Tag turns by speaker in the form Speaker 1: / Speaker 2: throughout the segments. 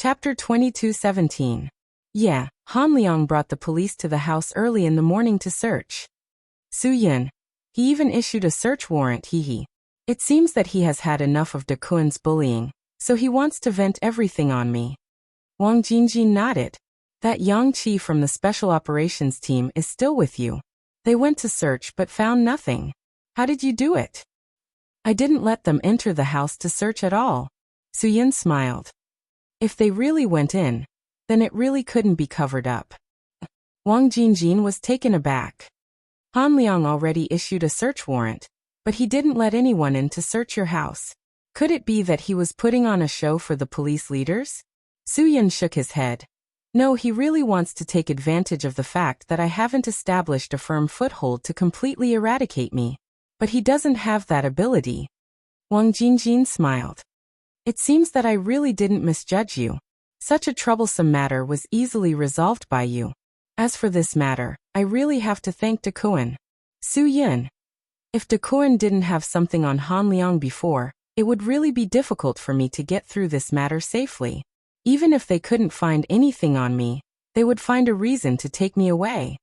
Speaker 1: Chapter 22:17. Yeah, Han Liang brought the police to the house early in the morning to search Su Yun. He even issued a search warrant, hee. It seems that he has had enough of De Kuen's bullying, so he wants to vent everything on me. Wang Jingjin nodded. That Yang Qi from the Special Operations Team is still with you. They went to search but found nothing. How did you do it? I didn't let them enter the house to search at all. Su Yun smiled. If they really went in, then it really couldn't be covered up. Wang Jingjin was taken aback. Han Liang already issued a search warrant, but he didn't let anyone in to search your house. Could it be that he was putting on a show for the police leaders? Su Yun shook his head. No, he really wants to take advantage of the fact that I haven't established a firm foothold to completely eradicate me. But he doesn't have that ability. Wang Jingjin smiled. It seems that I really didn't misjudge you. Such a troublesome matter was easily resolved by you. As for this matter, I really have to thank De Kuen. Su Yun. If De Kuen didn't have something on Han Liang before, it would really be difficult for me to get through this matter safely. Even if they couldn't find anything on me, they would find a reason to take me away.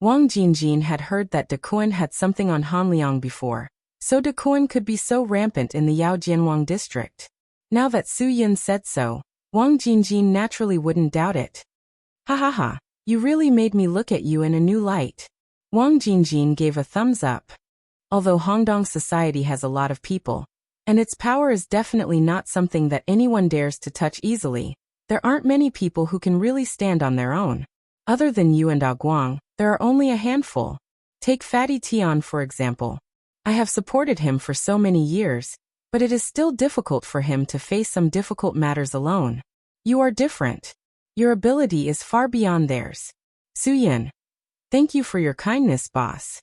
Speaker 1: Wang Jingjin had heard that De Kuen had something on Han Liang before, so De Kuen could be so rampant in the Yaojianwang district. Now that Su Yun said so, Wang Jingjin naturally wouldn't doubt it. Ha ha ha, you really made me look at you in a new light. Wang Jingjin gave a thumbs up. Although Hongdong society has a lot of people, and its power is definitely not something that anyone dares to touch easily, there aren't many people who can really stand on their own. Other than you and Guang, there are only a handful. Take Fatty Tian for example. I have supported him for so many years, but it is still difficult for him to face some difficult matters alone. You are different. Your ability is far beyond theirs. Su Yun. Thank you for your kindness, boss.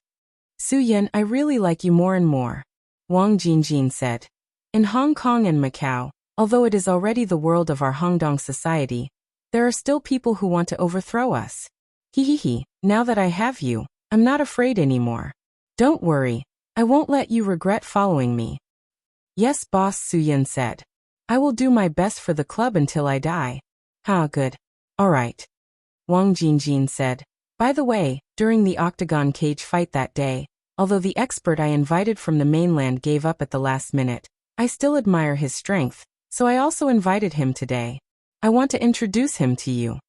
Speaker 1: Su Yun, I really like you more and more. Wang Jingjin said. In Hong Kong and Macau, although it is already the world of our Hongdong society, there are still people who want to overthrow us. Hee. Now that I have you, I'm not afraid anymore. Don't worry, I won't let you regret following me. Yes, boss, Su Yun said. I will do my best for the club until I die. Ha, good. All right. Wang Jingjin said. By the way, during the octagon cage fight that day, although the expert I invited from the mainland gave up at the last minute, I still admire his strength, so I also invited him today. I want to introduce him to you.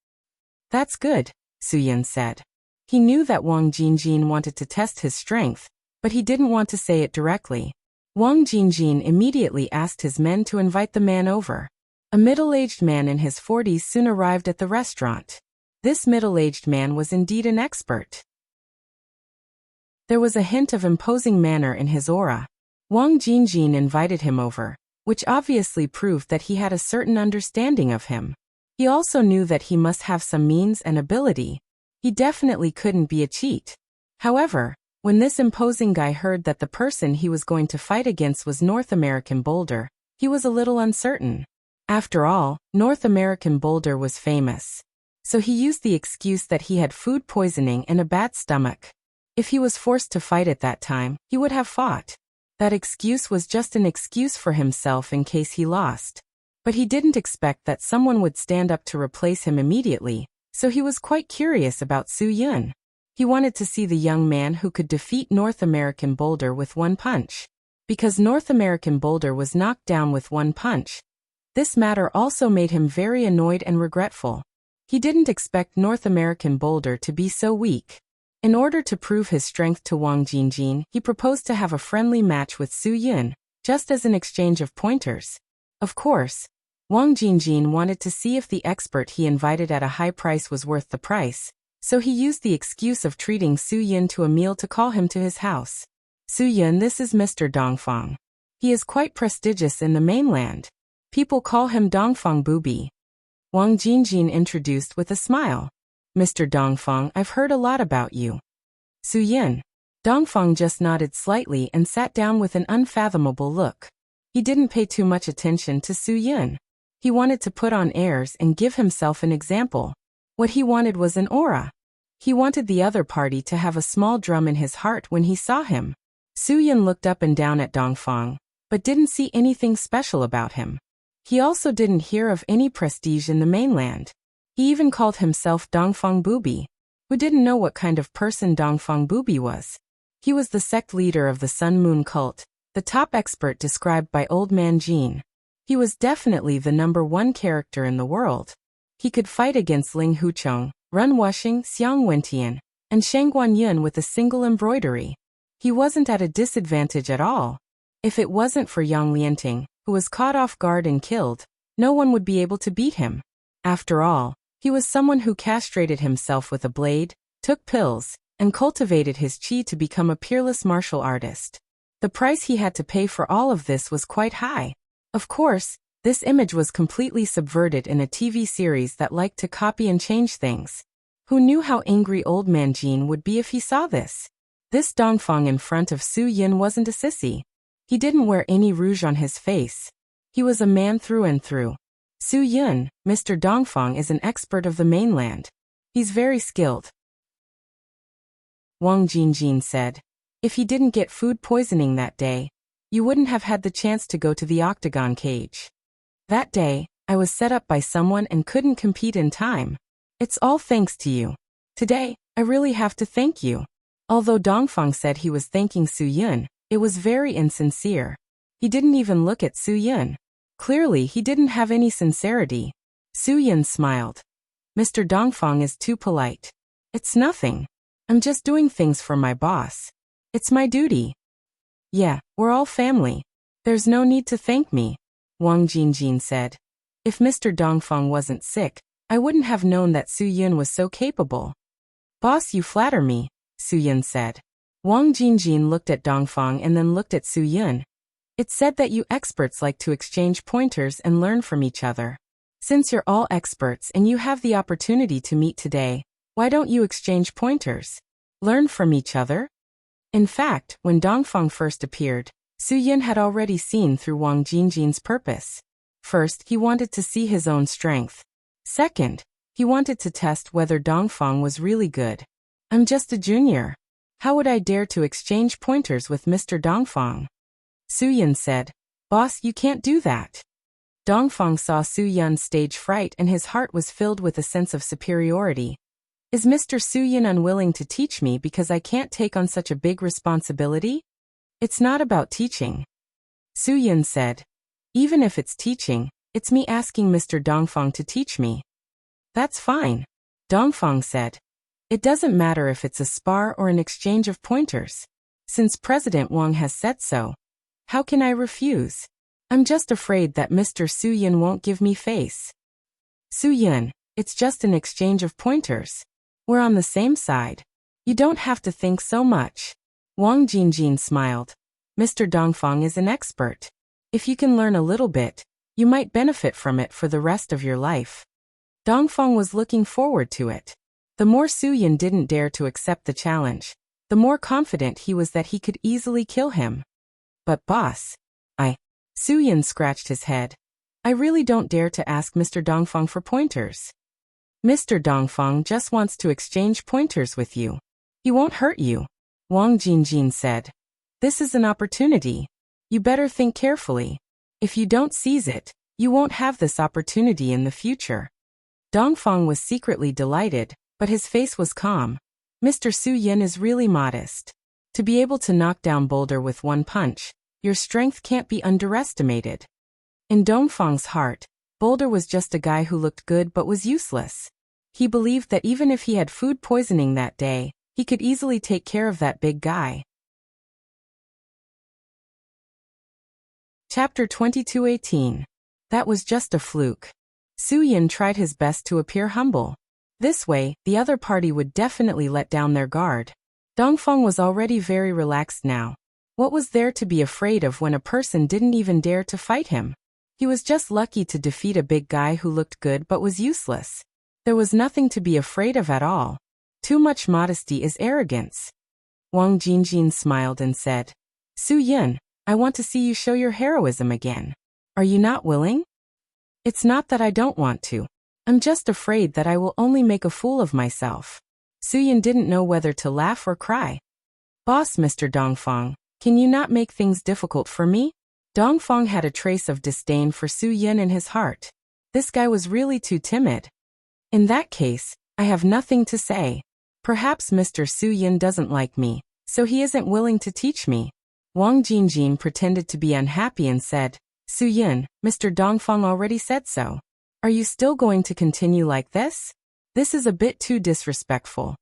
Speaker 1: That's good, Su Yun said. He knew that Wang Jingjin wanted to test his strength, but he didn't want to say it directly. Wang Jingjin immediately asked his men to invite the man over. A middle-aged man in his 40s soon arrived at the restaurant. This middle-aged man was indeed an expert. There was a hint of imposing manner in his aura. Wang Jingjin invited him over, which obviously proved that he had a certain understanding of him. He also knew that he must have some means and ability. He definitely couldn't be a cheat. However, when this imposing guy heard that the person he was going to fight against was North American Boulder, he was a little uncertain. After all, North American Boulder was famous. So he used the excuse that he had food poisoning and a bad stomach. If he was forced to fight at that time, he would have fought. That excuse was just an excuse for himself in case he lost. But he didn't expect that someone would stand up to replace him immediately, so he was quite curious about Su Yun. He wanted to see the young man who could defeat North American Boulder with one punch. Because North American Boulder was knocked down with one punch. This matter also made him very annoyed and regretful. He didn't expect North American Boulder to be so weak. In order to prove his strength to Wang Jingjin, he proposed to have a friendly match with Su Yun, just as an exchange of pointers. Of course, Wang Jingjin wanted to see if the expert he invited at a high price was worth the price, so he used the excuse of treating Su Yun to a meal to call him to his house. Su Yun, this is Mr. Dongfang. He is quite prestigious in the mainland. People call him Dongfang Booby. Wang Jingjin introduced with a smile. Mr. Dongfang, I've heard a lot about you. Su Yun. Dongfang just nodded slightly and sat down with an unfathomable look. He didn't pay too much attention to Su Yun. He wanted to put on airs and give himself an example. What he wanted was an aura. He wanted the other party to have a small drum in his heart when he saw him. Su Yun looked up and down at Dongfang, but didn't see anything special about him. He also didn't hear of any prestige in the mainland. He even called himself Dongfang Bubi. Who didn't know what kind of person Dongfang Bubi was? He was the sect leader of the Sun Moon cult, the top expert described by Old Man Jean. He was definitely the #1 character in the world. He could fight against Ling Huchong, Run Wuxing, Xiang Wentian, and Shang Guanyun with a single embroidery. He wasn't at a disadvantage at all. If it wasn't for Yang Lianting, who was caught off guard and killed, no one would be able to beat him. After all, he was someone who castrated himself with a blade, took pills, and cultivated his qi to become a peerless martial artist. The price he had to pay for all of this was quite high. Of course, this image was completely subverted in a TV series that liked to copy and change things. Who knew how angry Old Man Jean would be if he saw this? This Dongfang in front of Su Yin wasn't a sissy. He didn't wear any rouge on his face. He was a man through and through. Su Yin, Mr. Dongfang is an expert of the mainland. He's very skilled. Wang Jinjin said. If he didn't get food poisoning that day, you wouldn't have had the chance to go to the octagon cage. That day, I was set up by someone and couldn't compete in time. It's all thanks to you. Today, I really have to thank you. Although Dongfang said he was thanking Su Yun, it was very insincere. He didn't even look at Su Yun. Clearly, he didn't have any sincerity. Su Yun smiled. Mr. Dongfang is too polite. It's nothing. I'm just doing things for my boss. It's my duty. Yeah, we're all family. There's no need to thank me, Wang Jinjin said. If Mr. Dongfang wasn't sick, I wouldn't have known that Su Yun was so capable. Boss, you flatter me, Su Yun said. Wang Jinjin looked at Dongfang and then looked at Su Yun. It's said that you experts like to exchange pointers and learn from each other. Since you're all experts and you have the opportunity to meet today, why don't you exchange pointers? Learn from each other? In fact, when Dongfang first appeared, Su Yun had already seen through Wang Jinjin's purpose. First, he wanted to see his own strength. Second, he wanted to test whether Dongfang was really good. I'm just a junior. How would I dare to exchange pointers with Mr. Dongfang? Su Yun said, Boss, you can't do that. Dongfang saw Su Yun's stage fright and his heart was filled with a sense of superiority. Is Mr. Su Yun unwilling to teach me because I can't take on such a big responsibility? It's not about teaching. Su Yun said. Even if it's teaching, it's me asking Mr. Dongfang to teach me. That's fine. Dongfang said. It doesn't matter if it's a spar or an exchange of pointers. Since President Wang has said so, how can I refuse? I'm just afraid that Mr. Su Yun won't give me face. Su Yun, it's just an exchange of pointers. We're on the same side. You don't have to think so much. Wang Jinjin smiled. Mr. Dongfang is an expert. If you can learn a little bit, you might benefit from it for the rest of your life. Dongfang was looking forward to it. The more Su Yun didn't dare to accept the challenge, the more confident he was that he could easily kill him. But boss, Su Yun scratched his head. I really don't dare to ask Mr. Dongfang for pointers. Mr. Dongfang just wants to exchange pointers with you. He won't hurt you, Wang Jinjin said. This is an opportunity. You better think carefully. If you don't seize it, you won't have this opportunity in the future. Dongfang was secretly delighted, but his face was calm. Mr. Su Yun is really modest. To be able to knock down Boulder with one punch, your strength can't be underestimated. In Dongfang's heart, Boulder was just a guy who looked good but was useless. He believed that even if he had food poisoning that day, he could easily take care of that big guy. Chapter 22:18. That was just a fluke. Su Yun tried his best to appear humble. This way, the other party would definitely let down their guard. Dongfang was already very relaxed now. What was there to be afraid of when a person didn't even dare to fight him? He was just lucky to defeat a big guy who looked good but was useless. There was nothing to be afraid of at all. Too much modesty is arrogance. Wang Jinjin smiled and said, Su Yun, I want to see you show your heroism again. Are you not willing? It's not that I don't want to. I'm just afraid that I will only make a fool of myself. Su Yun didn't know whether to laugh or cry. Boss, Mr. Dongfang, can you not make things difficult for me? Dongfang had a trace of disdain for Su Yin in his heart. This guy was really too timid. In that case, I have nothing to say. Perhaps Mr. Su Yin doesn't like me, so he isn't willing to teach me. Wang Jingjin pretended to be unhappy and said, Su Yin, Mr. Dongfang already said so. Are you still going to continue like this? This is a bit too disrespectful.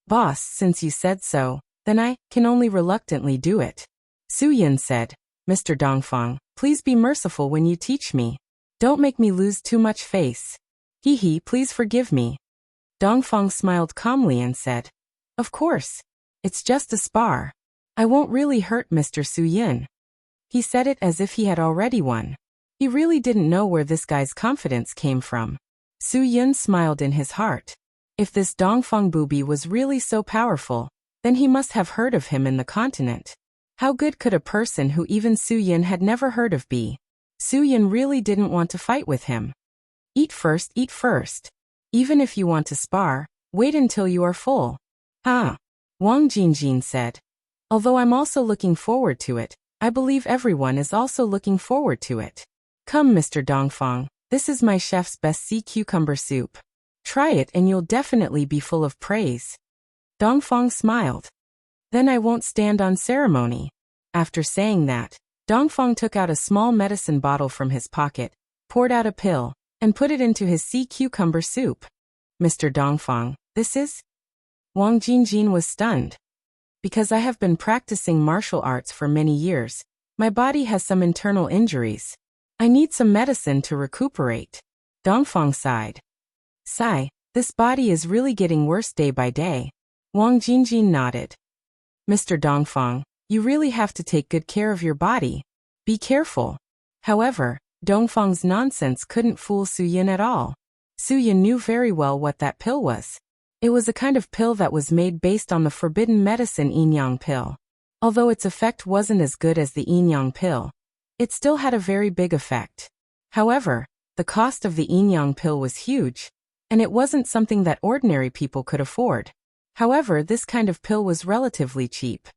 Speaker 1: Boss, since you said so, then I can only reluctantly do it. Su Yin said, Mr. Dongfang, please be merciful when you teach me. Don't make me lose too much face. Hee, please forgive me. Dongfang smiled calmly and said, Of course. It's just a spar. I won't really hurt Mr. Su Yin. He said it as if he had already won. He really didn't know where this guy's confidence came from. Su Yin smiled in his heart. If this Dongfang booby was really so powerful, then he must have heard of him in the continent. How good could a person who even Su Yin had never heard of be? Su Yin really didn't want to fight with him. Eat first, eat first. Even if you want to spar, wait until you are full. Huh? Wang Jingjin said. Although I'm also looking forward to it, I believe everyone is also looking forward to it. Come, Mr. Dongfang, this is my chef's best sea cucumber soup. Try it and you'll definitely be full of praise. Dongfang smiled. Then I won't stand on ceremony. After saying that, Dongfang took out a small medicine bottle from his pocket, poured out a pill, and put it into his sea cucumber soup. Mr. Dongfang, this is? Wang Jingjin was stunned. Because I have been practicing martial arts for many years, my body has some internal injuries. I need some medicine to recuperate. Dongfang sighed. Sigh, this body is really getting worse day by day. Wang Jingjin nodded. Mr. Dongfang, you really have to take good care of your body. Be careful. However, Dongfang's nonsense couldn't fool Su Yin at all. Su Yin knew very well what that pill was. It was a kind of pill that was made based on the forbidden medicine yin-yang pill. Although its effect wasn't as good as the yin-yang pill, it still had a very big effect. However, the cost of the yin-yang pill was huge, and it wasn't something that ordinary people could afford. However, this kind of pill was relatively cheap.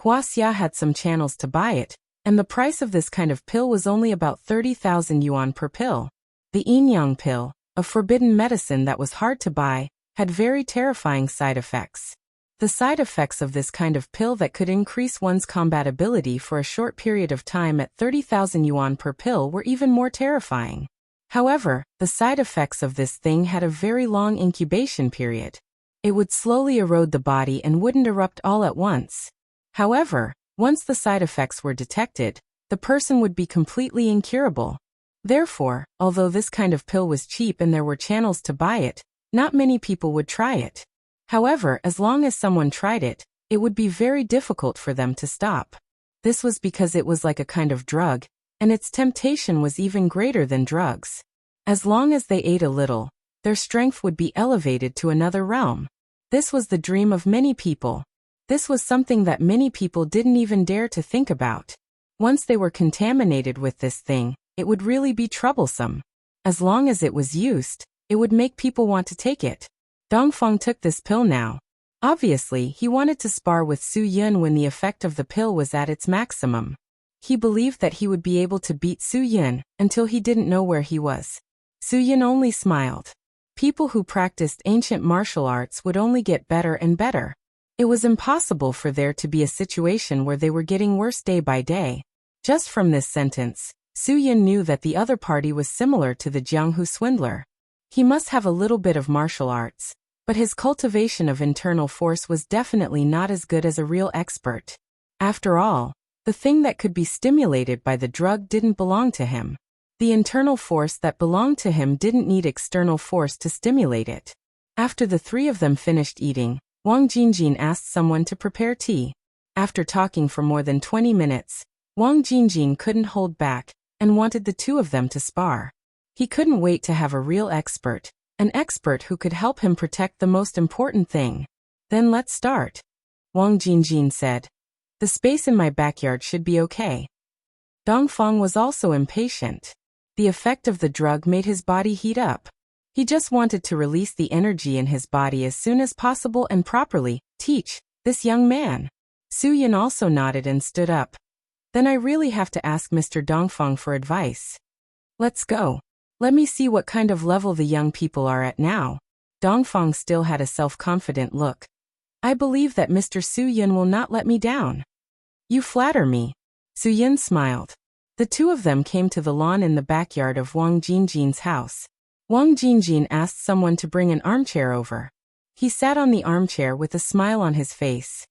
Speaker 1: Huaxia had some channels to buy it, and the price of this kind of pill was only about 30,000 yuan per pill. The yin-yang pill, a forbidden medicine that was hard to buy, had very terrifying side effects. The side effects of this kind of pill that could increase one's combat ability for a short period of time at 30,000 yuan per pill were even more terrifying. However, the side effects of this thing had a very long incubation period. It would slowly erode the body and wouldn't erupt all at once. However, once the side effects were detected, the person would be completely incurable. Therefore, although this kind of pill was cheap and there were channels to buy it, not many people would try it. However, as long as someone tried it, it would be very difficult for them to stop. This was because it was like a kind of drug, and its temptation was even greater than drugs. As long as they ate a little, their strength would be elevated to another realm. This was the dream of many people. This was something that many people didn't even dare to think about. Once they were contaminated with this thing, it would really be troublesome. As long as it was used, it would make people want to take it. Dongfang took this pill now. Obviously, he wanted to spar with Su Yin when the effect of the pill was at its maximum. He believed that he would be able to beat Su Yin until he didn't know where he was. Su Yin only smiled. People who practiced ancient martial arts would only get better and better. It was impossible for there to be a situation where they were getting worse day by day. Just from this sentence, Su Yin knew that the other party was similar to the Jianghu swindler. He must have a little bit of martial arts, but his cultivation of internal force was definitely not as good as a real expert. After all, the thing that could be stimulated by the drug didn't belong to him. The internal force that belonged to him didn't need external force to stimulate it. After the three of them finished eating, Wang Jingjin asked someone to prepare tea. After talking for more than 20 minutes, Wang Jingjin couldn't hold back and wanted the two of them to spar. He couldn't wait to have a real expert, an expert who could help him protect the most important thing. Then let's start. Wang Jingjin said. The space in my backyard should be okay. Dongfang was also impatient. The effect of the drug made his body heat up. He just wanted to release the energy in his body as soon as possible and properly teach this young man. Su Yin also nodded and stood up. Then I really have to ask Mr. Dongfang for advice. Let's go. Let me see what kind of level the young people are at now. Dongfang still had a self-confident look. I believe that Mr. Su Yun will not let me down. You flatter me. Su Yun smiled. The two of them came to the lawn in the backyard of Wang Jinjin's house. Wang Jinjin asked someone to bring an armchair over. He sat on the armchair with a smile on his face.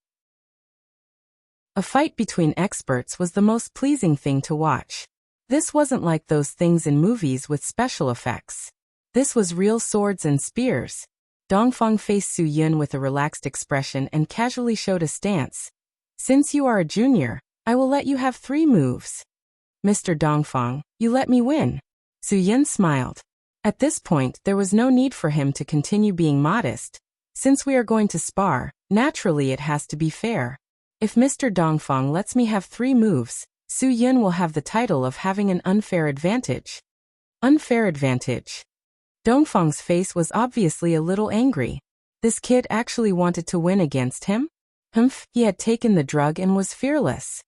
Speaker 1: A fight between experts was the most pleasing thing to watch. This wasn't like those things in movies with special effects. This was real swords and spears. Dongfang faced Su Yun with a relaxed expression and casually showed a stance. Since you are a junior, I will let you have 3 moves. Mr. Dongfang, you let me win. Su Yun smiled. At this point, there was no need for him to continue being modest. Since we are going to spar, naturally it has to be fair. If Mr. Dongfang lets me have 3 moves, Su Yun will have the title of having an unfair advantage. Unfair advantage. Dongfang's face was obviously a little angry. This kid actually wanted to win against him? Humph, he had taken the drug and was fearless.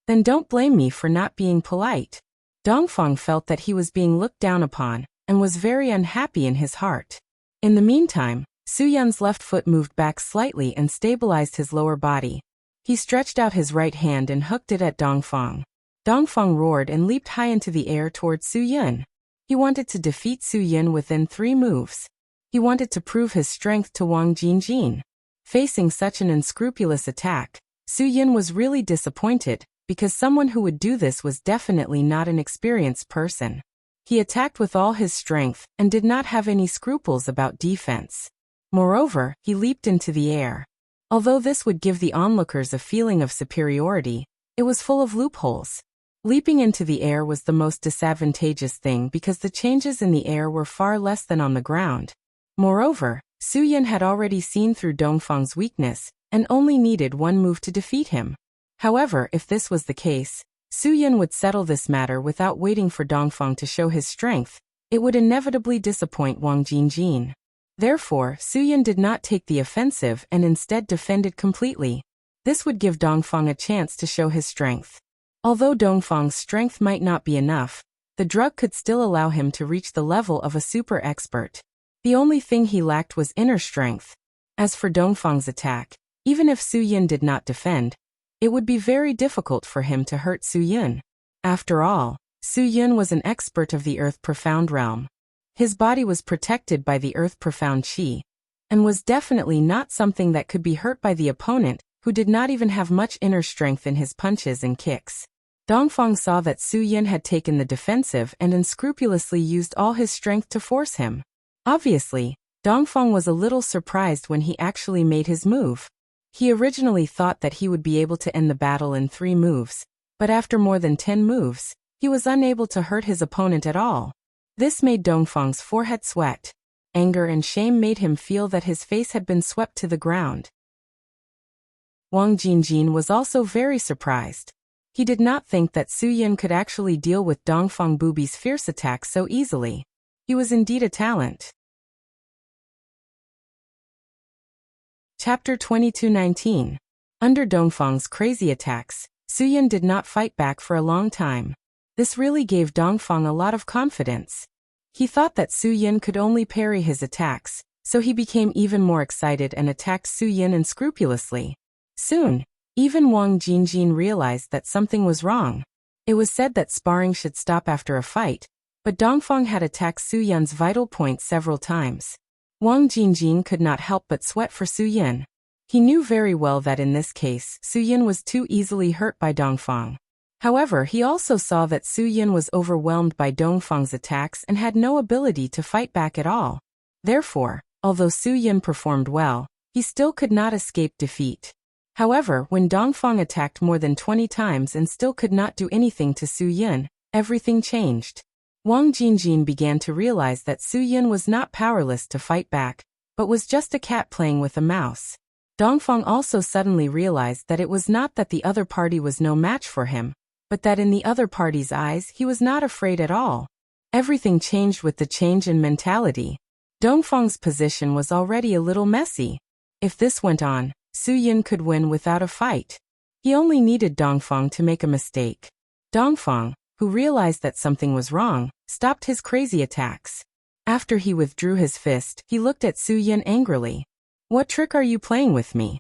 Speaker 1: Then don't blame me for not being polite. Dongfang felt that he was being looked down upon, and was very unhappy in his heart. In the meantime, Su Yun's left foot moved back slightly and stabilized his lower body. He stretched out his right hand and hooked it at Dongfang. Dongfang roared and leaped high into the air towards Su Yun. He wanted to defeat Su Yun within 3 moves. He wanted to prove his strength to Wang Jinjin. Facing such an unscrupulous attack, Su Yun was really disappointed, because someone who would do this was definitely not an experienced person. He attacked with all his strength and did not have any scruples about defense. Moreover, he leaped into the air. Although this would give the onlookers a feeling of superiority, it was full of loopholes. Leaping into the air was the most disadvantageous thing because the changes in the air were far less than on the ground. Moreover, Su Yun had already seen through Dongfang's weakness and only needed 1 move to defeat him. However, if this was the case, Su Yun would settle this matter without waiting for Dongfang to show his strength. It would inevitably disappoint Wang Jinjin. Therefore, Su Yun did not take the offensive and instead defended completely. This would give Dongfang a chance to show his strength. Although Dongfang's strength might not be enough, the drug could still allow him to reach the level of a super expert. The only thing he lacked was inner strength. As for Dongfang's attack, even if Su Yun did not defend, it would be very difficult for him to hurt Su Yun. After all, Su Yun was an expert of the Earth Profound realm. His body was protected by the Earth Profound Qi, and was definitely not something that could be hurt by the opponent, who did not even have much inner strength in his punches and kicks. Dongfang saw that Su Yun had taken the defensive and unscrupulously used all his strength to force him. Obviously, Dongfang was a little surprised when he actually made his move. He originally thought that he would be able to end the battle in 3 moves, but after more than 10 moves, he was unable to hurt his opponent at all. This made Dongfang's forehead sweat. Anger and shame made him feel that his face had been swept to the ground. Wang Jinjin was also very surprised. He did not think that Su Yun could actually deal with Dongfang Bubi's fierce attacks so easily. He was indeed a talent. Chapter 22:19. Under Dongfang's crazy attacks, Su Yun did not fight back for a long time. This really gave Dongfang a lot of confidence. He thought that Su Yun could only parry his attacks, so he became even more excited and attacked Su Yun unscrupulously. Soon, even Wang Jinjin realized that something was wrong. It was said that sparring should stop after a fight, but Dongfang had attacked Su Yun's vital points several times. Wang Jinjin could not help but sweat for Su Yun. He knew very well that in this case, Su Yun was too easily hurt by Dongfang. However, he also saw that Su Yun was overwhelmed by Dongfang's attacks and had no ability to fight back at all. Therefore, although Su Yun performed well, he still could not escape defeat. However, when Dongfang attacked more than 20 times and still could not do anything to Su Yun, everything changed. Wang Jinjin began to realize that Su Yun was not powerless to fight back, but was just a cat playing with a mouse. Dongfang also suddenly realized that it was not that the other party was no match for him, but that in the other party's eyes he was not afraid at all. Everything changed with the change in mentality. Dongfang's position was already a little messy. If this went on, Su Yun could win without a fight. He only needed Dongfang to make a mistake. Dongfang, who realized that something was wrong, stopped his crazy attacks. After he withdrew his fist, he looked at Su Yin angrily. What trick are you playing with me?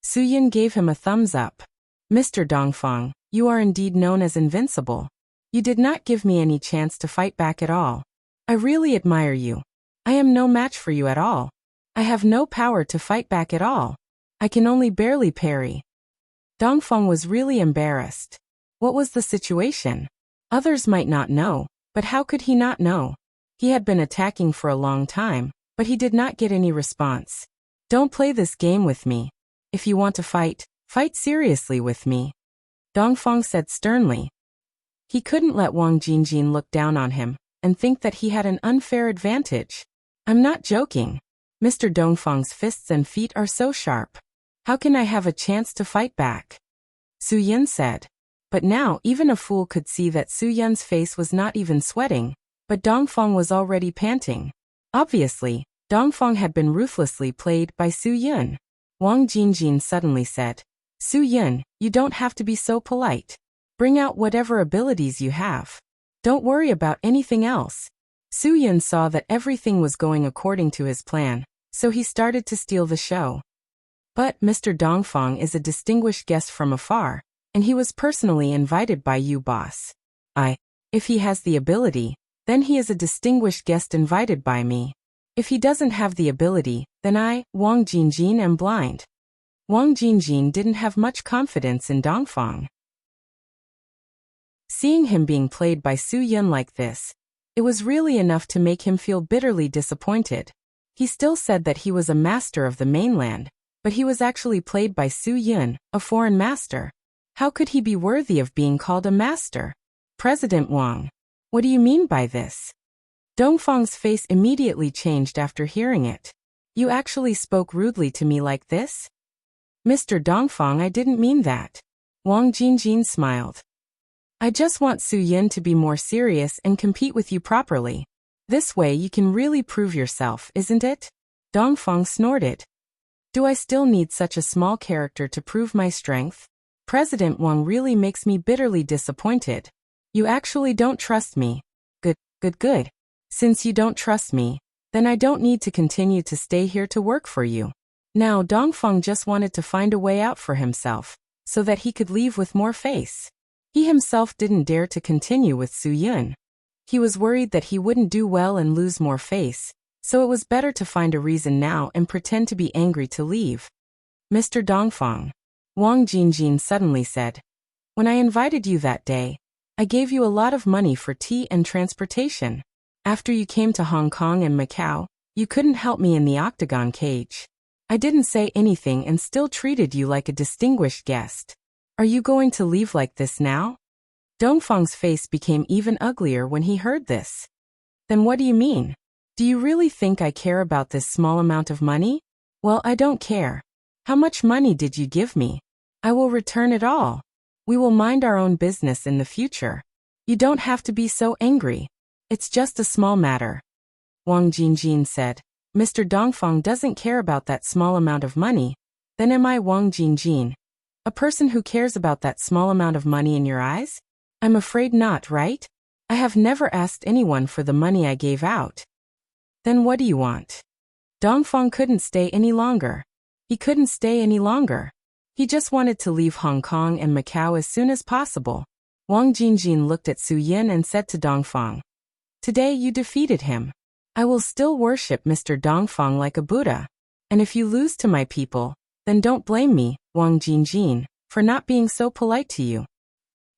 Speaker 1: Su Yin gave him a thumbs up. Mr. Dongfang, you are indeed known as invincible. You did not give me any chance to fight back at all. I really admire you. I am no match for you at all. I have no power to fight back at all. I can only barely parry. Dongfang was really embarrassed. What was the situation? Others might not know, but how could he not know? He had been attacking for a long time, but he did not get any response. Don't play this game with me. If you want to fight, fight seriously with me, Dongfang said sternly. He couldn't let Wang Jingjin look down on him and think that he had an unfair advantage. I'm not joking. Mr. Dongfang's fists and feet are so sharp. How can I have a chance to fight back? Su Yin said. But now even a fool could see that Su Yin's face was not even sweating, but Dongfang was already panting. Obviously, Dongfang had been ruthlessly played by Su Yin. Wang Jingjin suddenly said, Su Yin, you don't have to be so polite. Bring out whatever abilities you have. Don't worry about anything else. Su Yin saw that everything was going according to his plan, so he started to steal the show. But Mr. Dongfang is a distinguished guest from afar, and he was personally invited by you, boss. If he has the ability, then he is a distinguished guest invited by me. If he doesn't have the ability, then I, Wang Jingjin, am blind. Wang Jingjin didn't have much confidence in Dongfang. Seeing him being played by Su Yin like this, it was really enough to make him feel bitterly disappointed. He still said that he was a master of the mainland, but he was actually played by Su Yin, a foreign master. How could he be worthy of being called a master? President Wang, what do you mean by this? Dongfang's face immediately changed after hearing it. You actually spoke rudely to me like this? Mr. Dongfang, I didn't mean that. Wang Jingjin smiled. I just want Su Yin to be more serious and compete with you properly. This way you can really prove yourself, isn't it? Dongfang snorted. Do I still need such a small character to prove my strength? President Wang really makes me bitterly disappointed. You actually don't trust me. Good. Since you don't trust me, then I don't need to continue to stay here to work for you. Now Dongfang just wanted to find a way out for himself, so that he could leave with more face. He himself didn't dare to continue with Su Yin. He was worried that he wouldn't do well and lose more face, so it was better to find a reason now and pretend to be angry to leave. Mr. Dongfang, Wang Jingjin suddenly said, when I invited you that day, I gave you a lot of money for tea and transportation. After you came to Hong Kong and Macau, you couldn't help me in the octagon cage. I didn't say anything and still treated you like a distinguished guest. Are you going to leave like this now? Dongfang's face became even uglier when he heard this. Then what do you mean? Do you really think I care about this small amount of money? Well, I don't care. How much money did you give me? I will return it all. We will mind our own business in the future. You don't have to be so angry. It's just a small matter. Wang Jingjin said, Mr. Dongfang doesn't care about that small amount of money. Then am I Wang Jingjin, a person who cares about that small amount of money in your eyes? I'm afraid not, right? I have never asked anyone for the money I gave out. Then what do you want? Dongfang couldn't stay any longer. He couldn't stay any longer. He just wanted to leave Hong Kong and Macau as soon as possible. Wang Jingjin looked at Su Yin and said to Dongfang, today you defeated him. I will still worship Mr. Dongfang like a Buddha. And if you lose to my people, then don't blame me, Wang Jingjin, for not being so polite to you.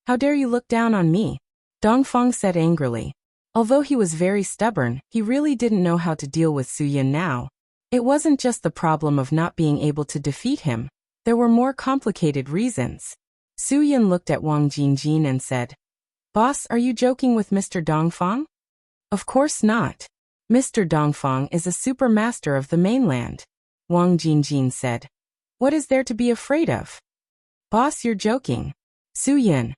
Speaker 1: How dare you look down on me? Dongfang said angrily. Although he was very stubborn, he really didn't know how to deal with Su Yin now. It wasn't just the problem of not being able to defeat him. There were more complicated reasons. Su Yin looked at Wang Jingjin and said, Boss, are you joking with Mr. Dongfang? Of course not. Mr. Dongfang is a super master of the mainland. Wang Jingjin said. What is there to be afraid of? Boss, you're joking. Su Yin.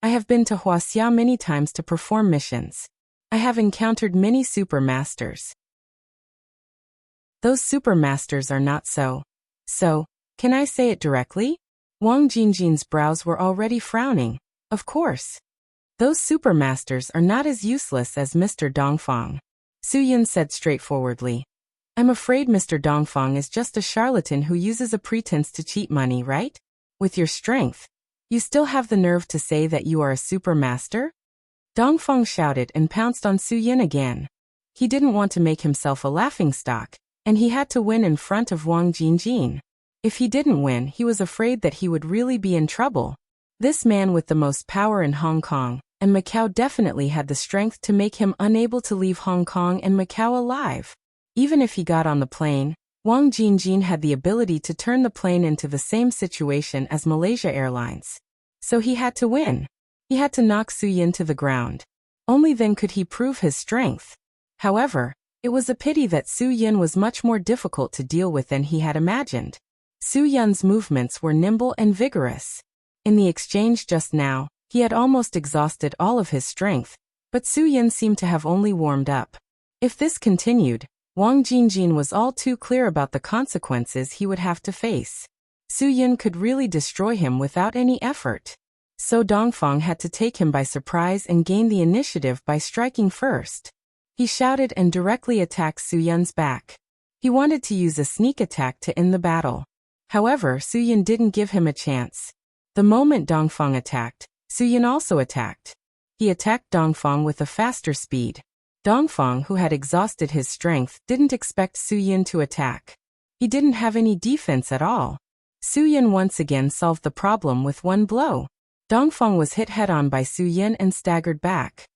Speaker 1: I have been to Huaxia many times to perform missions. I have encountered many super masters. Those super masters are not so. So, can I say it directly? Wang Jinjin's brows were already frowning. Of course. Those supermasters are not as useless as Mr. Dongfang. Su Yun said straightforwardly. I'm afraid Mr. Dongfang is just a charlatan who uses a pretense to cheat money, right? With your strength, you still have the nerve to say that you are a supermaster? Dongfang shouted and pounced on Su Yun again. He didn't want to make himself a laughingstock, and he had to win in front of Wang Jinjin. If he didn't win, he was afraid that he would really be in trouble. This man with the most power in Hong Kong and Macau definitely had the strength to make him unable to leave Hong Kong and Macau alive. Even if he got on the plane, Wang Jinjin had the ability to turn the plane into the same situation as Malaysia Airlines. So he had to win. He had to knock Su Yun to the ground. Only then could he prove his strength. However, it was a pity that Su Yun was much more difficult to deal with than he had imagined. Su Yun's movements were nimble and vigorous. In the exchange just now, he had almost exhausted all of his strength, but Su Yun seemed to have only warmed up. If this continued, Wang Jinjin was all too clear about the consequences he would have to face. Su Yun could really destroy him without any effort. So Dongfang had to take him by surprise and gain the initiative by striking first. He shouted and directly attacked Su Yun's back. He wanted to use a sneak attack to end the battle. However, Su Yun didn't give him a chance. The moment Dongfang attacked, Su Yun also attacked. He attacked Dongfang with a faster speed. Dongfang, who had exhausted his strength, didn't expect Su Yun to attack. He didn't have any defense at all. Su Yun once again solved the problem with one blow. Dongfang was hit head-on by Su Yun and staggered back.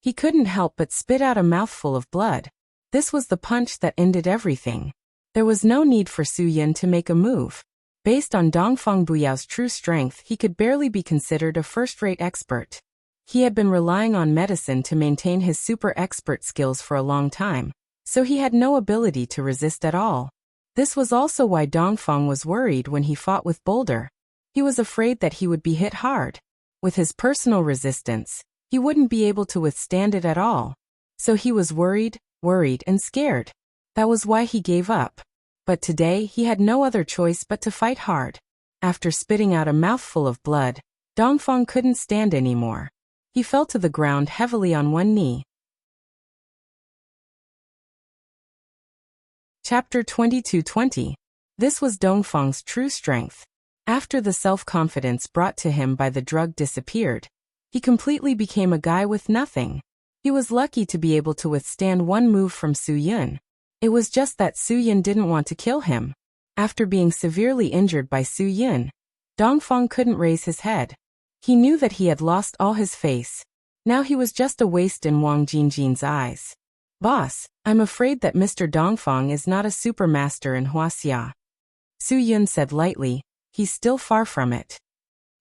Speaker 1: He couldn't help but spit out a mouthful of blood. This was the punch that ended everything. There was no need for Su Yun to make a move. Based on Dongfang Buyao's true strength, he could barely be considered a first-rate expert. He had been relying on medicine to maintain his super expert skills for a long time, so he had no ability to resist at all. This was also why Dongfang was worried when he fought with Boulder. He was afraid that he would be hit hard. With his personal resistance, he wouldn't be able to withstand it at all. So he was worried and scared. That was why he gave up. But today he had no other choice but to fight hard. After spitting out a mouthful of blood, Dongfang couldn't stand anymore. He fell to the ground heavily on one knee. Chapter 22:20. This was Dongfang's true strength. After the self-confidence brought to him by the drug disappeared, he completely became a guy with nothing. He was lucky to be able to withstand one move from Su Yun. It was just that Su Yun didn't want to kill him. After being severely injured by Su Yun, Dongfang couldn't raise his head. He knew that he had lost all his face. Now he was just a waste in Wang Jinjin's eyes. Boss, I'm afraid that Mr. Dongfang is not a supermaster in Huaxia. Su Yun said lightly. He's still far from it.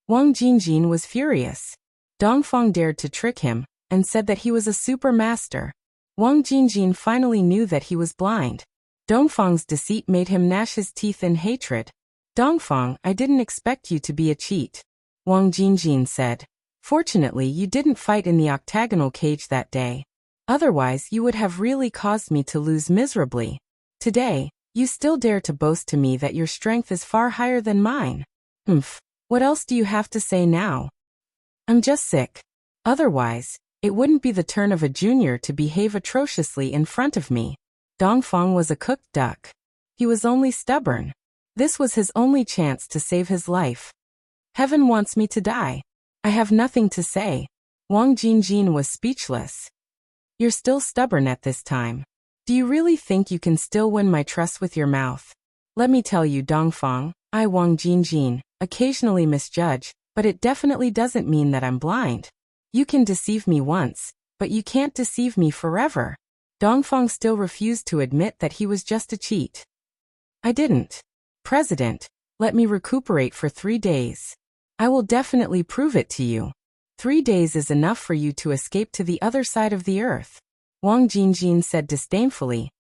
Speaker 1: Wang Jinjin was furious. Dongfang dared to trick him, and said that he was a supermaster. Wang Jinjin finally knew that he was blind. Dongfang's deceit made him gnash his teeth in hatred. Dongfang, I didn't expect you to be a cheat. Wang Jinjin said. Fortunately, you didn't fight in the octagonal cage that day. Otherwise, you would have really caused me to lose miserably. Today, you still dare to boast to me that your strength is far higher than mine. What else do you have to say now? I'm just sick. Otherwise, it wouldn't be the turn of a junior to behave atrociously in front of me. Dongfang was a cooked duck. He was only stubborn. This was his only chance to save his life. Heaven wants me to die. I have nothing to say. Wang Jinjin was speechless. You're still stubborn at this time. Do you really think you can still win my trust with your mouth? Let me tell you, Dongfang, I, Wang Jinjin, occasionally misjudge, but it definitely doesn't mean that I'm blind. You can deceive me once, but you can't deceive me forever. Dongfang still refused to admit that he was just a cheat. I didn't. President, let me recuperate for 3 days. I will definitely prove it to you. 3 days is enough for you to escape to the other side of the earth. Wang Jinjin said disdainfully.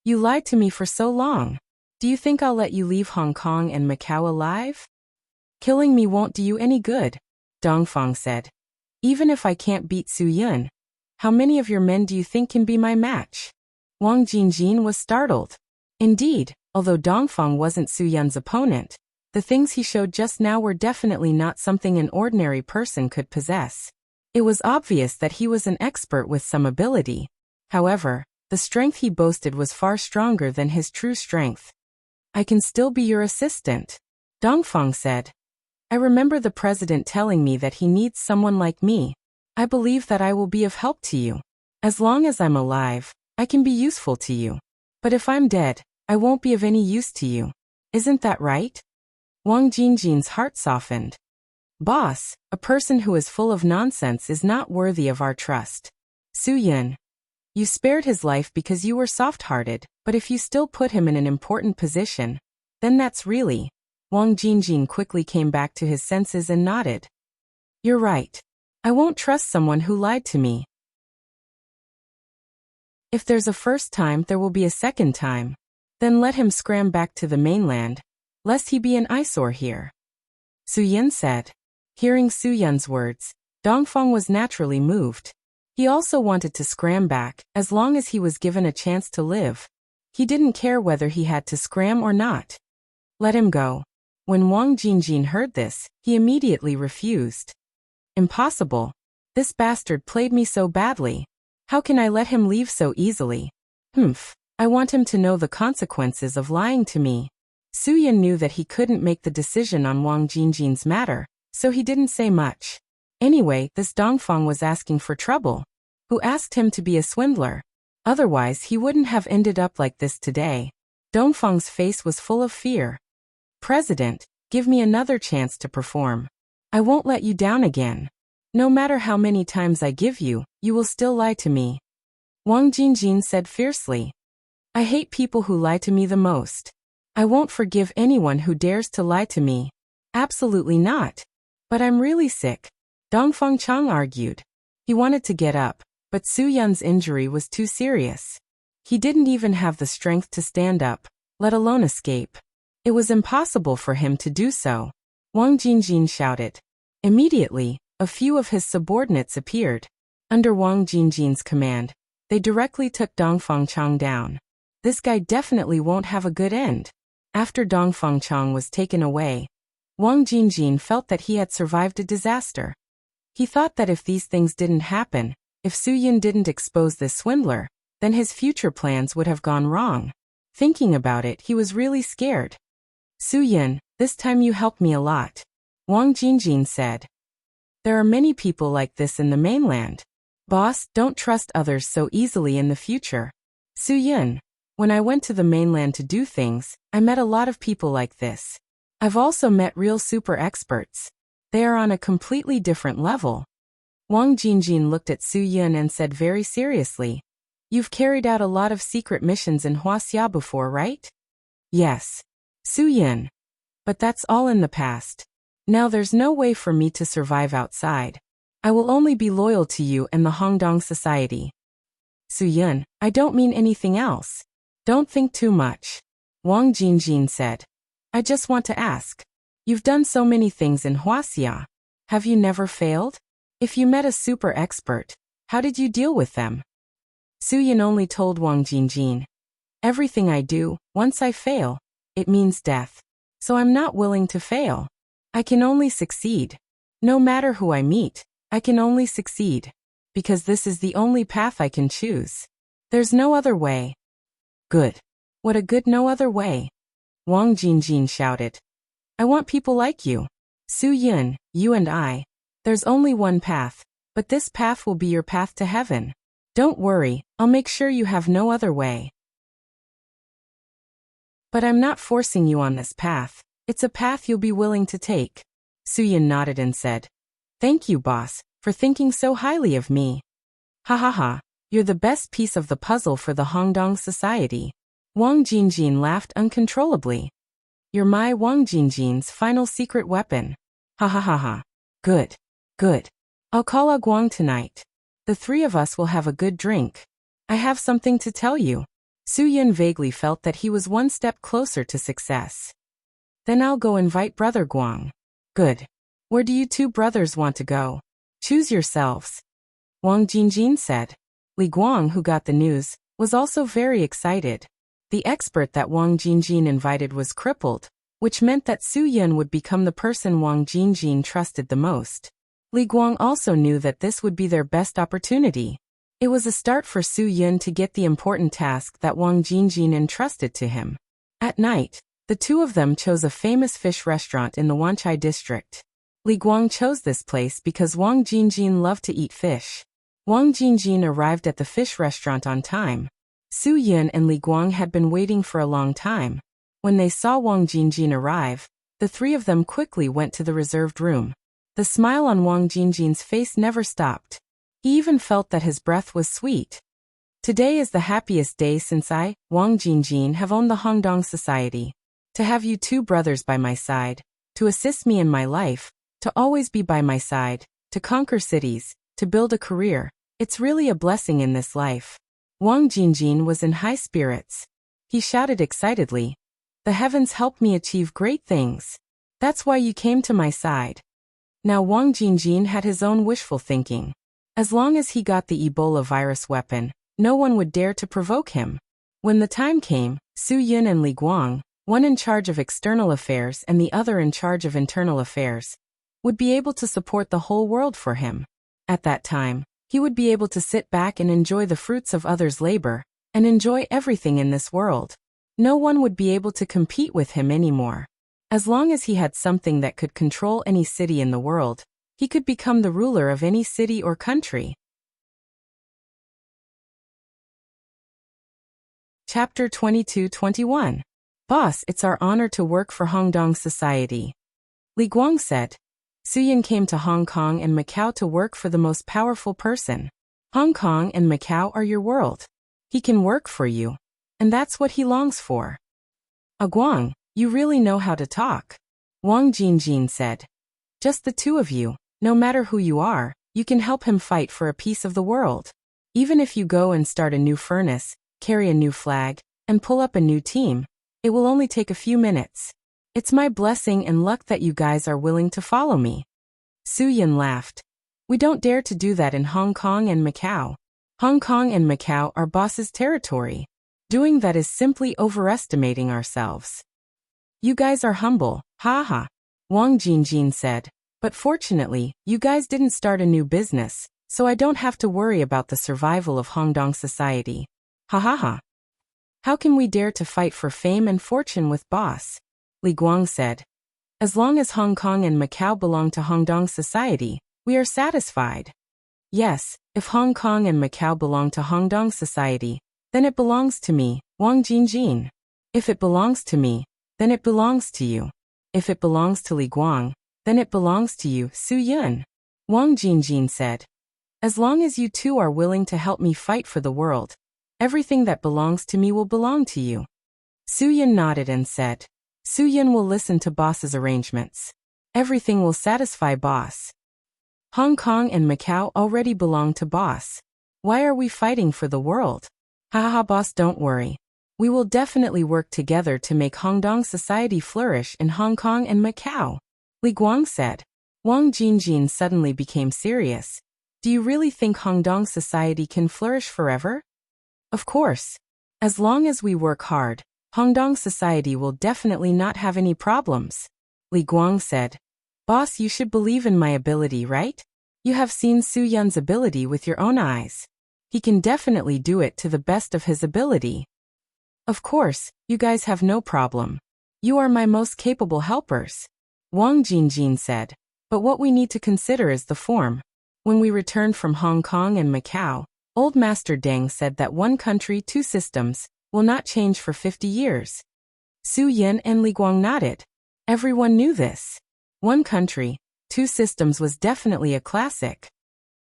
Speaker 1: You lied to me for so long. Do you think I'll let you leave Hong Kong and Macau alive? Killing me won't do you any good, Dongfang said. Even if I can't beat Su Yun, how many of your men do you think can be my match? Wang Jinjin was startled. Indeed, although Dongfang wasn't Su Yun's opponent, The things he showed just now were definitely not something an ordinary person could possess. It was obvious that he was an expert with some ability. However, the strength he boasted was far stronger than his true strength. I can still be your assistant, Dongfang said. I remember the president telling me that he needs someone like me. I believe that I will be of help to you. As long as I'm alive, I can be useful to you. But if I'm dead, I won't be of any use to you. Isn't that right? Wang Jingjin's heart softened. Boss, a person who is full of nonsense is not worthy of our trust. Su Yun, you spared his life because you were soft-hearted, but if you still put him in an important position, then that's really... Wang Jingjin quickly came back to his senses and nodded. You're right. I won't trust someone who lied to me. If there's a first time, there will be a second time. Then let him scram back to the mainland, lest he be an eyesore here. Su Yun said. Hearing Su Yun's words, Dongfang was naturally moved. He also wanted to scram back, as long as he was given a chance to live. He didn't care whether he had to scram or not. Let him go. When Wang Jingjin heard this, he immediately refused. Impossible. This bastard played me so badly. How can I let him leave so easily? I want him to know the consequences of lying to me. Su Yun knew that he couldn't make the decision on Wang Jingjin's matter, so he didn't say much. Anyway, this Dongfang was asking for trouble. Who asked him to be a swindler? Otherwise he wouldn't have ended up like this today. Dongfang's face was full of fear. President, give me another chance to perform. I won't let you down again. No matter how many times I give you, you will still lie to me. Wang Jingjin said fiercely. I hate people who lie to me the most. I won't forgive anyone who dares to lie to me. Absolutely not. But I'm really sick. Dongfang Chang argued. He wanted to get up, but Su Yun's injury was too serious. He didn't even have the strength to stand up, let alone escape. It was impossible for him to do so. Wang Jingjin shouted. Immediately, a few of his subordinates appeared. Under Wang Jingjin's command, they directly took Dongfang Chang down. This guy definitely won't have a good end. After Dongfang Chang was taken away, Wang Jingjin felt that he had survived a disaster. He thought that if these things didn't happen, if Su Yun didn't expose this swindler, then his future plans would have gone wrong. Thinking about it, he was really scared. Su Yun, this time you helped me a lot. Wang Jingjin said. There are many people like this in the mainland. Boss, don't trust others so easily in the future. Su Yun, when I went to the mainland to do things, I met a lot of people like this. I've also met real super experts. They are on a completely different level. Wang Jingjin looked at Su Yun and said very seriously. You've carried out a lot of secret missions in Huaxia before, right? Yes. Su Yun. But that's all in the past. Now there's no way for me to survive outside. I will only be loyal to you and the Hongdong society. Su Yun, I don't mean anything else. Don't think too much. Wang Jingjin said. I just want to ask. You've done so many things in Huaxia. Have you never failed? If you met a super expert, how did you deal with them? Su Yun only told Wang Jingjin. Everything I do, once I fail, it means death. So I'm not willing to fail. I can only succeed. No matter who I meet, I can only succeed. Because this is the only path I can choose. There's no other way. Good. What a good no other way. Wang Jingjin shouted. I want people like you. Su Yun, you and I. There's only one path, but this path will be your path to heaven. Don't worry, I'll make sure you have no other way. But I'm not forcing you on this path. It's a path you'll be willing to take. Su Yun nodded and said. Thank you, boss, for thinking so highly of me. Ha ha ha, you're the best piece of the puzzle for the Hongdong society. Wang Jingjin laughed uncontrollably. You're my Wang Jingjin's final secret weapon. Ha ha ha ha. Good. Good. I'll call A Guang tonight. The three of us will have a good drink. I have something to tell you. Su Yun vaguely felt that he was one step closer to success. Then I'll go invite Brother Guang. Good. Where do you two brothers want to go? Choose yourselves. Wang Jingjin said. Li Guang, who got the news, was also very excited. The expert that Wang Jingjin invited was crippled, which meant that Su Yun would become the person Wang Jingjin trusted the most. Li Guang also knew that this would be their best opportunity. It was a start for Su Yun to get the important task that Wang Jingjin entrusted to him. At night, the two of them chose a famous fish restaurant in the Wanchai district. Li Guang chose this place because Wang Jingjin loved to eat fish. Wang Jingjin arrived at the fish restaurant on time. Su Yun and Li Guang had been waiting for a long time. When they saw Wang Jingjin arrive, the three of them quickly went to the reserved room. The smile on Wang Jingjin's face never stopped. He even felt that his breath was sweet. Today is the happiest day since I, Wang Jingjin, have owned the Hongdong Society. To have you two brothers by my side, to assist me in my life, to always be by my side, to conquer cities, to build a career, it's really a blessing in this life. Wang Jingjin was in high spirits. He shouted excitedly, "The heavens help me achieve great things. That's why you came to my side." Now Wang Jingjin had his own wishful thinking. As long as he got the Ebola virus weapon, no one would dare to provoke him. When the time came, Su Yun and Li Guang, one in charge of external affairs and the other in charge of internal affairs, would be able to support the whole world for him. At that time, he would be able to sit back and enjoy the fruits of others' labor, and enjoy everything in this world. No one would be able to compete with him anymore. As long as he had something that could control any city in the world, he could become the ruler of any city or country. Chapter 22-21. Boss, it's our honor to work for Hongdong Society. Li Guang said. Su Yun came to Hong Kong and Macau to work for the most powerful person. Hong Kong and Macau are your world. He can work for you. And that's what he longs for. Guang, you really know how to talk. Wang Jingjin said. Just the two of you, no matter who you are, you can help him fight for a piece of the world. Even if you go and start a new furnace, carry a new flag, and pull up a new team, it will only take a few minutes. It's my blessing and luck that you guys are willing to follow me. Su Yun laughed. We don't dare to do that in Hong Kong and Macau. Hong Kong and Macau are boss's territory. Doing that is simply overestimating ourselves. You guys are humble, ha. Wang Jingjin said. But fortunately, you guys didn't start a new business, so I don't have to worry about the survival of Hongdong Society. Ha. How can we dare to fight for fame and fortune with boss? Li Guang said. As long as Hong Kong and Macau belong to Hongdong Society, we are satisfied. Yes, if Hong Kong and Macau belong to Hongdong Society, then it belongs to me, Wang Jingjin. If it belongs to me, then it belongs to you. If it belongs to Li Guang, then it belongs to you, Su Yun. Wang Jingjin said. As long as you two are willing to help me fight for the world, everything that belongs to me will belong to you. Su Yun nodded and said. Su Yun will listen to boss's arrangements. Everything will satisfy boss. Hong Kong and Macau already belong to boss. Why are we fighting for the world? Ha boss, don't worry. We will definitely work together to make Hongdong Society flourish in Hong Kong and Macau. Li Guang said. Wang Jingjin suddenly became serious. Do you really think Hongdong Society can flourish forever? Of course. As long as we work hard, Hongdong Society will definitely not have any problems. Li Guang said. Boss, you should believe in my ability, right? You have seen Su Yun's ability with your own eyes. He can definitely do it to the best of his ability. Of course, you guys have no problem. You are my most capable helpers. Wang Jingjin said. But what we need to consider is the form. When we returned from Hong Kong and Macau, Old Master Deng said that one country, two systems, will not change for 50 years. Su Yun and Li Guang nodded. Everyone knew this. One country, two systems was definitely a classic.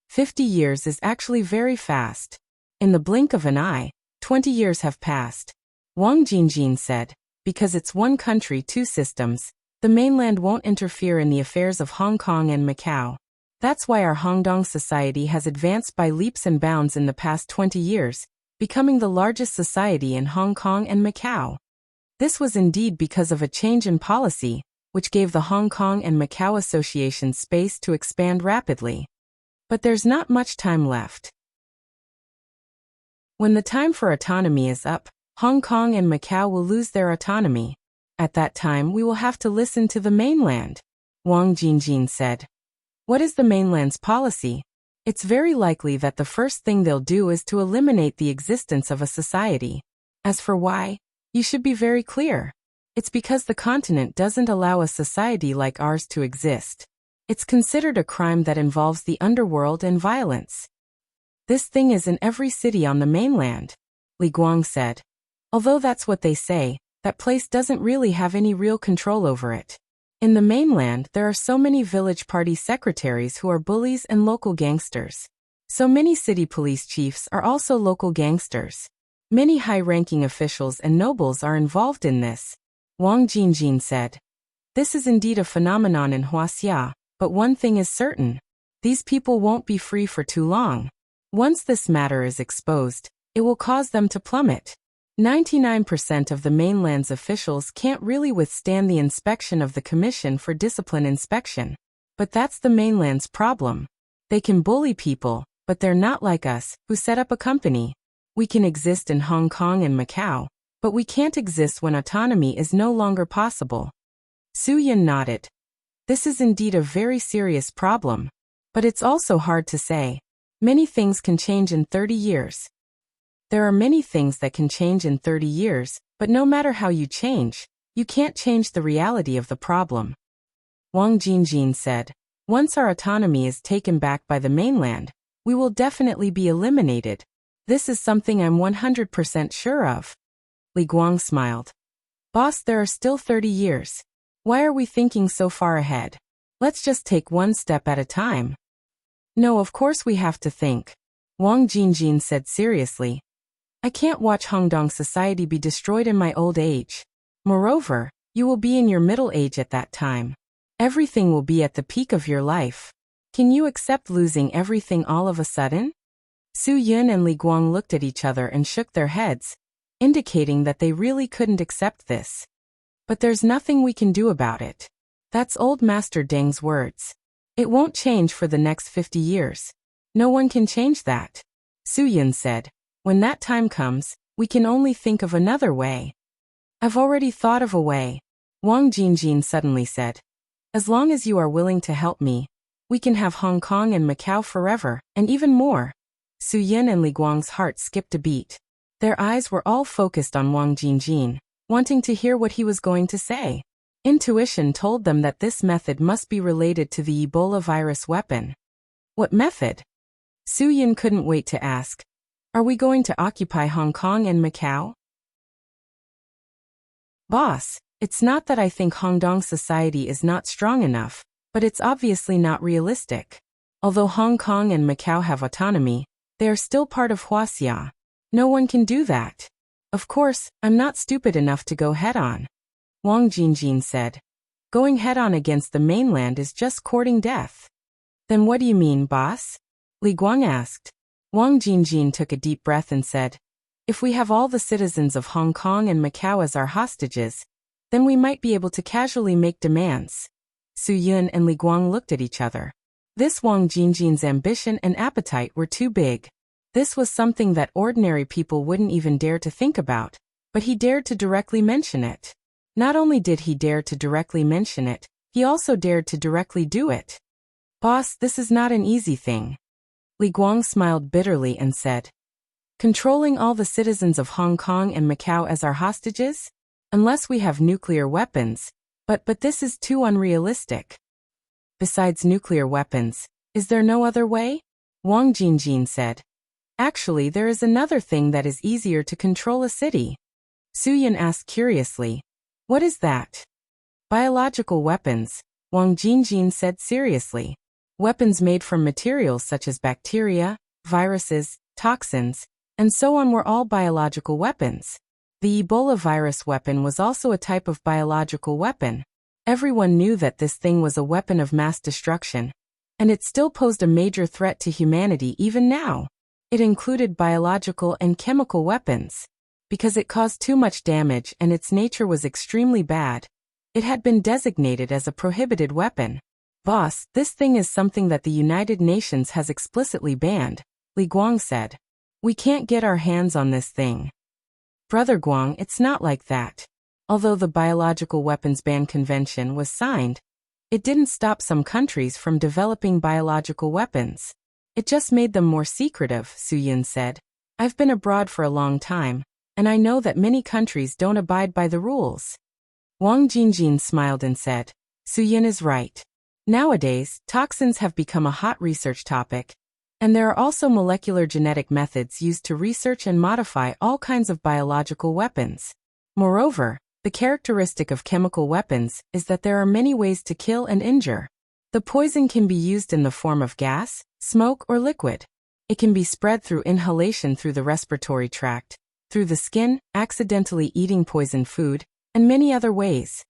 Speaker 1: 50 years is actually very fast. In the blink of an eye, 20 years have passed. Wang Jingjin said, because it's one country, two systems, the mainland won't interfere in the affairs of Hong Kong and Macau. That's why our Hongdong Society has advanced by leaps and bounds in the past 20 years, becoming the largest society in Hong Kong and Macau. This was indeed because of a change in policy, which gave the Hong Kong and Macau Association space to expand rapidly. But there's not much time left. When the time for autonomy is up, Hong Kong and Macau will lose their autonomy. At that time we will have to listen to the mainland, Wang Jingjin said. What is the mainland's policy? It's very likely that the first thing they'll do is to eliminate the existence of a society. As for why, you should be very clear. It's because the continent doesn't allow a society like ours to exist. It's considered a crime that involves the underworld and violence. This thing is in every city on the mainland, Li Guang said. Although that's what they say, that place doesn't really have any real control over it. In the mainland, there are so many village party secretaries who are bullies and local gangsters. So many city police chiefs are also local gangsters. Many high-ranking officials and nobles are involved in this, Wang Jingjin said. This is indeed a phenomenon in Huaxia, but one thing is certain. These people won't be free for too long. Once this matter is exposed, it will cause them to plummet. 99% of the mainland's officials can't really withstand the inspection of the Commission for Discipline Inspection. But that's the mainland's problem. They can bully people, but they're not like us, who set up a company. We can exist in Hong Kong and Macau, but we can't exist when autonomy is no longer possible. Su Yun nodded. This is indeed a very serious problem. But it's also hard to say. Many things can change in 30 years. There are many things that can change in 30 years, but no matter how you change, you can't change the reality of the problem. Wang Jingjin said, once our autonomy is taken back by the mainland, we will definitely be eliminated. This is something I'm 100% sure of. Li Guang smiled. Boss, there are still 30 years. Why are we thinking so far ahead? Let's just take one step at a time. No, of course we have to think. Wang Jingjin said seriously. I can't watch Hongdong society be destroyed in my old age. Moreover, you will be in your middle age at that time. Everything will be at the peak of your life. Can you accept losing everything all of a sudden? Su Yun and Li Guang looked at each other and shook their heads, indicating that they really couldn't accept this. But there's nothing we can do about it. That's old Master Deng's words. It won't change for the next 50 years. No one can change that. Su Yun said. When that time comes, we can only think of another way. I've already thought of a way, Wang Jingjin suddenly said. As long as you are willing to help me, we can have Hong Kong and Macau forever, and even more. Su Yun and Li Guang's heart skipped a beat. Their eyes were all focused on Wang Jingjin, wanting to hear what he was going to say. Intuition told them that this method must be related to the Ebola virus weapon. What method? Su Yun couldn't wait to ask. Are we going to occupy Hong Kong and Macau? Boss, it's not that I think Hongdong society is not strong enough, but it's obviously not realistic. Although Hong Kong and Macau have autonomy, they are still part of Huaxia. No one can do that. Of course, I'm not stupid enough to go head-on. Wang Jingjin said. Going head-on against the mainland is just courting death. Then what do you mean, boss? Li Guang asked. Wang Jingjin took a deep breath and said, if we have all the citizens of Hong Kong and Macau as our hostages, then we might be able to casually make demands. Su Yun and Li Guang looked at each other. This Wang Jingjin's ambition and appetite were too big. This was something that ordinary people wouldn't even dare to think about, but he dared to directly mention it. Not only did he dare to directly mention it, he also dared to directly do it. Boss, this is not an easy thing. Li Guang smiled bitterly and said, controlling all the citizens of Hong Kong and Macau as our hostages? Unless we have nuclear weapons. But this is too unrealistic. Besides nuclear weapons, is there no other way? Wang Jingjin said. Actually, there is another thing that is easier to control a city. Su Yun asked curiously. What is that? Biological weapons, Wang Jingjin said seriously. Weapons made from materials such as bacteria, viruses, toxins, and so on were all biological weapons. The Ebola virus weapon was also a type of biological weapon. Everyone knew that this thing was a weapon of mass destruction, and it still posed a major threat to humanity even now. It included biological and chemical weapons. Because it caused too much damage and its nature was extremely bad, it had been designated as a prohibited weapon. Boss, this thing is something that the United Nations has explicitly banned, Li Guang said. We can't get our hands on this thing. Brother Guang, it's not like that. Although the Biological Weapons Ban Convention was signed, it didn't stop some countries from developing biological weapons. It just made them more secretive, Su-Yun said. I've been abroad for a long time, and I know that many countries don't abide by the rules. Wang Jingjin smiled and said, Su-Yun is right. Nowadays, toxins have become a hot research topic, and there are also molecular genetic methods used to research and modify all kinds of biological weapons. Moreover, the characteristic of chemical weapons is that there are many ways to kill and injure. The poison can be used in the form of gas, smoke, or liquid. It can be spread through inhalation through the respiratory tract, through the skin, accidentally eating poisoned food, and many other ways.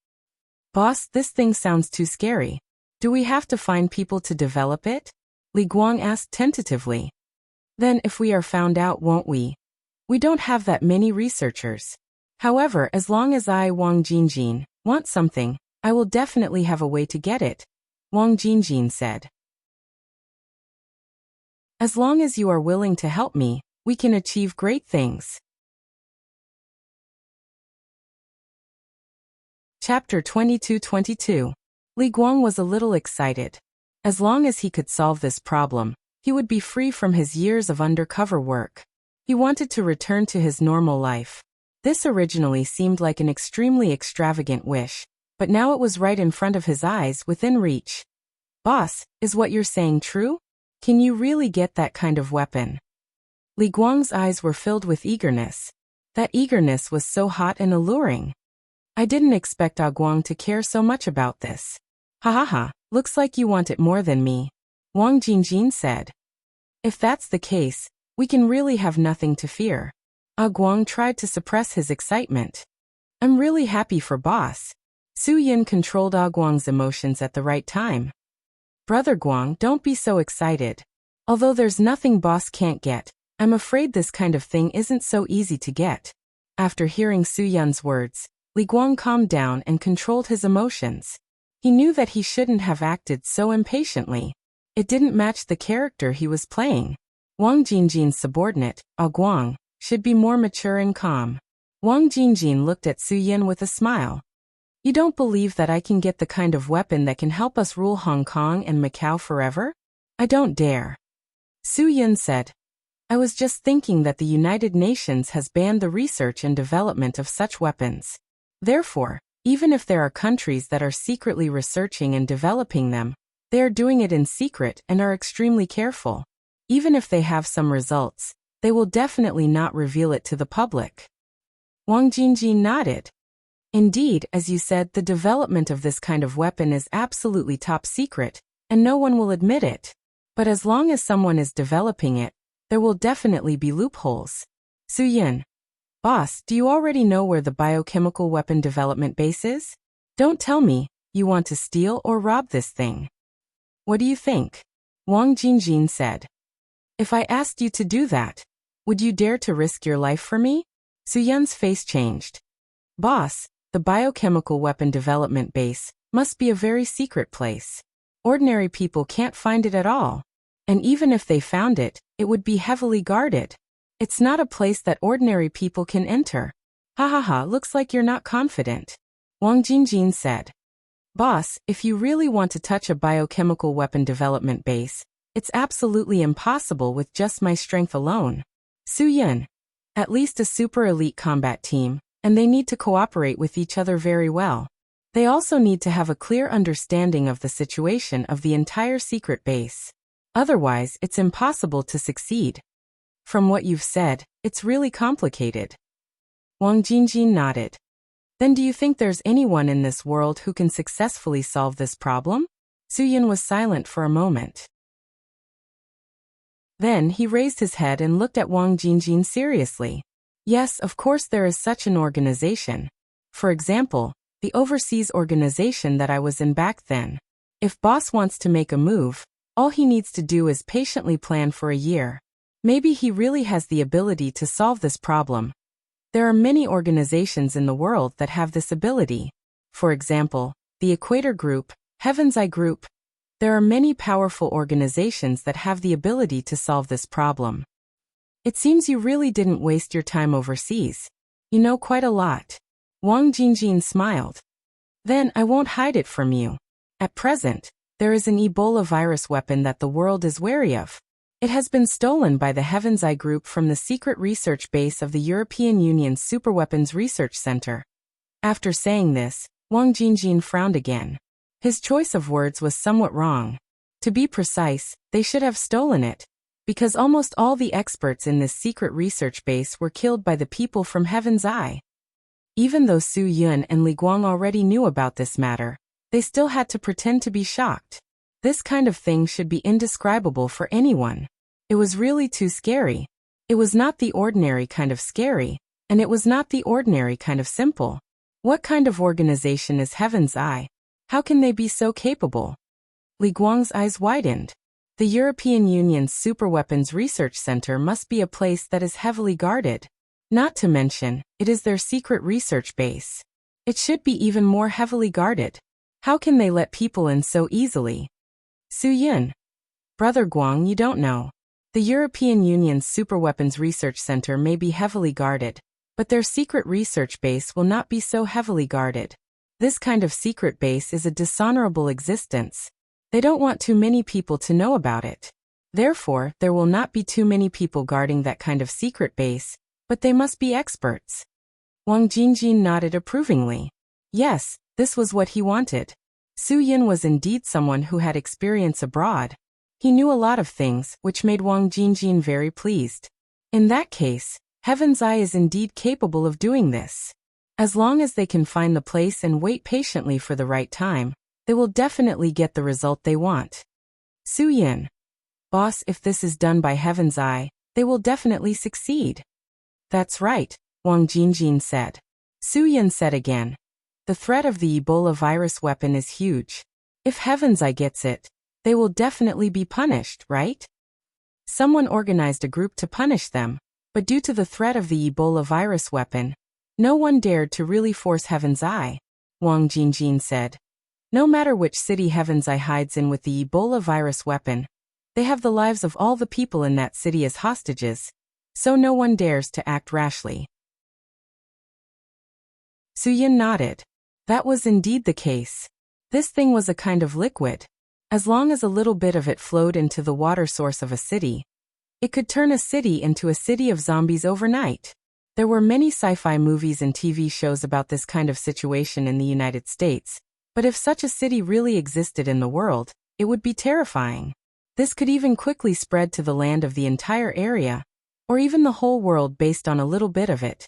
Speaker 1: Boss, this thing sounds too scary. Do we have to find people to develop it? Li Guang asked tentatively. Then if we are found out, won't we? We don't have that many researchers. However, as long as I, Wang Jingjin, want something, I will definitely have a way to get it, Wang Jingjin said. As long as you are willing to help me, we can achieve great things. Chapter 22-22. Li Guang was a little excited. As long as he could solve this problem, he would be free from his years of undercover work. He wanted to return to his normal life. This originally seemed like an extremely extravagant wish, but now it was right in front of his eyes, within reach. Boss, is what you're saying true? Can you really get that kind of weapon? Li Guang's eyes were filled with eagerness. That eagerness was so hot and alluring. I didn't expect Ah Guang to care so much about this. Ha ha ha, looks like you want it more than me, Wang Jingjin said. If that's the case, we can really have nothing to fear. Ah Guang tried to suppress his excitement. I'm really happy for boss. Su-Yun controlled Ah Guang's emotions at the right time. Brother Guang, don't be so excited. Although there's nothing boss can't get, I'm afraid this kind of thing isn't so easy to get. After hearing Su-Yun's words, Li Guang calmed down and controlled his emotions. He knew that he shouldn't have acted so impatiently. It didn't match the character he was playing. Wang Jingjin's subordinate, Ah Guang, should be more mature and calm. Wang Jingjin looked at Su-Yun with a smile. You don't believe that I can get the kind of weapon that can help us rule Hong Kong and Macau forever? I don't dare. Su-Yun said. I was just thinking that the United Nations has banned the research and development of such weapons. Therefore, even if there are countries that are secretly researching and developing them, they are doing it in secret and are extremely careful. Even if they have some results, they will definitely not reveal it to the public. Wang Jingjin nodded. Indeed, as you said, the development of this kind of weapon is absolutely top secret, and no one will admit it. But as long as someone is developing it, there will definitely be loopholes. Su-Yun. Boss, do you already know where the biochemical weapon development base is? Don't tell me you want to steal or rob this thing. What do you think? Wang Jingjin said. If I asked you to do that, would you dare to risk your life for me? Su-Yun's face changed. Boss, the biochemical weapon development base must be a very secret place. Ordinary people can't find it at all. And even if they found it, it would be heavily guarded. It's not a place that ordinary people can enter. Ha ha ha, looks like you're not confident. Wang Jingjin said. Boss, if you really want to touch a biochemical weapon development base, it's absolutely impossible with just my strength alone. Su-Yun. At least a super elite combat team, and they need to cooperate with each other very well. They also need to have a clear understanding of the situation of the entire secret base. Otherwise, it's impossible to succeed. From what you've said, it's really complicated. Wang Jingjin nodded. Then do you think there's anyone in this world who can successfully solve this problem? Su-Yun was silent for a moment. Then he raised his head and looked at Wang Jingjin seriously. Yes, of course there is such an organization. For example, the overseas organization that I was in back then. If boss wants to make a move, all he needs to do is patiently plan for a year. Maybe he really has the ability to solve this problem. There are many organizations in the world that have this ability. For example, the Equator Group, Heaven's Eye Group. There are many powerful organizations that have the ability to solve this problem. It seems you really didn't waste your time overseas. You know quite a lot. Wang Jingjin smiled. Then I won't hide it from you. At present, there is an Ebola virus weapon that the world is wary of. It has been stolen by the Heaven's Eye Group from the secret research base of the European Union's Superweapons Research Center. After saying this, Wang Jingjin frowned again. His choice of words was somewhat wrong. To be precise, they should have stolen it, because almost all the experts in this secret research base were killed by the people from Heaven's Eye. Even though Su Yun and Li Guang already knew about this matter, they still had to pretend to be shocked. This kind of thing should be indescribable for anyone. It was really too scary. It was not the ordinary kind of scary, and it was not the ordinary kind of simple. What kind of organization is Heaven's Eye? How can they be so capable? Li Guang's eyes widened. The European Union's Superweapons Research Center must be a place that is heavily guarded. Not to mention, it is their secret research base. It should be even more heavily guarded. How can they let people in so easily? Su Yun. Brother Guang, you don't know. The European Union's Superweapons Research Center may be heavily guarded, but their secret research base will not be so heavily guarded. This kind of secret base is a dishonorable existence. They don't want too many people to know about it. Therefore, there will not be too many people guarding that kind of secret base, but they must be experts. Wang Jingjin nodded approvingly. Yes, this was what he wanted. Su Yun was indeed someone who had experience abroad. He knew a lot of things, which made Wang Jingjin very pleased. In that case, Heaven's Eye is indeed capable of doing this. As long as they can find the place and wait patiently for the right time, they will definitely get the result they want. Su Yun. Boss, if this is done by Heaven's Eye, they will definitely succeed. That's right, Wang Jingjin said. Su Yun said again. The threat of the Ebola virus weapon is huge. If Heaven's Eye gets it, they will definitely be punished, right? Someone organized a group to punish them, but due to the threat of the Ebola virus weapon, no one dared to really force Heaven's Eye, Wang Jingjin said. No matter which city Heaven's Eye hides in with the Ebola virus weapon, they have the lives of all the people in that city as hostages, so no one dares to act rashly. Su Yun nodded. That was indeed the case. This thing was a kind of liquid. As long as a little bit of it flowed into the water source of a city, it could turn a city into a city of zombies overnight. There were many sci-fi movies and TV shows about this kind of situation in the United States, but if such a city really existed in the world, it would be terrifying. This could even quickly spread to the land of the entire area, or even the whole world based on a little bit of it.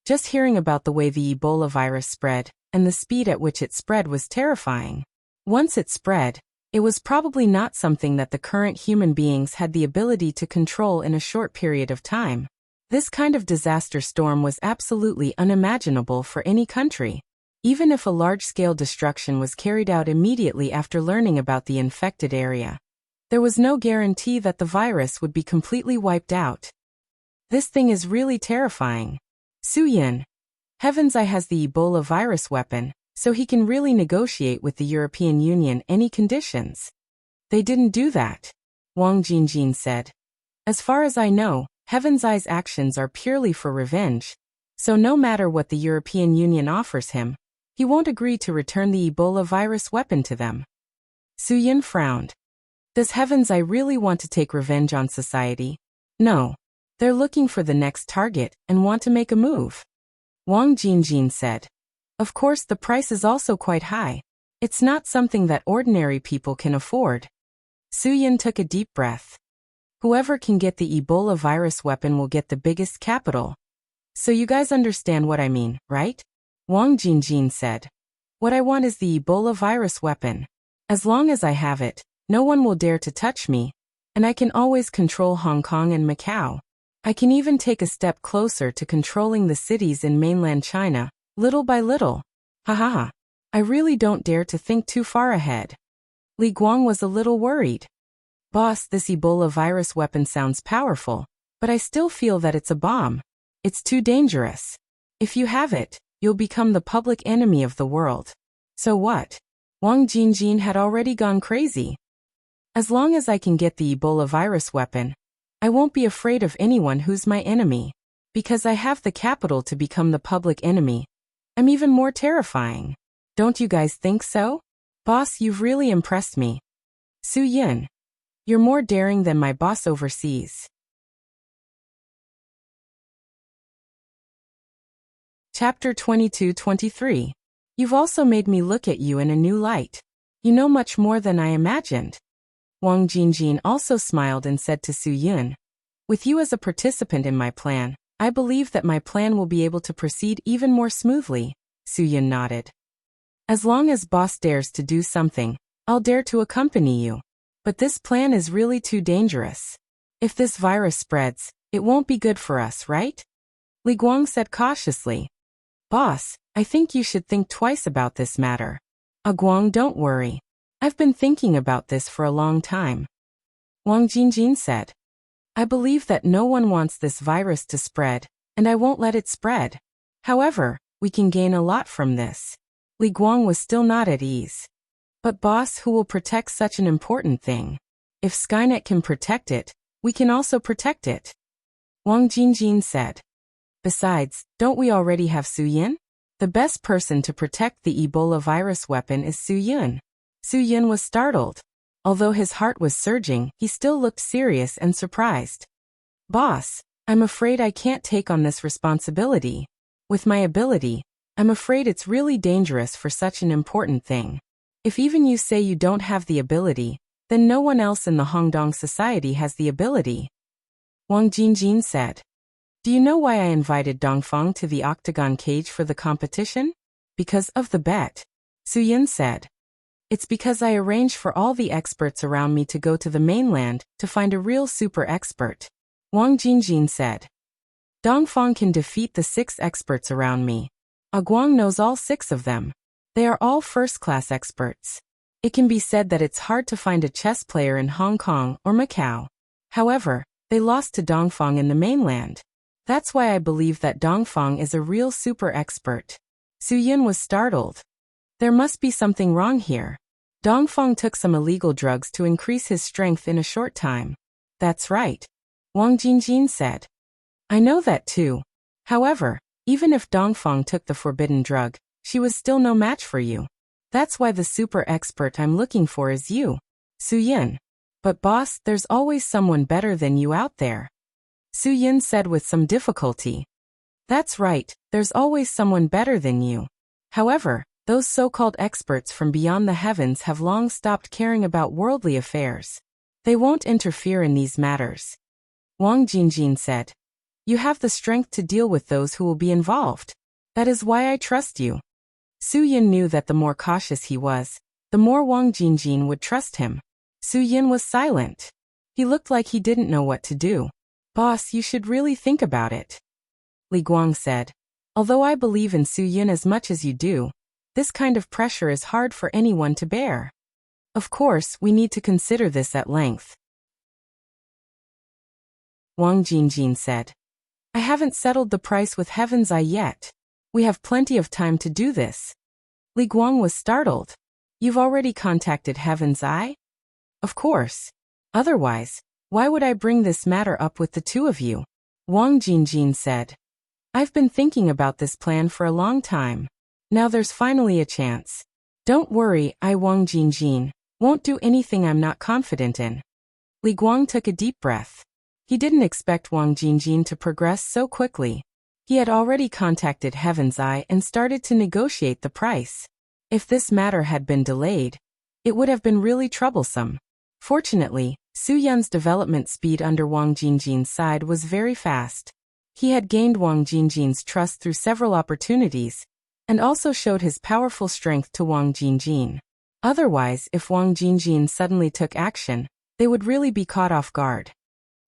Speaker 1: Just hearing about the way the Ebola virus spread, and the speed at which it spread was terrifying. Once it spread, it was probably not something that the current human beings had the ability to control in a short period of time. This kind of disaster storm was absolutely unimaginable for any country. Even if a large-scale destruction was carried out immediately after learning about the infected area, there was no guarantee that the virus would be completely wiped out. This thing is really terrifying. Su Yun. Heaven's Eye has the Ebola virus weapon, so he can really negotiate with the European Union any conditions. They didn't do that, Wang Jingjin said. As far as I know, Heaven's Eye's actions are purely for revenge, so no matter what the European Union offers him, he won't agree to return the Ebola virus weapon to them. Su Yun frowned. Does Heaven's Eye really want to take revenge on society? No. They're looking for the next target and want to make a move. Wang Jingjin said. Of course, the price is also quite high. It's not something that ordinary people can afford. Su Yun took a deep breath. Whoever can get the Ebola virus weapon will get the biggest capital. So you guys understand what I mean, right? Wang Jingjin said. What I want is the Ebola virus weapon. As long as I have it, no one will dare to touch me, and I can always control Hong Kong and Macau. I can even take a step closer to controlling the cities in mainland China, little by little. Ha ha ha. I really don't dare to think too far ahead. Li Guang was a little worried. Boss, this Ebola virus weapon sounds powerful, but I still feel that it's a bomb. It's too dangerous. If you have it, you'll become the public enemy of the world. So what? Wang Jingjin had already gone crazy. As long as I can get the Ebola virus weapon, I won't be afraid of anyone who's my enemy. Because I have the capital to become the public enemy, I'm even more terrifying. Don't you guys think so? Boss, you've really impressed me. Su-yin, you're more daring than my boss overseas. Chapter 22-23. You've also made me look at you in a new light. You know much more than I imagined. Wang Jingjin also smiled and said to Su-yin, with you as a participant in my plan, I believe that my plan will be able to proceed even more smoothly. Su-yin nodded. As long as boss dares to do something, I'll dare to accompany you. But this plan is really too dangerous. If this virus spreads, it won't be good for us, right? Li Guang said cautiously. Boss, I think you should think twice about this matter. Guang, don't worry. I've been thinking about this for a long time. Wang Jingjin said. I believe that no one wants this virus to spread, and I won't let it spread. However, we can gain a lot from this. Li Guang was still not at ease. But boss, who will protect such an important thing? If Skynet can protect it, we can also protect it. Wang Jingjin said. Besides, don't we already have Su-yin? The best person to protect the Ebola virus weapon is Su-yin. Su-yin was startled. Although his heart was surging, he still looked serious and surprised. Boss, I'm afraid I can't take on this responsibility. With my ability, I'm afraid it's really dangerous for such an important thing. If even you say you don't have the ability, then no one else in the Hongdong society has the ability. Wang Jingjin said. Do you know why I invited Dongfang to the octagon cage for the competition? Because of the bet. Su-yin said. It's because I arranged for all the experts around me to go to the mainland to find a real super expert. Wang Jingjin said. Dongfang can defeat the 6 experts around me. Guang knows all 6 of them. They are all first-class experts. It can be said that it's hard to find a chess player in Hong Kong or Macau. However, they lost to Dongfang in the mainland. That's why I believe that Dongfang is a real super expert. Su-yin was startled. There must be something wrong here. Dongfang took some illegal drugs to increase his strength in a short time. That's right. Wang Jingjin said. I know that too. However, even if Dongfang took the forbidden drug, she was still no match for you. That's why the super expert I'm looking for is you, Su-yin. But boss, there's always someone better than you out there. Su-yin said with some difficulty. That's right, there's always someone better than you. However, those so-called experts from beyond the heavens have long stopped caring about worldly affairs. They won't interfere in these matters. Wang Jingjin said. You have the strength to deal with those who will be involved. That is why I trust you. Su-yin knew that the more cautious he was, the more Wang Jingjin would trust him. Su-yin was silent. He looked like he didn't know what to do. Boss, you should really think about it. Li Guang said. Although I believe in Su-yin as much as you do, this kind of pressure is hard for anyone to bear. Of course, we need to consider this at length. Wang Jingjin said. I haven't settled the price with Heaven's Eye yet. We have plenty of time to do this. Li Guang was startled. You've already contacted Heaven's Eye? Of course. Otherwise, why would I bring this matter up with the 2 of you? Wang Jingjin said. I've been thinking about this plan for a long time. Now there's finally a chance. Don't worry, I, Wang Jingjin, won't do anything I'm not confident in. Li Guang took a deep breath. He didn't expect Wang Jingjin to progress so quickly. He had already contacted Heaven's Eye and started to negotiate the price. If this matter had been delayed, it would have been really troublesome. Fortunately, Su-yin's development speed under Wang Jingjin's side was very fast. He had gained Wang Jingjin's trust through several opportunities, and also showed his powerful strength to Wang Jingjin. Otherwise, if Wang Jingjin suddenly took action, they would really be caught off guard.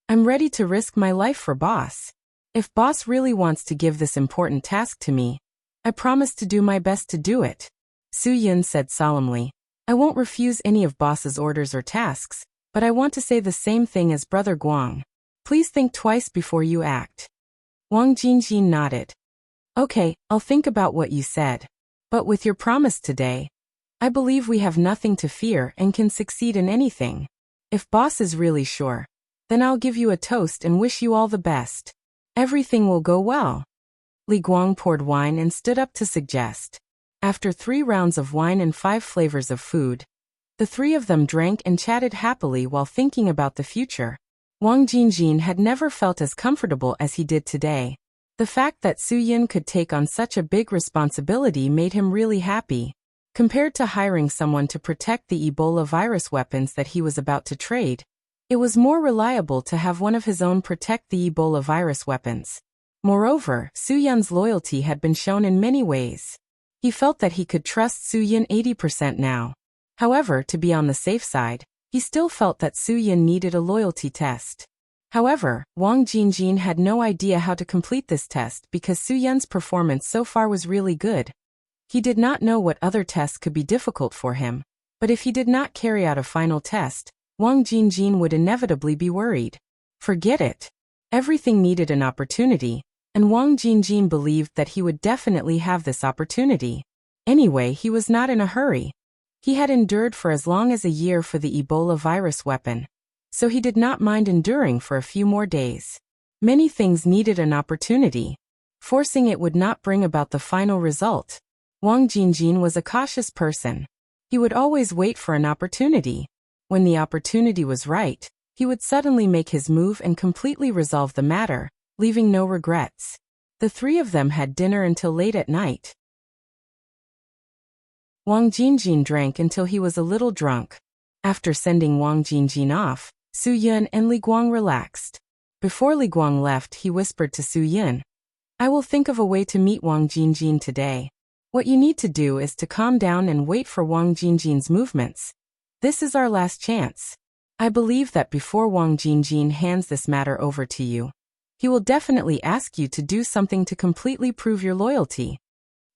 Speaker 1: I'm ready to risk my life for boss. If boss really wants to give this important task to me, I promise to do my best to do it. Su-yin said solemnly. I won't refuse any of boss's orders or tasks, but I want to say the same thing as Brother Guang. Please think twice before you act. Wang Jingjin nodded. Okay, I'll think about what you said. But with your promise today, I believe we have nothing to fear and can succeed in anything. If boss is really sure, then I'll give you a toast and wish you all the best. Everything will go well. Li Guang poured wine and stood up to suggest. After 3 rounds of wine and 5 flavors of food, the 3 of them drank and chatted happily while thinking about the future. Wang Jingjin had never felt as comfortable as he did today. The fact that Su Yin could take on such a big responsibility made him really happy. Compared to hiring someone to protect the Ebola virus weapons that he was about to trade, it was more reliable to have one of his own protect the Ebola virus weapons. Moreover, Su Yin's loyalty had been shown in many ways. He felt that he could trust Su Yin 80% now. However, to be on the safe side, he still felt that Su Yin needed a loyalty test. However, Wang Jingjin had no idea how to complete this test because Su Yin's performance so far was really good. He did not know what other tests could be difficult for him, but if he did not carry out a final test, Wang Jingjin would inevitably be worried. Forget it. Everything needed an opportunity, and Wang Jingjin believed that he would definitely have this opportunity. Anyway, he was not in a hurry. He had endured for as long as a year for the Ebola virus weapon, so he did not mind enduring for a few more days. Many things needed an opportunity. Forcing it would not bring about the final result. Wang Jingjin was a cautious person. He would always wait for an opportunity. When the opportunity was right, he would suddenly make his move and completely resolve the matter, leaving no regrets. The 3 of them had dinner until late at night. Wang Jingjin drank until he was a little drunk. After sending Wang Jingjin off, Su Yin and Li Guang relaxed. Before Li Guang left, he whispered to Su Yin, "I will think of a way to meet Wang Jingjin today. What you need to do is to calm down and wait for Wang Jingjin's movements. This is our last chance. I believe that before Wang Jingjin hands this matter over to you, he will definitely ask you to do something to completely prove your loyalty."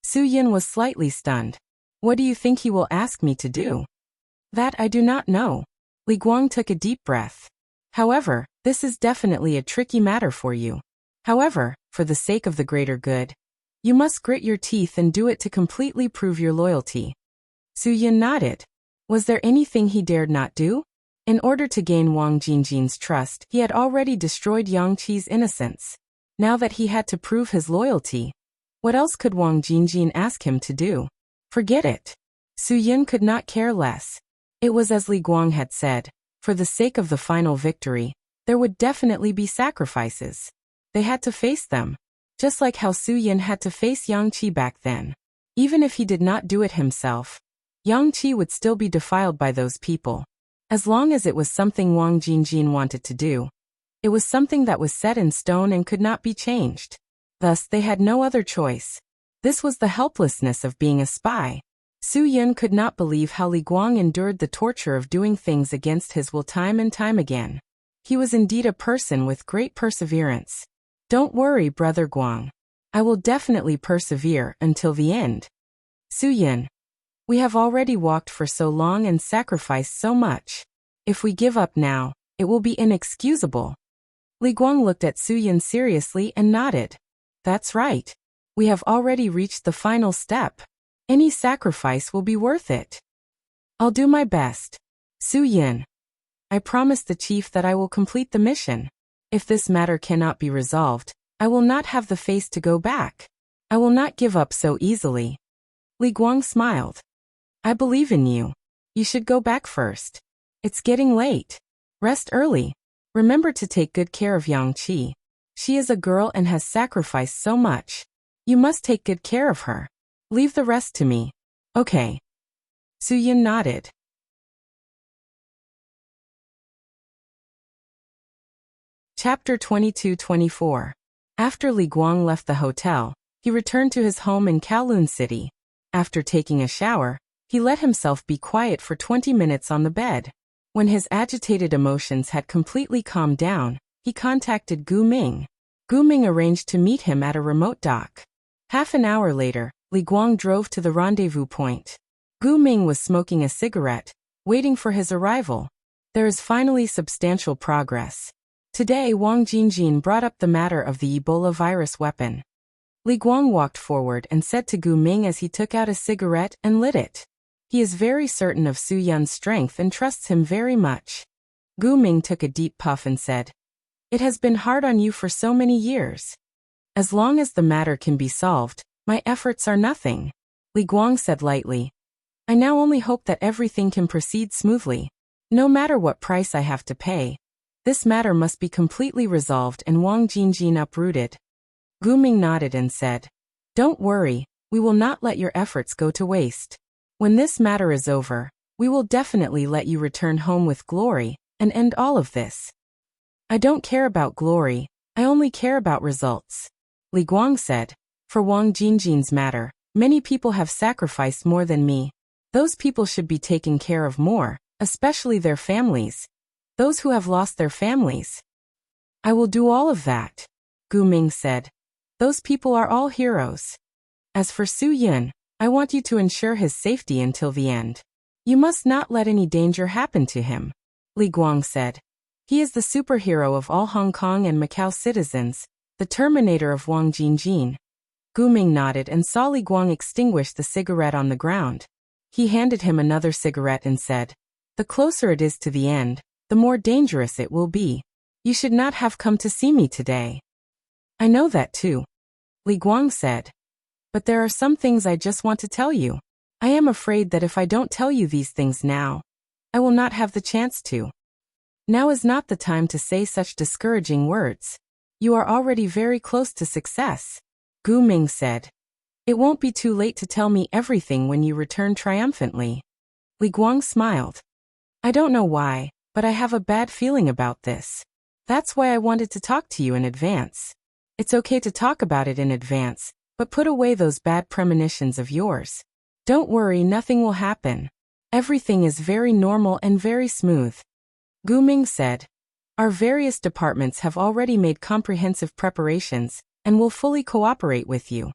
Speaker 1: Su Yin was slightly stunned. "What do you think he will ask me to do?" "That I do not know." Li Guang took a deep breath. "However, this is definitely a tricky matter for you. However, for the sake of the greater good, you must grit your teeth and do it to completely prove your loyalty." Su Yin nodded. Was there anything he dared not do? In order to gain Wang Jingjin's trust, he had already destroyed Yang Qi's innocence. Now that he had to prove his loyalty, what else could Wang Jingjin ask him to do? Forget it. Su Yin could not care less. It was as Li Guang had said, for the sake of the final victory, there would definitely be sacrifices. They had to face them, just like how Su Yin had to face Yang Qi back then. Even if he did not do it himself, Yang Qi would still be defiled by those people. As long as it was something Wang Jingjin wanted to do, it was something that was set in stone and could not be changed. Thus, they had no other choice. This was the helplessness of being a spy. Su Yin could not believe how Li Guang endured the torture of doing things against his will time and time again. He was indeed a person with great perseverance. "Don't worry, Brother Guang. I will definitely persevere until the end." Su Yin, we have already walked for so long and sacrificed so much. If we give up now, it will be inexcusable. Li Guang looked at Su Yin seriously and nodded. That's right. We have already reached the final step. Any sacrifice will be worth it. I'll do my best. Su Yin, I promise the chief that I will complete the mission. If this matter cannot be resolved, I will not have the face to go back. I will not give up so easily. Li Guang smiled. I believe in you. You should go back first. It's getting late. Rest early. Remember to take good care of Yang Qi. She is a girl and has sacrificed so much. You must take good care of her. Leave the rest to me. Okay. Su Yin nodded. Chapter 22-24. After Li Guang left the hotel, he returned to his home in Kowloon City. After taking a shower, he let himself be quiet for 20 minutes on the bed. When his agitated emotions had completely calmed down, he contacted Gu Ming. Gu Ming arranged to meet him at a remote dock. Half an hour later, Li Guang drove to the rendezvous point. Gu Ming was smoking a cigarette, waiting for his arrival. There is finally substantial progress. Today, Wang Jingjin brought up the matter of the Ebola virus weapon. Li Guang walked forward and said to Gu Ming as he took out a cigarette and lit it. He is very certain of Su Yun's strength and trusts him very much. Gu Ming took a deep puff and said, It has been hard on you for so many years. As long as the matter can be solved, my efforts are nothing. Li Guang said lightly. I now only hope that everything can proceed smoothly. No matter what price I have to pay, this matter must be completely resolved and Wang Jingjin uprooted. Gu Ming nodded and said, Don't worry, we will not let your efforts go to waste. When this matter is over, we will definitely let you return home with glory and end all of this. I don't care about glory, I only care about results. Li Guang said, For Wang Jingjin's matter, many people have sacrificed more than me. Those people should be taken care of more, especially their families. Those who have lost their families. I will do all of that, Gu Ming said. Those people are all heroes. As for Su Yun, I want you to ensure his safety until the end. You must not let any danger happen to him, Li Guang said. He is the superhero of all Hong Kong and Macau citizens, the terminator of Wang Jingjin. Gu Ming nodded and saw Li Guang extinguish the cigarette on the ground. He handed him another cigarette and said, The closer it is to the end, the more dangerous it will be. You should not have come to see me today. I know that too, Li Guang said. But there are some things I just want to tell you. I am afraid that if I don't tell you these things now, I will not have the chance to. Now is not the time to say such discouraging words. You are already very close to success, Gu Ming said. It won't be too late to tell me everything when you return triumphantly. Li Guang smiled. I don't know why, but I have a bad feeling about this. That's why I wanted to talk to you in advance. It's okay to talk about it in advance, but put away those bad premonitions of yours. Don't worry, nothing will happen. Everything is very normal and very smooth. Gu Ming said, Our various departments have already made comprehensive preparations and will fully cooperate with you.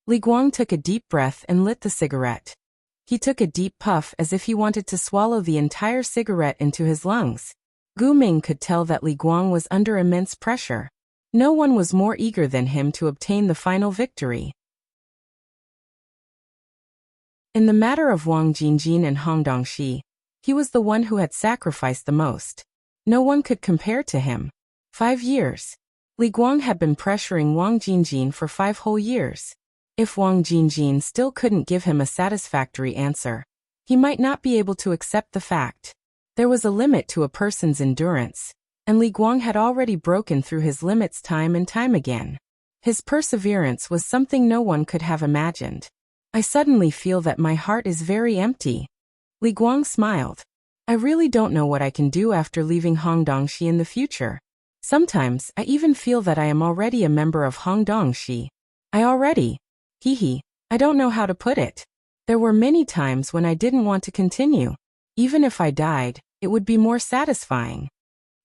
Speaker 1: Li Guang took a deep breath and lit the cigarette. He took a deep puff as if he wanted to swallow the entire cigarette into his lungs. Gu Ming could tell that Li Guang was under immense pressure. No one was more eager than him to obtain the final victory. In the matter of Wang Jingjin and Hong Dongxi, he was the one who had sacrificed the most. No one could compare to him. 5 years. Li Guang had been pressuring Wang Jingjin for 5 whole years. If Wang Jingjin still couldn't give him a satisfactory answer, he might not be able to accept the fact. There was a limit to a person's endurance, and Li Guang had already broken through his limits time and time again. His perseverance was something no one could have imagined. I suddenly feel that my heart is very empty. Li Guang smiled. I really don't know what I can do after leaving Hong Dongxi in the future. Sometimes I even feel that I am already a member of Hong Dongxi. I don't know how to put it. There were many times when I didn't want to continue. Even if I died, it would be more satisfying.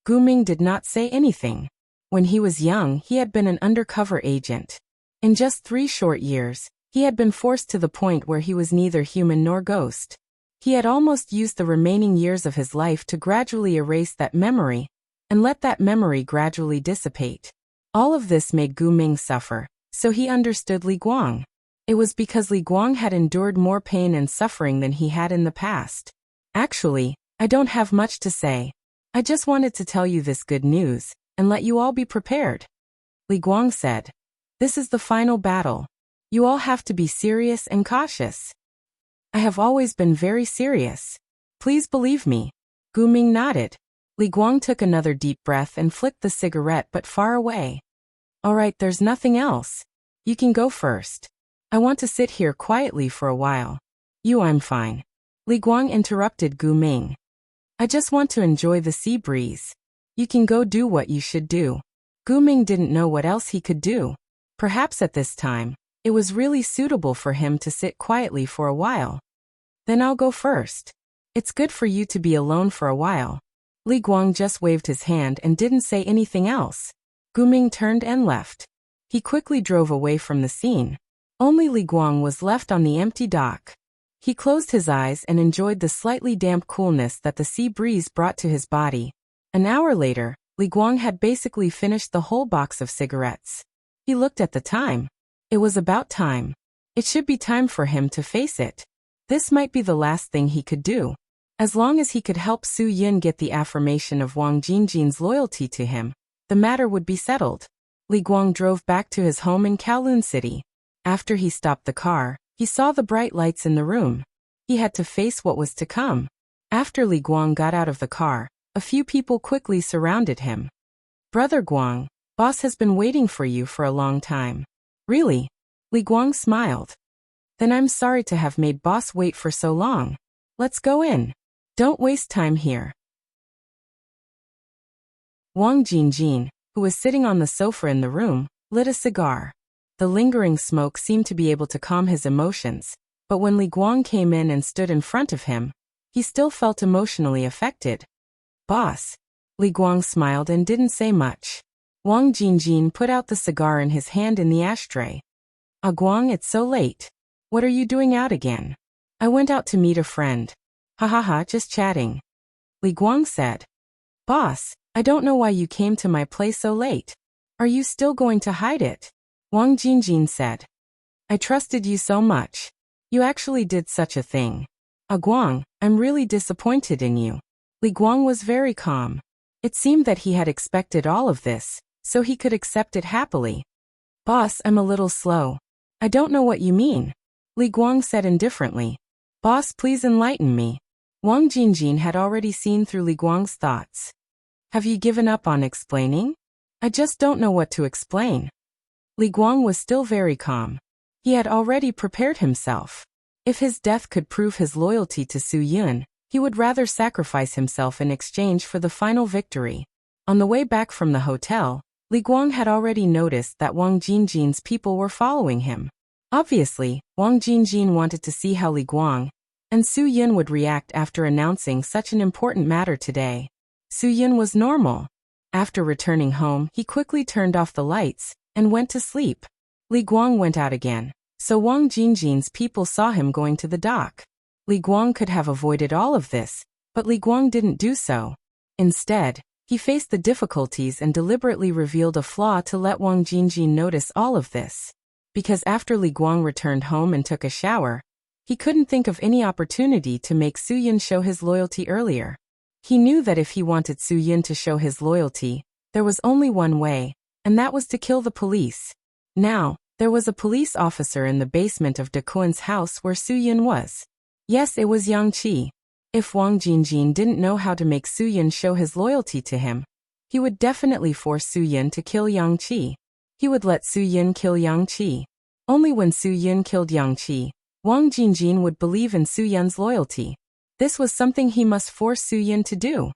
Speaker 1: Gu Ming did not say anything. When he was young, he had been an undercover agent. In just 3 short years, he had been forced to the point where he was neither human nor ghost. He had almost used the remaining years of his life to gradually erase that memory, and let that memory gradually dissipate. All of this made Gu Ming suffer, so he understood Li Guang. It was because Li Guang had endured more pain and suffering than he had in the past. Actually, I don't have much to say. I just wanted to tell you this good news, and let you all be prepared. Li Guang said, This is the final battle. You all have to be serious and cautious. I have always been very serious. Please believe me. Gu Ming nodded. Li Guang took another deep breath and flicked the cigarette but far away. All right, there's nothing else. You can go first. I want to sit here quietly for a while. I'm fine. Li Guang interrupted Gu Ming. I just want to enjoy the sea breeze. You can go do what you should do. Gu Ming didn't know what else he could do. Perhaps at this time, it was really suitable for him to sit quietly for a while. Then I'll go first. It's good for you to be alone for a while. Li Guang just waved his hand and didn't say anything else. Gu Ming turned and left. He quickly drove away from the scene. Only Li Guang was left on the empty dock. He closed his eyes and enjoyed the slightly damp coolness that the sea breeze brought to his body. An hour later, Li Guang had basically finished the whole box of cigarettes. He looked at the time. It was about time. It should be time for him to face it. This might be the last thing he could do. As long as he could help Su Yun get the affirmation of Wang Jingjin's loyalty to him, the matter would be settled. Li Guang drove back to his home in Kowloon City. After he stopped the car, he saw the bright lights in the room. He had to face what was to come. After Li Guang got out of the car, a few people quickly surrounded him. "Brother Guang, boss has been waiting for you for a long time." "Really?" Li Guang smiled. "Then I'm sorry to have made boss wait for so long. Let's go in. Don't waste time here." Wang Jingjin, who was sitting on the sofa in the room, lit a cigar. The lingering smoke seemed to be able to calm his emotions, but when Li Guang came in and stood in front of him, he still felt emotionally affected. "Boss." Li Guang smiled and didn't say much. Wang Jingjin put out the cigar in his hand in the ashtray. "Ah Guang, it's so late. What are you doing out again?" "I went out to meet a friend." "Ha ha ha, just chatting." Li Guang said. "Boss, I don't know why you came to my place so late. Are you still going to hide it?" Wang Jingjin said. "I trusted you so much. You actually did such a thing. Ah Guang, I'm really disappointed in you." Li Guang was very calm. It seemed that he had expected all of this, so he could accept it happily. "Boss, I'm a little slow." "I don't know what you mean," Li Guang said indifferently. "Boss, please enlighten me." Wang Jingjin had already seen through Li Guang's thoughts. "Have you given up on explaining?" "I just don't know what to explain." Li Guang was still very calm. He had already prepared himself. If his death could prove his loyalty to Su Yun, he would rather sacrifice himself in exchange for the final victory. On the way back from the hotel, Li Guang had already noticed that Wang Jingjin's people were following him. Obviously, Wang Jingjin wanted to see how Li Guang and Su Yun would react after announcing such an important matter today. Su Yun was normal. After returning home, he quickly turned off the lights and went to sleep. Li Guang went out again, so Wang Jingjin's people saw him going to the dock. Li Guang could have avoided all of this, but Li Guang didn't do so. Instead, he faced the difficulties and deliberately revealed a flaw to let Wang Jingjin notice all of this. Because after Li Guang returned home and took a shower, he couldn't think of any opportunity to make Su Yun show his loyalty earlier. He knew that if he wanted Su Yun to show his loyalty, there was only one way, and that was to kill the police. Now, there was a police officer in the basement of De Kuan's house where Su Yun was. Yes, it was Yang Qi. If Wang Jingjin didn't know how to make Su Yun show his loyalty to him, he would definitely force Su Yun to kill Yang Qi. He would let Su Yun kill Yang Qi. Only when Su Yun killed Yang Qi, Wang Jingjin would believe in Su Yun's loyalty. This was something he must force Su Yun to do.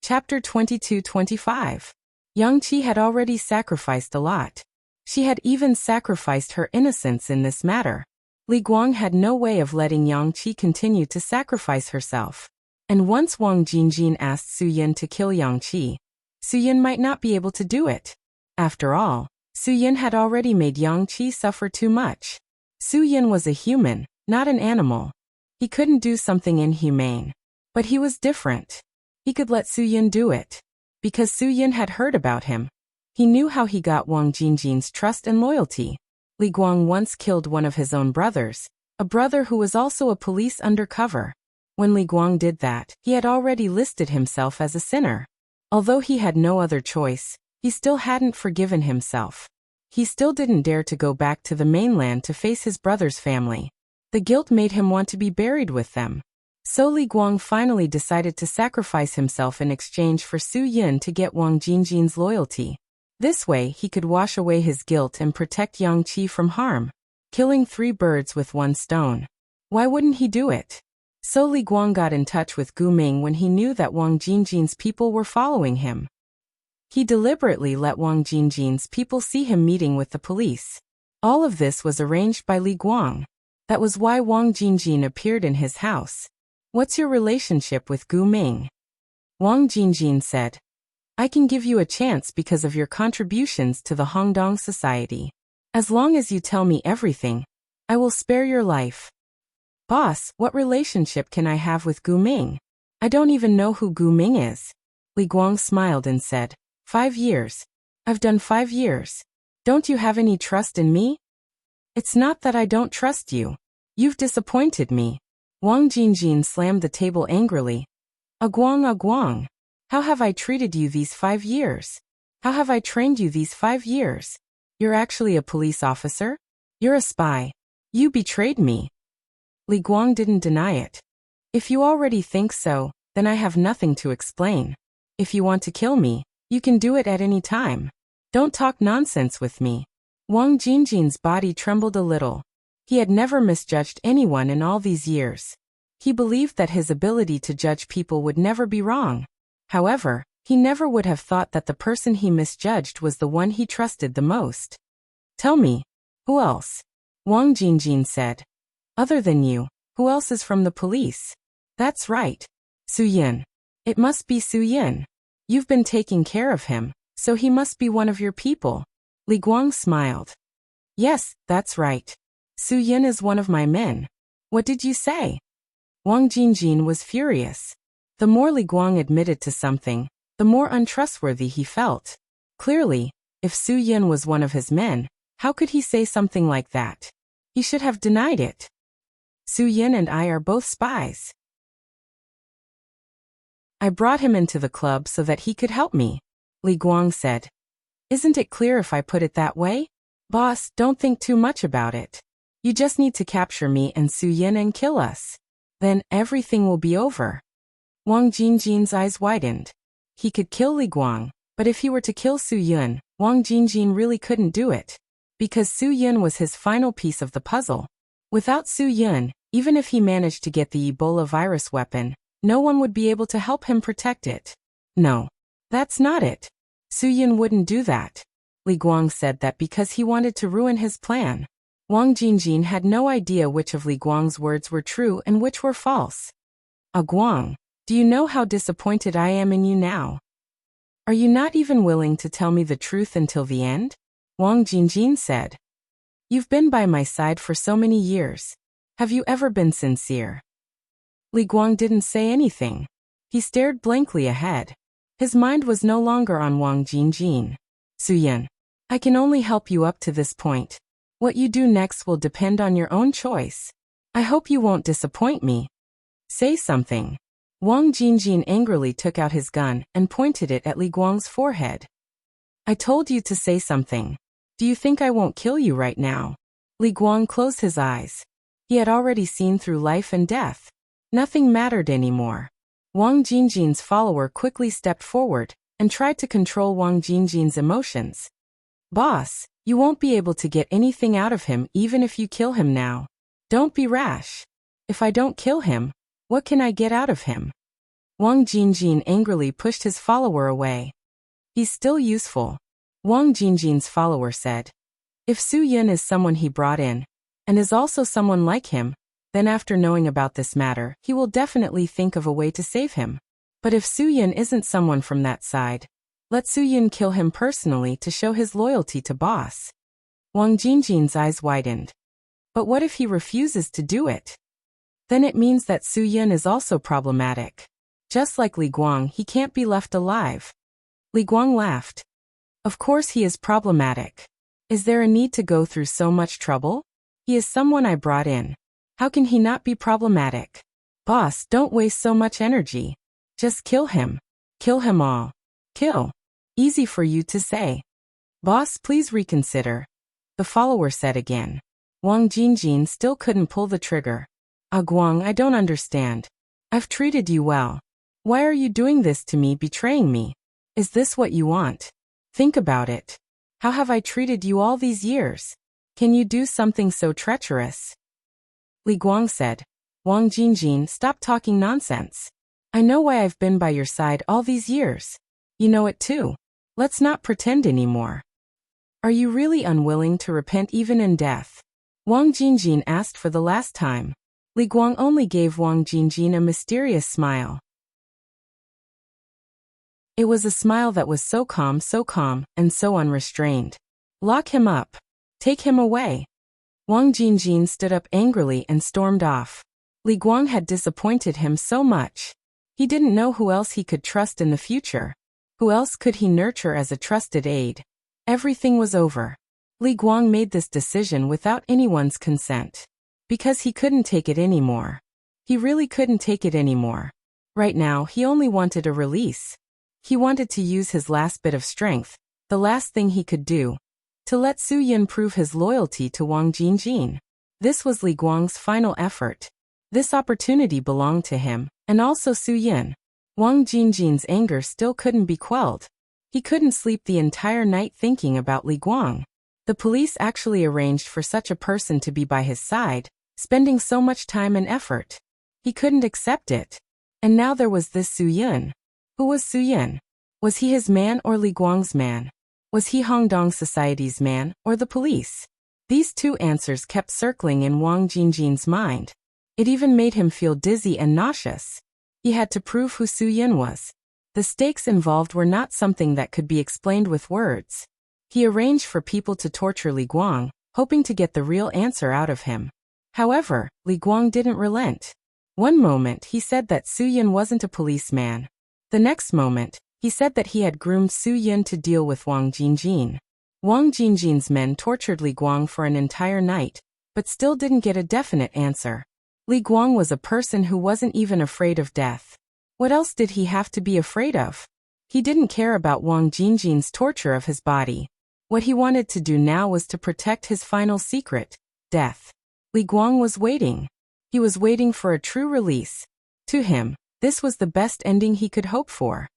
Speaker 1: Chapter 22-25. Yang Qi had already sacrificed a lot. She had even sacrificed her innocence in this matter. Li Guang had no way of letting Yang Qi continue to sacrifice herself. And once Wang Jingjin asked Su Yun to kill Yang Qi, Su Yun might not be able to do it. After all, Su Yun had already made Yang Qi suffer too much. Su Yun was a human, not an animal. He couldn't do something inhumane. But he was different. He could let Su Yun do it. Because Su Yun had heard about him. He knew how he got Wang Jingjin's trust and loyalty. Li Guang once killed one of his own brothers, a brother who was also a police undercover. When Li Guang did that, he had already listed himself as a sinner. Although he had no other choice, he still hadn't forgiven himself. He still didn't dare to go back to the mainland to face his brother's family. The guilt made him want to be buried with them. So Li Guang finally decided to sacrifice himself in exchange for Su Yun to get Wang Jingjin's loyalty. This way he could wash away his guilt and protect Yang Qi from harm. Killing 3 birds with 1 stone. Why wouldn't he do it? So Li Guang got in touch with Gu Ming when he knew that Wang Jingjin's people were following him. He deliberately let Wang Jingjin's people see him meeting with the police. All of this was arranged by Li Guang. That was why Wang Jingjin appeared in his house. What's your relationship with Gu Ming? Wang Jingjin said. I can give you a chance because of your contributions to the Hongdong society. As long as you tell me everything, I will spare your life. Boss, what relationship can I have with Gu Ming? I don't even know who Gu Ming is. Li Guang smiled and said, 5 years. I've done 5 years. Don't you have any trust in me? It's not that I don't trust you. You've disappointed me. Wang Jingjin slammed the table angrily. A Guang. How have I treated you these 5 years? How have I trained you these 5 years? You're actually a police officer? You're a spy. You betrayed me. Li Guang didn't deny it. If you already think so, then I have nothing to explain. If you want to kill me, you can do it at any time. Don't talk nonsense with me. Wang Jingjin's body trembled a little. He had never misjudged anyone in all these years. He believed that his ability to judge people would never be wrong. However, he never would have thought that the person he misjudged was the one he trusted the most. Tell me, who else? Wang Jingjin said. Other than you, who else is from the police? That's right. Su Yin. It must be Su Yin. You've been taking care of him, so he must be one of your people. Li Guang smiled. Yes, that's right. Su Yin is one of my men. What did you say? Wang Jingjin was furious. The more Li Guang admitted to something, the more untrustworthy he felt. Clearly, if Su Yin was one of his men, how could he say something like that? He should have denied it. Su Yin and I are both spies. I brought him into the club so that he could help me, Li Guang said. Isn't it clear if I put it that way? Boss, don't think too much about it. You just need to capture me and Su Yin and kill us. Then, everything will be over. Wang Jingjin's eyes widened. He could kill Li Guang, but if he were to kill Su Yin, Wang Jingjin really couldn't do it. Because Su Yin was his final piece of the puzzle. Without Su Yin, even if he managed to get the Ebola virus weapon, no one would be able to help him protect it. No. That's not it. Su Yin wouldn't do that. Li Guang said that because he wanted to ruin his plan. Wang Jingjin had no idea which of Li Guang's words were true and which were false. Guang, do you know how disappointed I am in you now? Are you not even willing to tell me the truth until the end? Wang Jingjin said. You've been by my side for so many years. Have you ever been sincere? Li Guang didn't say anything. He stared blankly ahead. His mind was no longer on Wang Jingjin. Su Yin, I can only help you up to this point. What you do next will depend on your own choice. I hope you won't disappoint me. Say something. Wang Jingjin angrily took out his gun and pointed it at Li Guang's forehead. I told you to say something. Do you think I won't kill you right now? Li Guang closed his eyes. He had already seen through life and death. Nothing mattered anymore. Wang Jingjin's follower quickly stepped forward and tried to control Wang Jingjin's emotions. Boss, you won't be able to get anything out of him even if you kill him now. Don't be rash. If I don't kill him, what can I get out of him? Wang Jingjin angrily pushed his follower away. He's still useful. Wang Jingjin's follower said. If Su Yin is someone he brought in, and is also someone like him, then after knowing about this matter, he will definitely think of a way to save him. But if Su Yin isn't someone from that side, let Su Yin kill him personally to show his loyalty to boss. Wang Jingjin's eyes widened. But what if he refuses to do it? Then it means that Su Yin is also problematic. Just like Li Guang, he can't be left alive. Li Guang laughed. Of course he is problematic. Is there a need to go through so much trouble? He is someone I brought in. How can he not be problematic? Boss, don't waste so much energy. Just kill him. Kill him all. Kill. Easy for you to say. Boss, please reconsider. The follower said again. Wang Jingjin still couldn't pull the trigger. Guang, I don't understand. I've treated you well. Why are you doing this to me, betraying me? Is this what you want? Think about it. How have I treated you all these years? Can you do something so treacherous? Li Guang said. Wang Jingjin, stop talking nonsense. I know why I've been by your side all these years. You know it too. Let's not pretend anymore. Are you really unwilling to repent even in death? Wang Jingjin asked for the last time. Li Guang only gave Wang Jingjin a mysterious smile. It was a smile that was so calm, and so unrestrained. Lock him up. Take him away. Wang Jingjin stood up angrily and stormed off. Li Guang had disappointed him so much. He didn't know who else he could trust in the future. Who else could he nurture as a trusted aide? Everything was over. Li Guang made this decision without anyone's consent. Because he couldn't take it anymore. He really couldn't take it anymore. Right now, he only wanted a release. He wanted to use his last bit of strength, the last thing he could do, to let Su Yin prove his loyalty to Wang Jingjin. This was Li Guang's final effort. This opportunity belonged to him, and also Su Yin. Wang Jingjin's anger still couldn't be quelled. He couldn't sleep the entire night thinking about Li Guang. The police actually arranged for such a person to be by his side, spending so much time and effort. He couldn't accept it. And now there was this Su Yin. Who was Su Yin? Was he his man or Li Guang's man? Was he Hongdong Society's man or the police? These two answers kept circling in Wang Jingjin's mind. It even made him feel dizzy and nauseous. He had to prove who Su Yin was. The stakes involved were not something that could be explained with words. He arranged for people to torture Li Guang, hoping to get the real answer out of him. However, Li Guang didn't relent. One moment he said that Su Yin wasn't a policeman. The next moment, he said that he had groomed Su Yin to deal with Wang Jingjin. Wang Jingjin's men tortured Li Guang for an entire night, but still didn't get a definite answer. Li Guang was a person who wasn't even afraid of death. What else did he have to be afraid of? He didn't care about Wang Jingjin's torture of his body. What he wanted to do now was to protect his final secret, death. Li Guang was waiting. He was waiting for a true release. To him, this was the best ending he could hope for.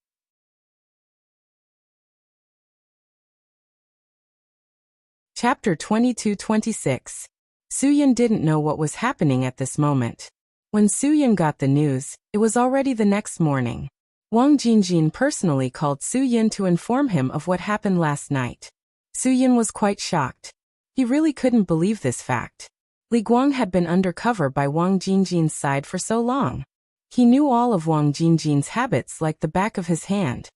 Speaker 1: Chapter 22-26. Su Yin didn't know what was happening at this moment. When Su Yin got the news, it was already the next morning. Wang Jingjin personally called Su Yin to inform him of what happened last night. Su Yin was quite shocked. He really couldn't believe this fact. Li Guang had been undercover by Wang Jingjin's side for so long. He knew all of Wang Jingjin's habits like the back of his hand.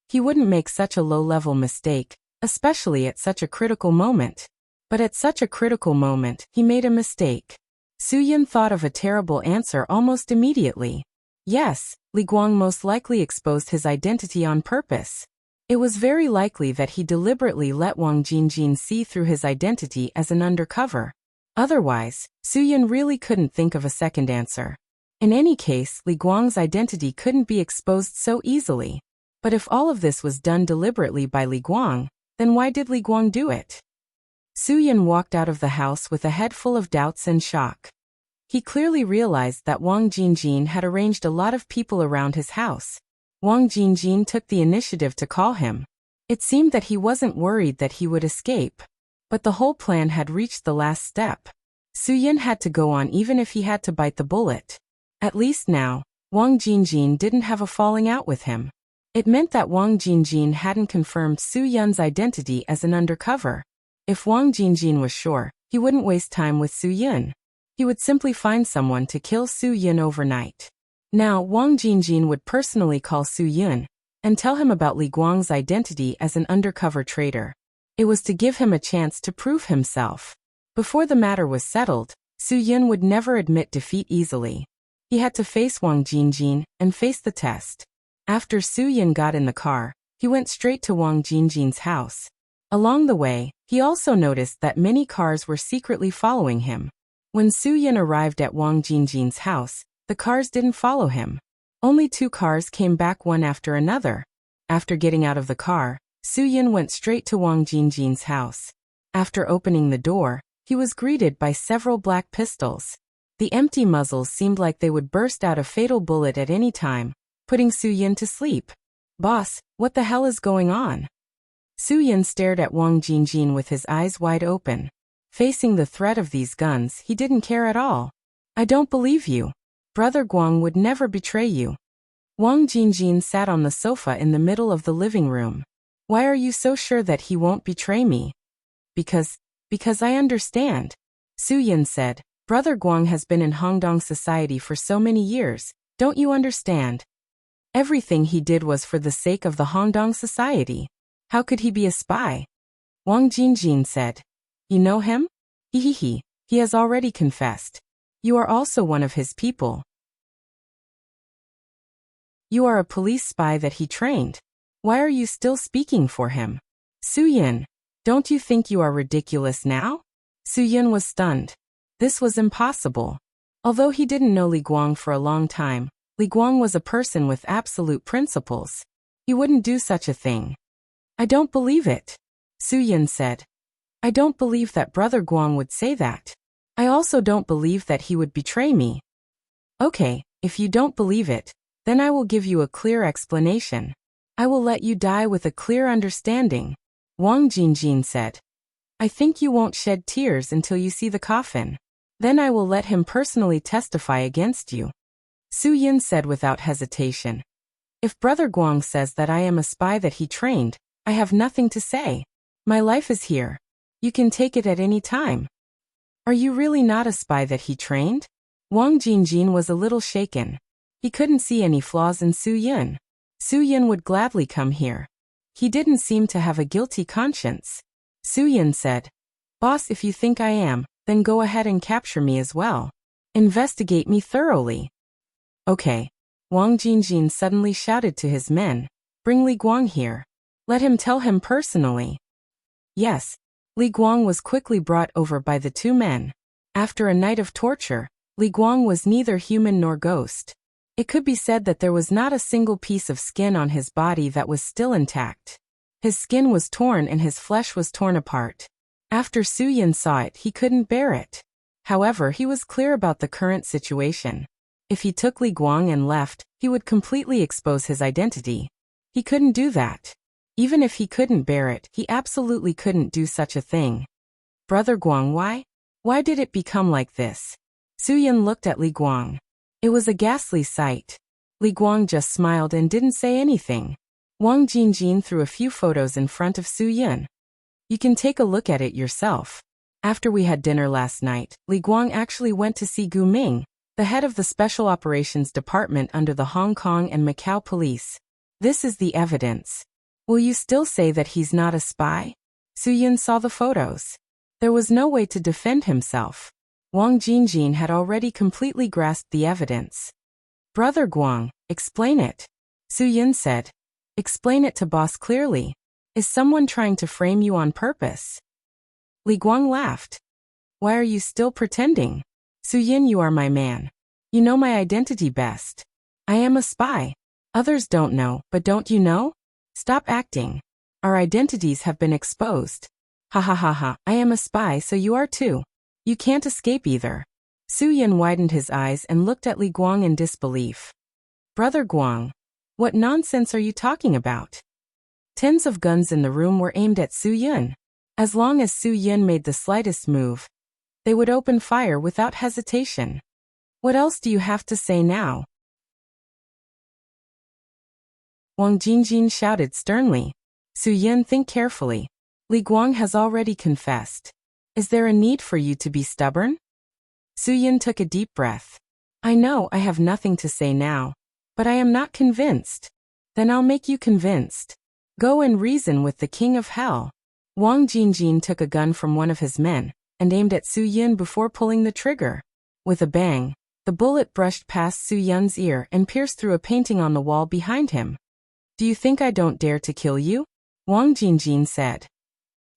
Speaker 1: He wouldn't make such a low-level mistake, especially at such a critical moment. But at such a critical moment, he made a mistake. Su Yin thought of a terrible answer almost immediately. Yes, Li Guang most likely exposed his identity on purpose. It was very likely that he deliberately let Wang Jingjin see through his identity as an undercover. Otherwise, Su Yin really couldn't think of a second answer. In any case, Li Guang's identity couldn't be exposed so easily. But if all of this was done deliberately by Li Guang, then why did Li Guang do it? Su Yin walked out of the house with a head full of doubts and shock. He clearly realized that Wang Jingjin had arranged a lot of people around his house. Wang Jingjin took the initiative to call him. It seemed that he wasn't worried that he would escape. But the whole plan had reached the last step. Su Yin had to go on even if he had to bite the bullet. At least now, Wang Jingjin didn't have a falling out with him. It meant that Wang Jingjin hadn't confirmed Su Yin's identity as an undercover. If Wang Jingjin was sure, he wouldn't waste time with Su Yin. He would simply find someone to kill Su Yin overnight. Now Wang Jingjin would personally call Su Yin and tell him about Li Guang's identity as an undercover traitor. It was to give him a chance to prove himself. Before the matter was settled, Su Yin would never admit defeat easily. He had to face Wang Jingjin and face the test. After Su Yin got in the car, he went straight to Wang Jingjin's house. Along the way, he also noticed that many cars were secretly following him. When Su Yin arrived at Wang Jingjin's house, the cars didn't follow him. Only 2 cars came back one after another. After getting out of the car, Su Yin went straight to Wang Jingjin's house. After opening the door, he was greeted by several black pistols. The empty muzzles seemed like they would burst out a fatal bullet at any time, putting Su Yin to sleep. "Boss, what the hell is going on?" Su Yin stared at Wang Jingjin with his eyes wide open. Facing the threat of these guns, he didn't care at all. "I don't believe you. Brother Guang would never betray you." Wang Jingjin sat on the sofa in the middle of the living room. "Why are you so sure that he won't betray me?" Because I understand," Su Yin said. "Brother Guang has been in Hongdong Society for so many years, don't you understand? Everything he did was for the sake of the Hongdong Society. How could he be a spy?" Wang Jingjin said. "You know him? He has already confessed. You are also one of his people. You are a police spy that he trained. Why are you still speaking for him?" "Su Yin, don't you think you are ridiculous now?" Su Yin was stunned. This was impossible. Although he didn't know Li Guang for a long time, Li Guang was a person with absolute principles. He wouldn't do such a thing. I don't believe it, Su Yun said. I don't believe that Brother Guang would say that. I also don't believe that he would betray me. Okay, if you don't believe it, then I will give you a clear explanation. I will let you die with a clear understanding, Wang Jingjin said. I think you won't shed tears until you see the coffin. Then I will let him personally testify against you. Su Yun said without hesitation. If Brother Guang says that I am a spy that he trained, I have nothing to say. My life is here. You can take it at any time. Are you really not a spy that he trained? Wang Jingjin was a little shaken. He couldn't see any flaws in Su Yun. Su Yun would gladly come here. He didn't seem to have a guilty conscience. Su Yun said, Boss, if you think I am, then go ahead and capture me as well. Investigate me thoroughly. Okay. Wang Jingjin suddenly shouted to his men, Bring Li Guang here. Let him tell him personally. Yes. Li Guang was quickly brought over by the two men. After a night of torture, Li Guang was neither human nor ghost. It could be said that there was not a single piece of skin on his body that was still intact. His skin was torn and his flesh was torn apart. After Su Yun saw it, he couldn't bear it. However, he was clear about the current situation. If he took Li Guang and left, he would completely expose his identity. He couldn't do that. Even if he couldn't bear it, he absolutely couldn't do such a thing. Brother Guang, why? Why did it become like this? Su Yun looked at Li Guang. It was a ghastly sight. Li Guang just smiled and didn't say anything. Wang Jingjin threw a few photos in front of Su Yun. You can take a look at it yourself. After we had dinner last night, Li Guang actually went to see Gu Ming, the head of the Special Operations Department under the Hong Kong and Macau police. This is the evidence. Will you still say that he's not a spy? Su Yun saw the photos. There was no way to defend himself. Wang Jingjin had already completely grasped the evidence. Brother Guang, explain it. Su Yun said. Explain it to boss clearly. Is someone trying to frame you on purpose? Li Guang laughed. Why are you still pretending? Su Yun, you are my man. You know my identity best. I am a spy. Others don't know, but don't you know? Stop acting. Our identities have been exposed. Ha ha ha ha, I am a spy, so you are too. You can't escape either. Su Yun widened his eyes and looked at Li Guang in disbelief. Brother Guang, what nonsense are you talking about? Tens of guns in the room were aimed at Su Yun. As long as Su Yun made the slightest move, they would open fire without hesitation. What else do you have to say now? Wang Jingjin shouted sternly. Su Yun, think carefully. Li Guang has already confessed. Is there a need for you to be stubborn? Su Yun took a deep breath. I know I have nothing to say now, but I am not convinced. Then I'll make you convinced. Go and reason with the King of Hell. Wang Jingjin took a gun from one of his men and aimed at Su Yun before pulling the trigger. With a bang, the bullet brushed past Su Yun's ear and pierced through a painting on the wall behind him. Do you think I don't dare to kill you? Wang Jingjin said.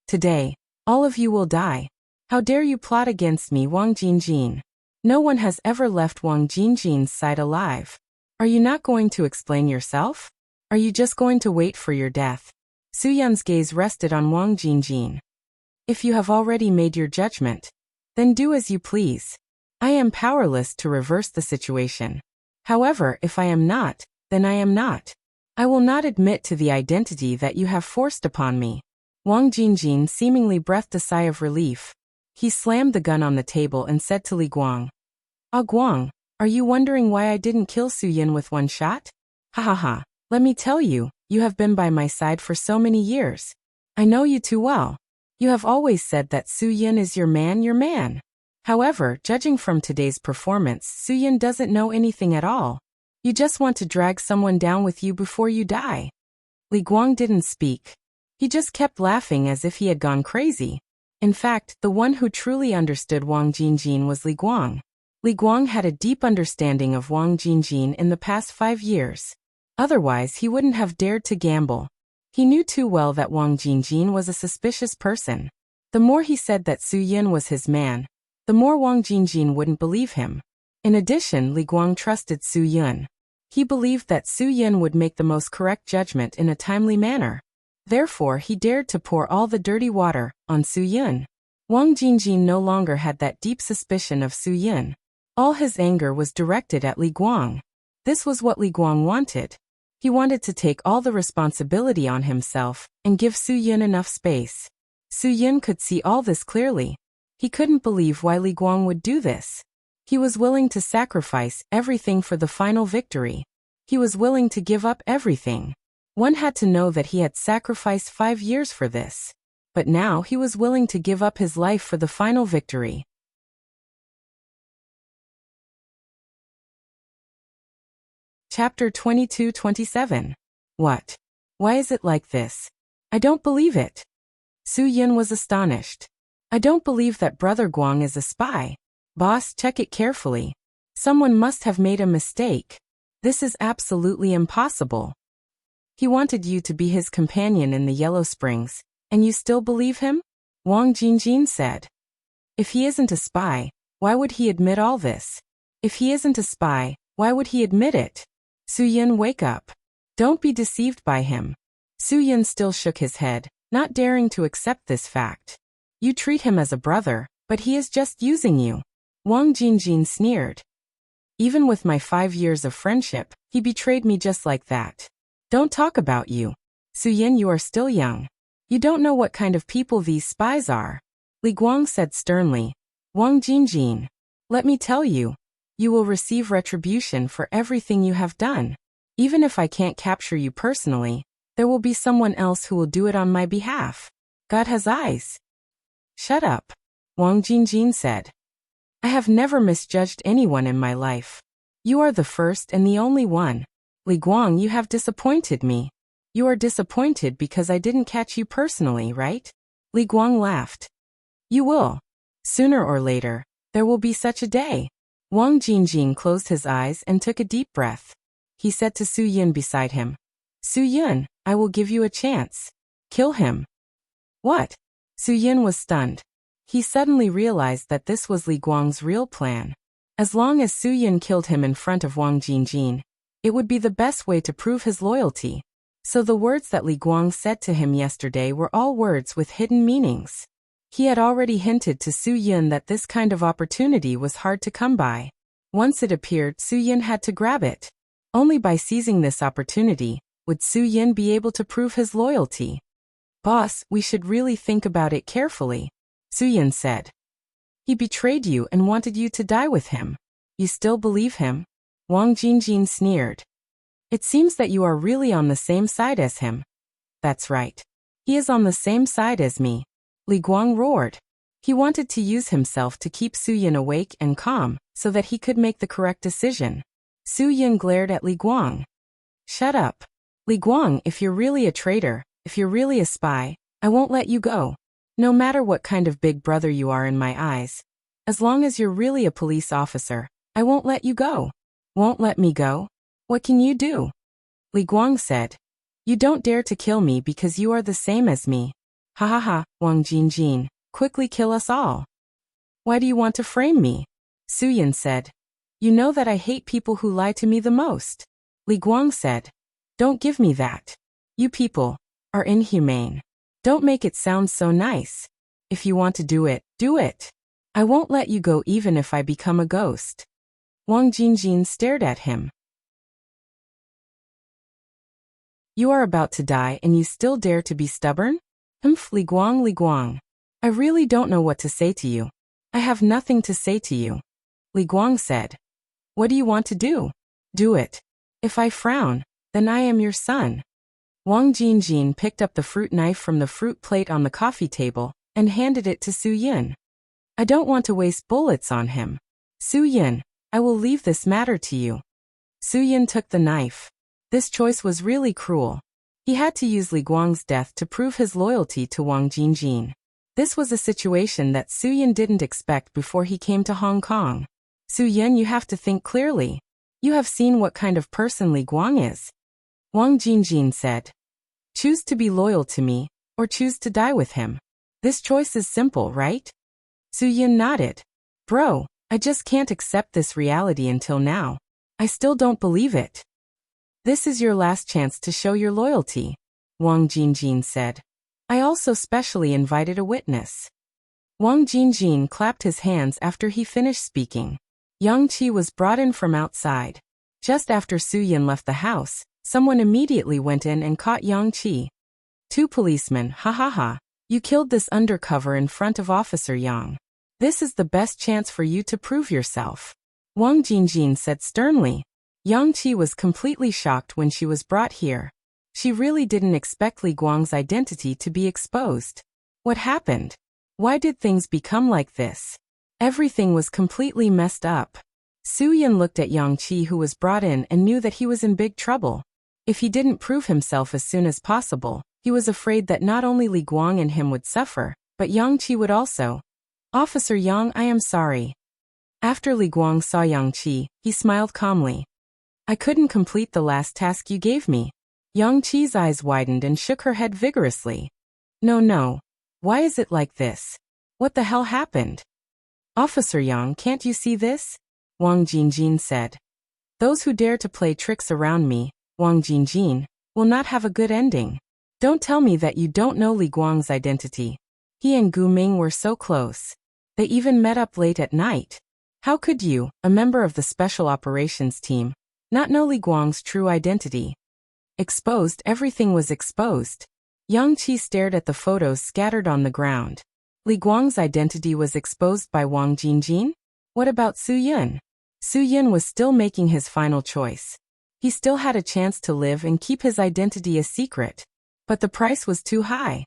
Speaker 1: Today, all of you will die. How dare you plot against me, Wang Jingjin? No one has ever left Wang Jingjin's side alive. Are you not going to explain yourself? Are you just going to wait for your death? Su Yun's gaze rested on Wang Jingjin. If you have already made your judgment, then do as you please. I am powerless to reverse the situation. However, if I am not, then I am not. I will not admit to the identity that you have forced upon me. Wang Jingjin seemingly breathed a sigh of relief. He slammed the gun on the table and said to Li Guang, Ah Guang, are you wondering why I didn't kill Su Yun with one shot? Ha ha ha, let me tell you, you have been by my side for so many years. I know you too well. You have always said that Su Yun is your man. However, judging from today's performance, Su Yun doesn't know anything at all. You just want to drag someone down with you before you die. Li Guang didn't speak. He just kept laughing as if he had gone crazy. In fact, the one who truly understood Wang Jingjin was Li Guang. Li Guang had a deep understanding of Wang Jingjin in the past 5 years. Otherwise, he wouldn't have dared to gamble. He knew too well that Wang Jingjin was a suspicious person. The more he said that Su Yun was his man, the more Wang Jingjin wouldn't believe him. In addition, Li Guang trusted Su Yun. He believed that Su Yin would make the most correct judgment in a timely manner. Therefore, he dared to pour all the dirty water on Su Yin. Wang Jingjin no longer had that deep suspicion of Su Yin. All his anger was directed at Li Guang. This was what Li Guang wanted. He wanted to take all the responsibility on himself and give Su Yin enough space. Su Yin could see all this clearly. He couldn't believe why Li Guang would do this. He was willing to sacrifice everything for the final victory. He was willing to give up everything. One had to know that he had sacrificed 5 years for this. But now he was willing to give up his life for the final victory. Chapter 22-27. What? Why is it like this? I don't believe it. Su Yin was astonished. I don't believe that Brother Guang is a spy. Boss, check it carefully. Someone must have made a mistake. This is absolutely impossible. He wanted you to be his companion in the Yellow Springs, and you still believe him? Wang Jingjin said. If he isn't a spy, why would he admit all this? If he isn't a spy, why would he admit it? Su Yin, wake up. Don't be deceived by him. Su Yin still shook his head, not daring to accept this fact. You treat him as a brother, but he is just using you. Wang Jingjin sneered. Even with my 5 years of friendship, he betrayed me just like that. Don't talk about you. Su Yin, you are still young. You don't know what kind of people these spies are. Li Guang said sternly. Wang Jingjin, let me tell you, you will receive retribution for everything you have done. Even if I can't capture you personally, there will be someone else who will do it on my behalf. God has eyes. Shut up, Wang Jingjin said. I have never misjudged anyone in my life. You are the first and the only one. Li Guang, you have disappointed me. You are disappointed because I didn't catch you personally, right? Li Guang laughed. You will. Sooner or later, there will be such a day. Wang Jingjin closed his eyes and took a deep breath. He said to Su Yin beside him, Su Yin, I will give you a chance. Kill him. What? Su Yin was stunned. He suddenly realized that this was Li Guang's real plan. As long as Su Yin killed him in front of Wang Jingjin, it would be the best way to prove his loyalty. So the words that Li Guang said to him yesterday were all words with hidden meanings. He had already hinted to Su Yin that this kind of opportunity was hard to come by. Once it appeared, Su Yin had to grab it. Only by seizing this opportunity would Su Yin be able to prove his loyalty. Boss, we should really think about it carefully, Su Yin said. He betrayed you and wanted you to die with him. You still believe him? Wang Jingjin sneered. It seems that you are really on the same side as him. That's right. He is on the same side as me. Li Guang roared. He wanted to use himself to keep Su Yin awake and calm so that he could make the correct decision. Su Yin glared at Li Guang. Shut up. Li Guang, if you're really a traitor, if you're really a spy, I won't let you go. No matter what kind of big brother you are in my eyes. As long as you're really a police officer, I won't let you go. Won't let me go? What can you do? Li Guang said. You don't dare to kill me because you are the same as me. Ha ha ha, Wang Jingjin, quickly kill us all. Why do you want to frame me? Su Yin said. You know that I hate people who lie to me the most. Li Guang said. Don't give me that. You people are inhumane. Don't make it sound so nice. If you want to do it, do it. I won't let you go even if I become a ghost. Wang Jingjin stared at him. You are about to die and you still dare to be stubborn? Li Guang, Li Guang. I really don't know what to say to you. I have nothing to say to you. Li Guang said. What do you want to do? Do it. If I frown, then I am your son. Wang Jingjin picked up the fruit knife from the fruit plate on the coffee table and handed it to Su Yin. I don't want to waste bullets on him. Su Yin, I will leave this matter to you. Su Yin took the knife. This choice was really cruel. He had to use Li Guang's death to prove his loyalty to Wang Jingjin. This was a situation that Su Yin didn't expect before he came to Hong Kong. Su Yin, you have to think clearly. You have seen what kind of person Li Guang is. Wang Jingjin said. Choose to be loyal to me, or choose to die with him. This choice is simple, right? Su Yin nodded. Bro, I just can't accept this reality until now. I still don't believe it. This is your last chance to show your loyalty, Wang Jingjin said. I also specially invited a witness. Wang Jingjin clapped his hands after he finished speaking. Yang Qi was brought in from outside. Just after Su Yin left the house, someone immediately went in and caught Yang Qi. 2 policemen, ha ha ha. You killed this undercover in front of Officer Yang. This is the best chance for you to prove yourself, Wang Jingjin said sternly. Yang Qi was completely shocked when she was brought here. She really didn't expect Li Guang's identity to be exposed. What happened? Why did things become like this? Everything was completely messed up. Su Yin looked at Yang Qi, who was brought in, and knew that he was in big trouble. If he didn't prove himself as soon as possible, he was afraid that not only Li Guang and him would suffer, but Yang Qi would also. Officer Yang, I am sorry. After Li Guang saw Yang Qi, he smiled calmly. I couldn't complete the last task you gave me. Yang Qi's eyes widened and shook her head vigorously. No. Why is it like this? What the hell happened? Officer Yang, can't you see this? Wang Jingjin said. Those who dare to play tricks around me, Wang Jingjin, will not have a good ending. Don't tell me that you don't know Li Guang's identity. He and Gu Ming were so close. They even met up late at night. How could you, a member of the Special Operations Team, not know Li Guang's true identity? Exposed, everything was exposed. Yang Qi stared at the photos scattered on the ground. Li Guang's identity was exposed by Wang Jingjin? What about Su Yin? Su Yin was still making his final choice. He still had a chance to live and keep his identity a secret. But the price was too high.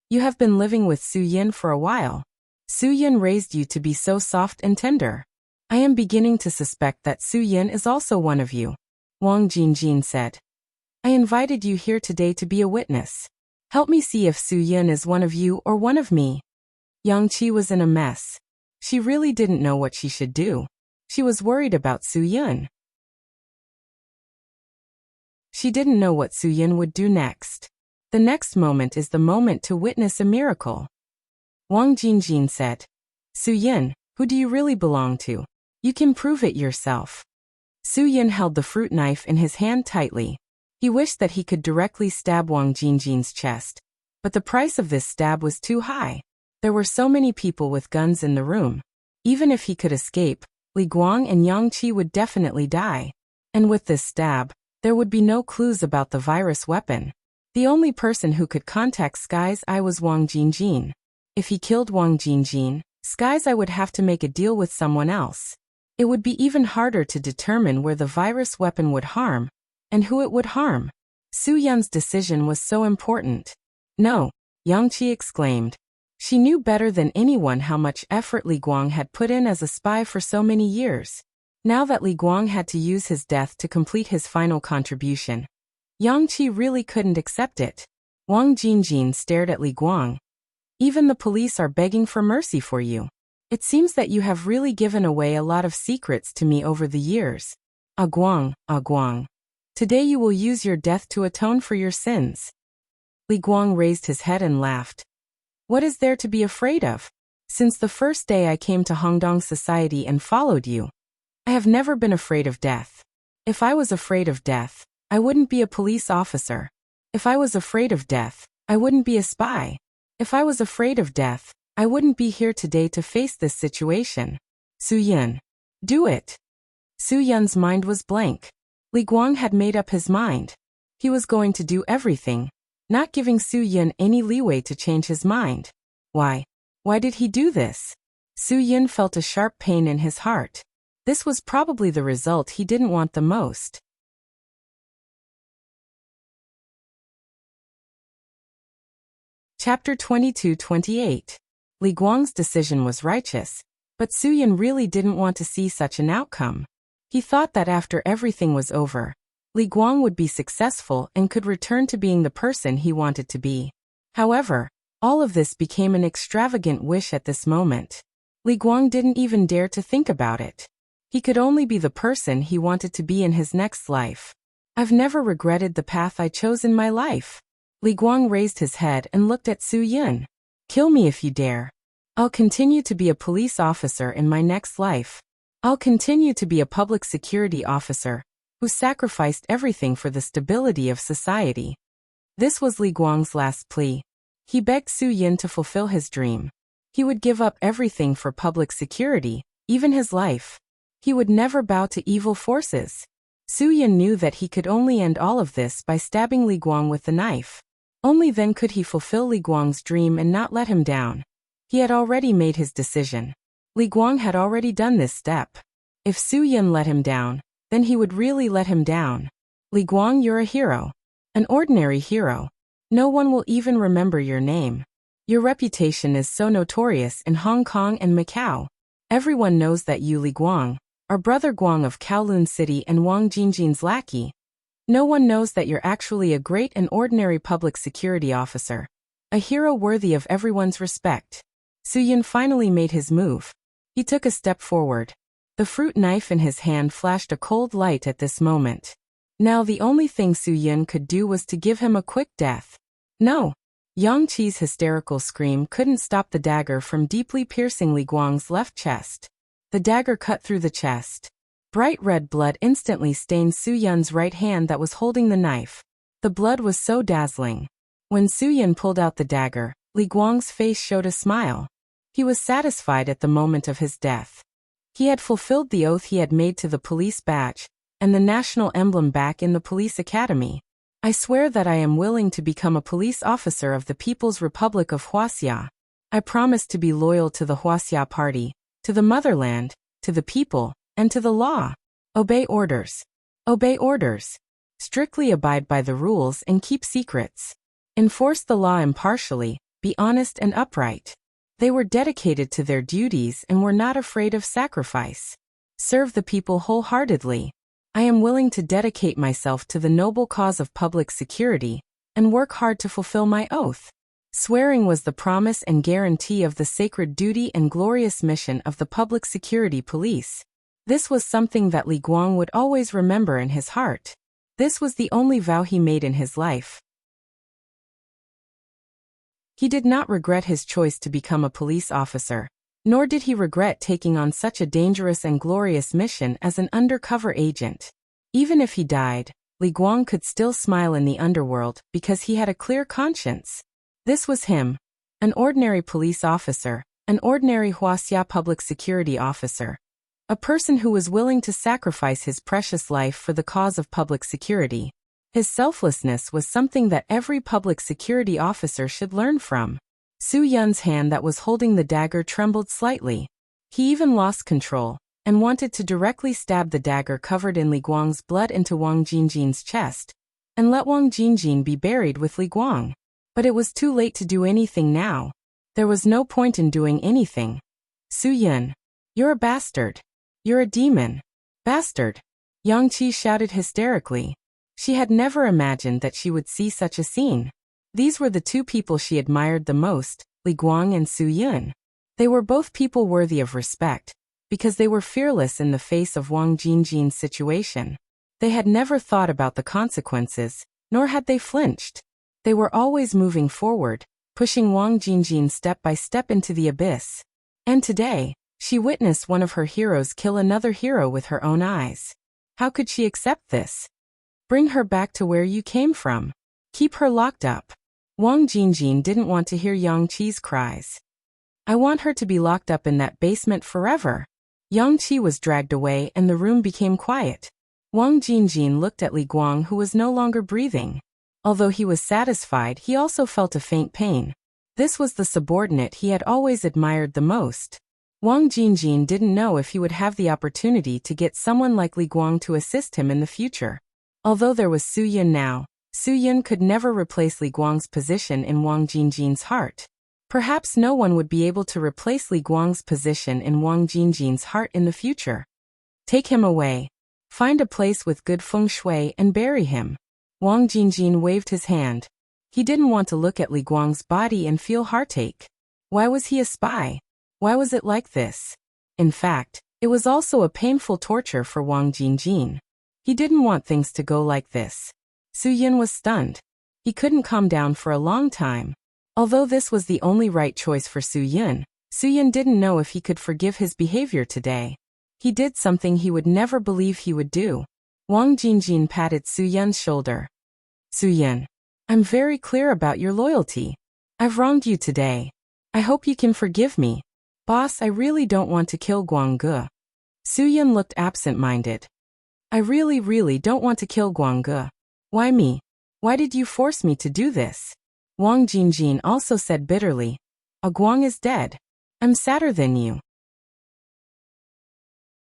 Speaker 1: You have been living with Su Yin for a while. Su Yin raised you to be so soft and tender. I am beginning to suspect that Su Yin is also one of you, Wang Jingjin said. I invited you here today to be a witness. Help me see if Su Yin is one of you or one of me. Yang Qi was in a mess. She really didn't know what she should do. She was worried about Su Yin. She didn't know what Su Yin would do next. The next moment is the moment to witness a miracle. Wang Jingjin said. Su Yin, who do you really belong to? You can prove it yourself. Su Yin held the fruit knife in his hand tightly. He wished that he could directly stab Wang Jingjin's chest. But the price of this stab was too high. There were so many people with guns in the room. Even if he could escape, Li Guang and Yang Qi would definitely die. And with this stab, there would be no clues about the virus weapon. The only person who could contact Sky's Eye was Wang Jingjin. If he killed Wang Jingjin, Sky's Eye would have to make a deal with someone else. It would be even harder to determine where the virus weapon would harm, and who it would harm. Su Yin's decision was so important. No, Yang Qi exclaimed. She knew better than anyone how much effort Li Guang had put in as a spy for so many years. Now that Li Guang had to use his death to complete his final contribution, Yang Qi really couldn't accept it. Wang Jingjin stared at Li Guang. Even the police are begging for mercy for you. It seems that you have really given away a lot of secrets to me over the years. Guang. Today you will use your death to atone for your sins. Li Guang raised his head and laughed. What is there to be afraid of? Since the first day I came to Hongdong Society and followed you, I have never been afraid of death. If I was afraid of death, I wouldn't be a police officer. If I was afraid of death, I wouldn't be a spy. If I was afraid of death, I wouldn't be here today to face this situation. Su Yin. Do it. Su Yin's mind was blank. Li Guang had made up his mind. He was going to do everything, not giving Su Yin any leeway to change his mind. Why? Why did he do this? Su Yin felt a sharp pain in his heart. This was probably the result he didn't want the most. Chapter 22-28. Li Guang's decision was righteous, but Su Yin really didn't want to see such an outcome. He thought that after everything was over, Li Guang would be successful and could return to being the person he wanted to be. However, all of this became an extravagant wish at this moment. Li Guang didn't even dare to think about it. He could only be the person he wanted to be in his next life. I've never regretted the path I chose in my life. Li Guang raised his head and looked at Su Yin. Kill me if you dare. I'll continue to be a police officer in my next life. I'll continue to be a public security officer, who sacrificed everything for the stability of society. This was Li Guang's last plea. He begged Su Yin to fulfill his dream. He would give up everything for public security, even his life. He would never bow to evil forces. Su Yin knew that he could only end all of this by stabbing Li Guang with the knife. Only then could he fulfill Li Guang's dream and not let him down. He had already made his decision. Li Guang had already done this step. If Su Yin let him down, then he would really let him down. Li Guang, you're a hero. An ordinary hero. No one will even remember your name. Your reputation is so notorious in Hong Kong and Macau. Everyone knows that you, Li Guang, are brother Guang of Kowloon City and Wang Jingjin's lackey. No one knows that you're actually a great and ordinary public security officer. A hero worthy of everyone's respect. Su Yin finally made his move. He took a step forward. The fruit knife in his hand flashed a cold light at this moment. Now the only thing Su Yin could do was to give him a quick death. No! Yang Qi's hysterical scream couldn't stop the dagger from deeply piercing Li Guang's left chest. The dagger cut through the chest. Bright red blood instantly stained Su Yin's right hand that was holding the knife. The blood was so dazzling. When Su Yin pulled out the dagger, Li Guang's face showed a smile. He was satisfied at the moment of his death. He had fulfilled the oath he had made to the police badge and the national emblem back in the police academy. I swear that I am willing to become a police officer of the People's Republic of Huaxia. I promise to be loyal to the Huaxia Party, to the motherland, to the people, and to the law. Obey orders. Obey orders. Strictly abide by the rules and keep secrets. Enforce the law impartially, be honest and upright. They were dedicated to their duties and were not afraid of sacrifice. Serve the people wholeheartedly. I am willing to dedicate myself to the noble cause of public security and work hard to fulfill my oath. Swearing was the promise and guarantee of the sacred duty and glorious mission of the public security police. This was something that Li Guang would always remember in his heart. This was the only vow he made in his life. He did not regret his choice to become a police officer, nor did he regret taking on such a dangerous and glorious mission as an undercover agent. Even if he died, Li Guang could still smile in the underworld because he had a clear conscience. This was him, an ordinary police officer, an ordinary Huaxia public security officer. A person who was willing to sacrifice his precious life for the cause of public security. His selflessness was something that every public security officer should learn from. Su Yin's hand that was holding the dagger trembled slightly. He even lost control, and wanted to directly stab the dagger covered in Li Guang's blood into Wang Jingjin's chest, and let Wang Jingjin be buried with Li Guang. But it was too late to do anything now. There was no point in doing anything. Su Yin, you're a bastard. You're a demon. Bastard. Yang Qi shouted hysterically. She had never imagined that she would see such a scene. These were the two people she admired the most, Li Guang and Su Yin. They were both people worthy of respect, because they were fearless in the face of Wang Jingjin's situation. They had never thought about the consequences, nor had they flinched. They were always moving forward, pushing Wang Jingjin step by step into the abyss. And today, she witnessed one of her heroes kill another hero with her own eyes. How could she accept this? Bring her back to where you came from. Keep her locked up. Wang Jingjin didn't want to hear Yang Qi's cries. I want her to be locked up in that basement forever. Yang Qi was dragged away and the room became quiet. Wang Jingjin looked at Li Guang, who was no longer breathing. Although he was satisfied, he also felt a faint pain. This was the subordinate he had always admired the most. Wang Jingjin didn't know if he would have the opportunity to get someone like Li Guang to assist him in the future. Although there was Su Yin now, Su Yin could never replace Li Guang's position in Wang Jingjin's heart. Perhaps no one would be able to replace Li Guang's position in Wang Jingjin's heart in the future. Take him away. Find a place with good feng shui and bury him. Wang Jingjin waved his hand. He didn't want to look at Li Guang's body and feel heartache. Why was he a spy? Why was it like this? In fact, it was also a painful torture for Wang Jingjin. He didn't want things to go like this. Su Yin was stunned. He couldn't calm down for a long time. Although this was the only right choice for Su Yin didn't know if he could forgive his behavior today. He did something he would never believe he would do. Wang Jingjin patted Su Yun's shoulder. Su Yun, I'm very clear about your loyalty. I've wronged you today. I hope you can forgive me. Boss, I really don't want to kill Guangge. Su Yun looked absent-minded. I really don't want to kill Guangge. Why me? Why did you force me to do this? Wang Jingjin also said bitterly. Guang is dead. I'm sadder than you.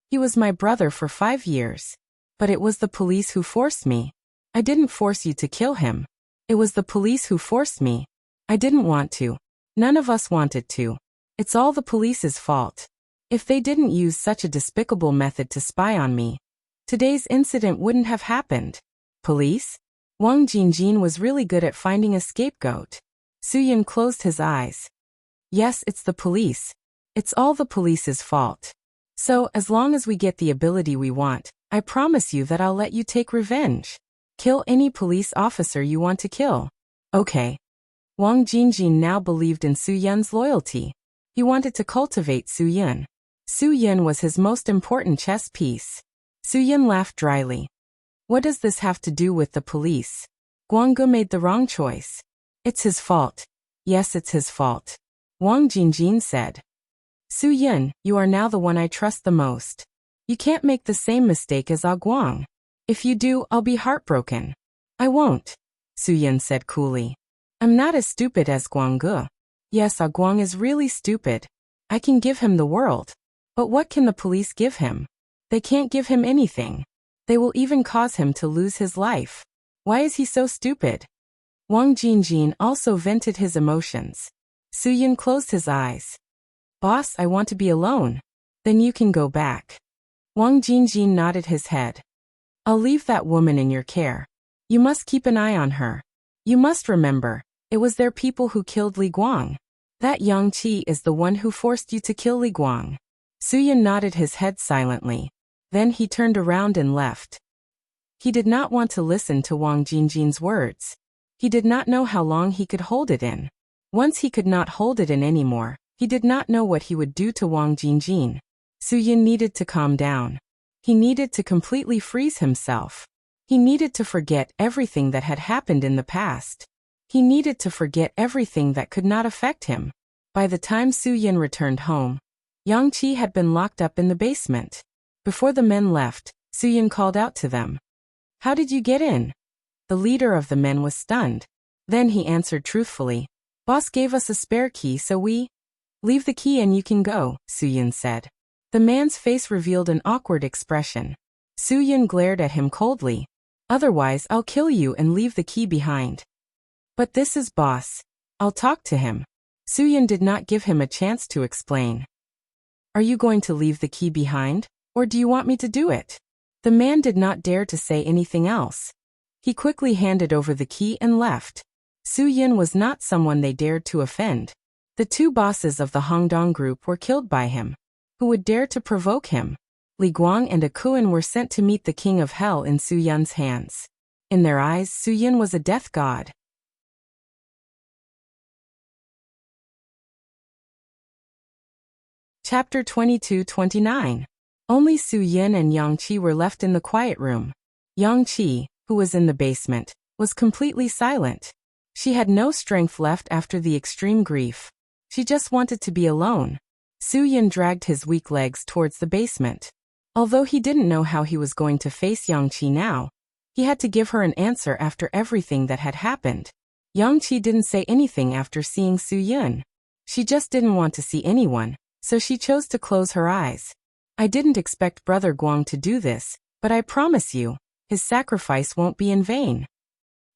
Speaker 1: He was my brother for 5 years. But it was the police who forced me. I didn't force you to kill him. It was the police who forced me. I didn't want to. None of us wanted to. It's all the police's fault. If they didn't use such a despicable method to spy on me, today's incident wouldn't have happened. Police? Wang Jingjin was really good at finding a scapegoat. Su Yun closed his eyes. Yes, it's the police. It's all the police's fault. So, as long as we get the ability we want, I promise you that I'll let you take revenge. Kill any police officer you want to kill. Okay. Wang Jingjin now believed in Su Yun's loyalty. He wanted to cultivate Su Yun. Su Yun was his most important chess piece. Su Yun laughed dryly. What does this have to do with the police? Guangge made the wrong choice. It's his fault. Yes, it's his fault. Wang Jingjin said. Su Yun, you are now the one I trust the most. You can't make the same mistake as Guang. If you do, I'll be heartbroken. I won't, Su Yun said coolly. I'm not as stupid as Guangge. Yes, Guang is really stupid. I can give him the world. But what can the police give him? They can't give him anything. They will even cause him to lose his life. Why is he so stupid? Wang Jingjin also vented his emotions. Su Yun closed his eyes. Boss, I want to be alone. Then you can go back. Wang Jingjin nodded his head. I'll leave that woman in your care. You must keep an eye on her. You must remember, it was their people who killed Li Guang. That Yang Qi is the one who forced you to kill Li Guang. Su Yun nodded his head silently. Then he turned around and left. He did not want to listen to Wang Jingjin's words. He did not know how long he could hold it in. Once he could not hold it in anymore, he did not know what he would do to Wang Jingjin. Su Yun needed to calm down. He needed to completely freeze himself. He needed to forget everything that had happened in the past. He needed to forget everything that could not affect him. By the time Su Yun returned home, Yang Qi had been locked up in the basement. Before the men left, Su Yun called out to them. How did you get in? The leader of the men was stunned. Then he answered truthfully. Boss gave us a spare key, so we... Leave the key and you can go, Su Yun said. The man's face revealed an awkward expression. Su Yun glared at him coldly. Otherwise, I'll kill you and leave the key behind. But this is boss. I'll talk to him. Su Yun did not give him a chance to explain. Are you going to leave the key behind? Or do you want me to do it? The man did not dare to say anything else. He quickly handed over the key and left. Su Yun was not someone they dared to offend. The 2 bosses of the Hongdong group were killed by him. Who would dare to provoke him? Li Guang and Akuan were sent to meet the king of hell in Su Yun's hands. In their eyes, Su Yun was a death god. Chapter 22-29. Only Su Yun and Yang Qi were left in the quiet room. Yang Qi, who was in the basement, was completely silent. She had no strength left after the extreme grief. She just wanted to be alone. Su Yun dragged his weak legs towards the basement. Although he didn't know how he was going to face Yang Qi now, he had to give her an answer after everything that had happened. Yang Qi didn't say anything after seeing Su Yun. She just didn't want to see anyone, so she chose to close her eyes. I didn't expect Brother Guang to do this, but I promise you, his sacrifice won't be in vain.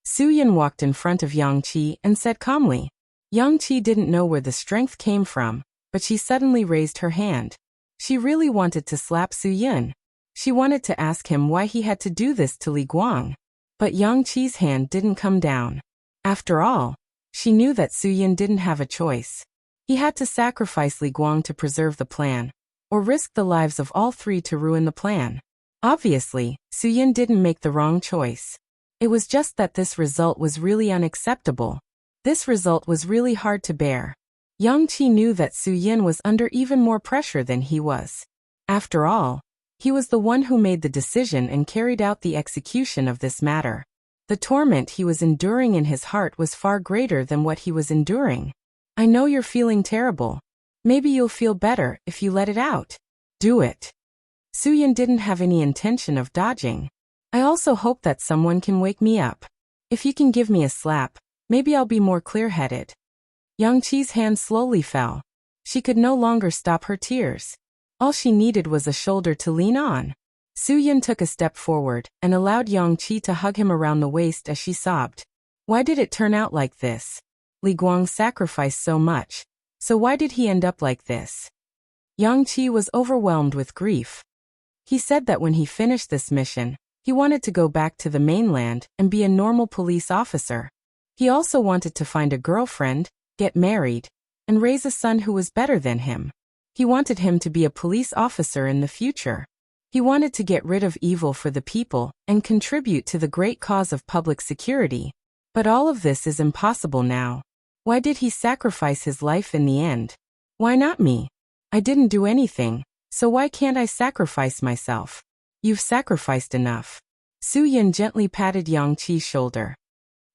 Speaker 1: Su Yun walked in front of Yang Qi and said calmly. Yang Qi didn't know where the strength came from, but she suddenly raised her hand. She really wanted to slap Su Yun. She wanted to ask him why he had to do this to Li Guang. But Yang Qi's hand didn't come down. After all, she knew that Su Yun didn't have a choice. He had to sacrifice Li Guang to preserve the plan, or risk the lives of all 3 to ruin the plan. Obviously, Su Yun didn't make the wrong choice. It was just that this result was really unacceptable. This result was really hard to bear. Yang Qi knew that Su Yun was under even more pressure than he was. After all, He was the one who made the decision and carried out the execution of this matter. The torment he was enduring in his heart was far greater than what he was enduring. I know you're feeling terrible. Maybe you'll feel better if you let it out. Do it. Soo-Yun didn't have any intention of dodging. I also hope that someone can wake me up. If you can give me a slap, maybe I'll be more clear-headed. Yang-Chi's hand slowly fell. She could no longer stop her tears. All she needed was a shoulder to lean on. Soo-Yun took a step forward and allowed Yang-Chi to hug him around the waist as she sobbed. Why did it turn out like this? Li Guang sacrificed so much. So why did he end up like this? Yang-Chi was overwhelmed with grief. He said that when he finished this mission, he wanted to go back to the mainland and be a normal police officer. He also wanted to find a girlfriend, get married, and raise a son who was better than him. He wanted him to be a police officer in the future. He wanted to get rid of evil for the people and contribute to the great cause of public security. But all of this is impossible now. Why did he sacrifice his life in the end? Why not me? I didn't do anything, so why can't I sacrifice myself? You've sacrificed enough. Soo-Yun gently patted Yang-Chi's shoulder.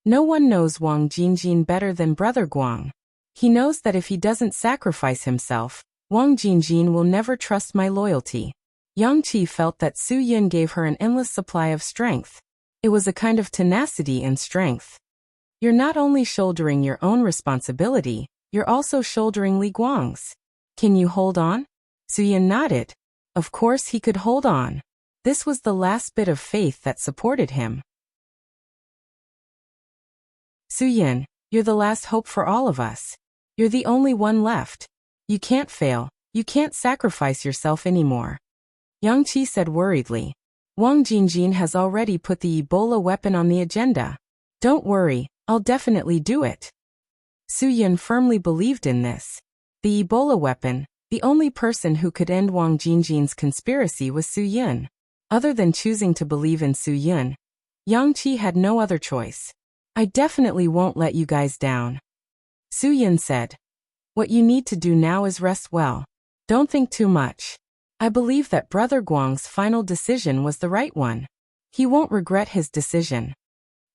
Speaker 1: No one knows Wang Jingjin better than Brother Guang. He knows that if he doesn't sacrifice himself, Wang Jingjin will never trust my loyalty. Yang-Chi felt that Soo-Yun gave her an endless supply of strength. It was a kind of tenacity and strength. You're not only shouldering your own responsibility, you're also shouldering Li Guang's. Can you hold on? Soo-Yun nodded. Of course he could hold on. This was the last bit of faith that supported him. Soo-Yun, you're the last hope for all of us. You're the only one left. You can't fail. You can't sacrifice yourself anymore. Yang-Chi said worriedly. Wang Jingjin has already put the Ebola weapon on the agenda. Don't worry, I'll definitely do it. Soo-Yun firmly believed in this. The Ebola weapon, the only person who could end Wang Jingjin's conspiracy was Soo-Yun. Other than choosing to believe in Soo-Yun, Yang-Chi had no other choice. I definitely won't let you guys down. Soo-Yun said. What you need to do now is rest well. Don't think too much. I believe that Brother Guang's final decision was the right one. He won't regret his decision.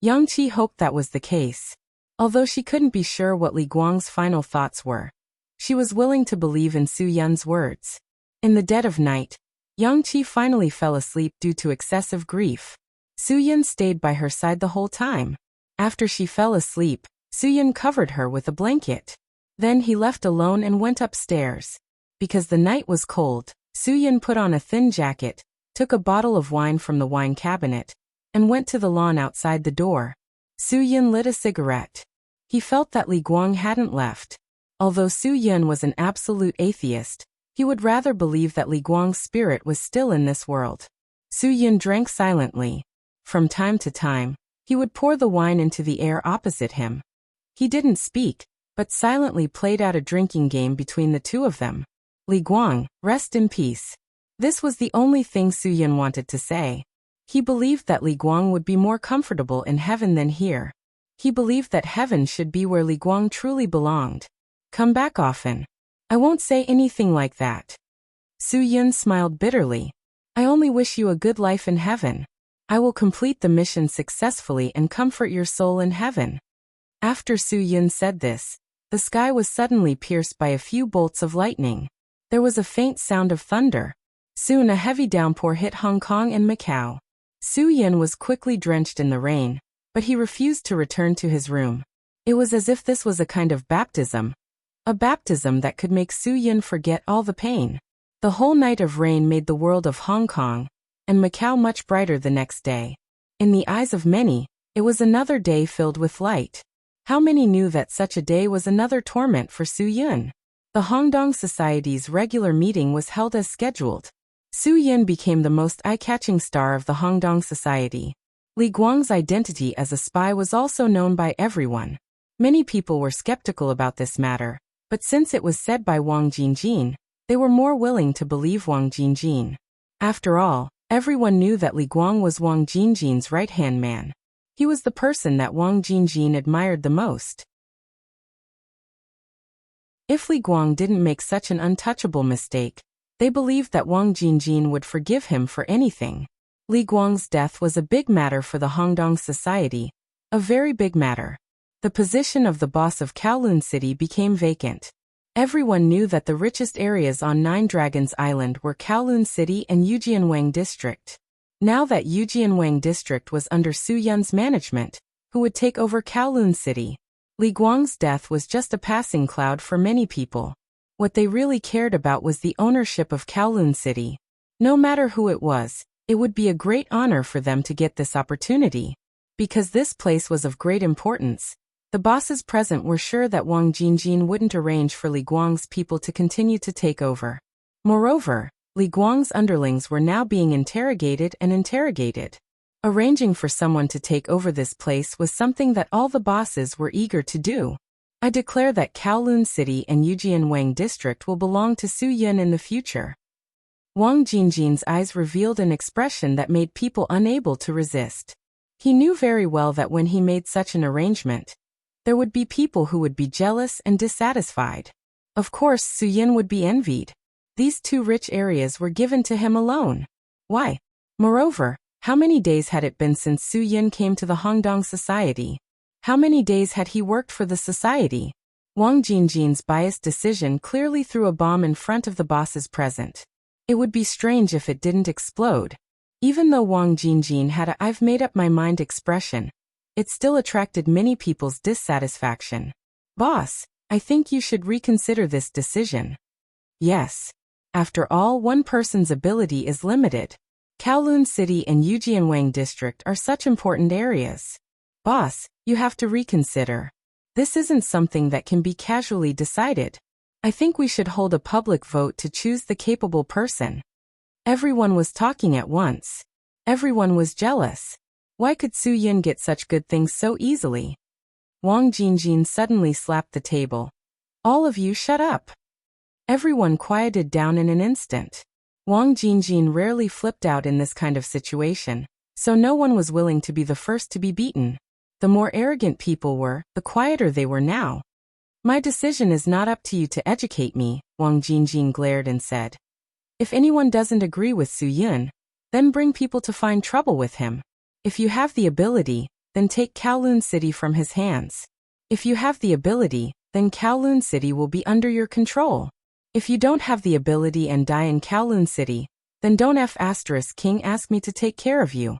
Speaker 1: Yang-Chi hoped that was the case. Although she couldn't be sure what Li Guang's final thoughts were, she was willing to believe in Soo-Yun's words. In the dead of night, Yang-Chi finally fell asleep due to excessive grief. Soo-Yun stayed by her side the whole time. After she fell asleep, Soo-Yun covered her with a blanket. Then he left alone and went upstairs. Because the night was cold, Soo-Yun put on a thin jacket, took a bottle of wine from the wine cabinet, and went to the lawn outside the door. Soo-Yun lit a cigarette. He felt that Li Guang hadn't left. Although Soo-Yun was an absolute atheist, he would rather believe that Li Guang's spirit was still in this world. Soo-Yun drank silently. From time to time, he would pour the wine into the air opposite him. He didn't speak, but silently played out a drinking game between the two of them. Li Guang, rest in peace. This was the only thing Soo-Yun wanted to say. He believed that Li Guang would be more comfortable in heaven than here. He believed that heaven should be where Li Guang truly belonged. Come back often. I won't say anything like that. Soo-Yun smiled bitterly. I only wish you a good life in heaven. I will complete the mission successfully and comfort your soul in heaven. After Soo-Yun said this, the sky was suddenly pierced by a few bolts of lightning. There was a faint sound of thunder. Soon a heavy downpour hit Hong Kong and Macau. Soo-Yun was quickly drenched in the rain, but he refused to return to his room. It was as if this was a kind of baptism. A baptism that could make Soo-Yun forget all the pain. The whole night of rain made the world of Hong Kong and Macau much brighter the next day. In the eyes of many, it was another day filled with light. How many knew that such a day was another torment for Soo-Yun? The Hongdong Society's regular meeting was held as scheduled. Soo-Yun became the most eye-catching star of the Hongdong Society. Li Guang's identity as a spy was also known by everyone. Many people were skeptical about this matter, but since it was said by Wang Jingjin, they were more willing to believe Wang Jingjin. After all, everyone knew that Li Guang was Wang Jingjin's right-hand man. He was the person that Wang Jingjin admired the most. If Li Guang didn't make such an untouchable mistake, They believed that Wang Jingjin would forgive him for anything. Li Guang's death was a big matter for the Hongdong society, a very big matter. The position of the boss of Kowloon City became vacant. Everyone knew that the richest areas on Nine Dragons Island were Kowloon City and Yujianwang District. Now that Yujianwang District was under Su Yun's management, who would take over Kowloon City, Li Guang's death was just a passing cloud for many people. What they really cared about was the ownership of Kowloon City. No matter who it was, it would be a great honor for them to get this opportunity. Because this place was of great importance, the bosses present were sure that Wang Jingjin wouldn't arrange for Li Guang's people to continue to take over. Moreover, Li Guang's underlings were now being interrogated and interrogated. Arranging for someone to take over this place was something that all the bosses were eager to do. I declare that Kowloon City and Yujianwang District will belong to Su Yun in the future. Wang Jingjin's eyes revealed an expression that made people unable to resist. He knew very well that when he made such an arrangement, there would be people who would be jealous and dissatisfied. Of course, Su Yun would be envied. These two rich areas were given to him alone. Why? Moreover, how many days had it been since Su Yun came to the Hongdong society? How many days had he worked for the society? Wang Jingjin's biased decision clearly threw a bomb in front of the bosses present. It would be strange if it didn't explode. Even though Wang Jingjin had a "I've made up my mind" expression, it still attracted many people's dissatisfaction. Boss, I think you should reconsider this decision. Yes. After all, one person's ability is limited. Kowloon City and Yujianwang District are such important areas. Boss, you have to reconsider. This isn't something that can be casually decided. I think we should hold a public vote to choose the capable person. Everyone was talking at once. Everyone was jealous. Why could Su Yun get such good things so easily? Wang Jingjin suddenly slapped the table. All of you shut up. Everyone quieted down in an instant. Wang Jingjin rarely flipped out in this kind of situation, so no one was willing to be the first to be beaten. The more arrogant people were, the quieter they were now. My decision is not up to you to educate me, Wang Jingjin glared and said. If anyone doesn't agree with Su Yun, then bring people to find trouble with him. If you have the ability, then take Kowloon City from his hands. If you have the ability, then Kowloon City will be under your control. If you don't have the ability and die in Kowloon City, then don't King ask me to take care of you.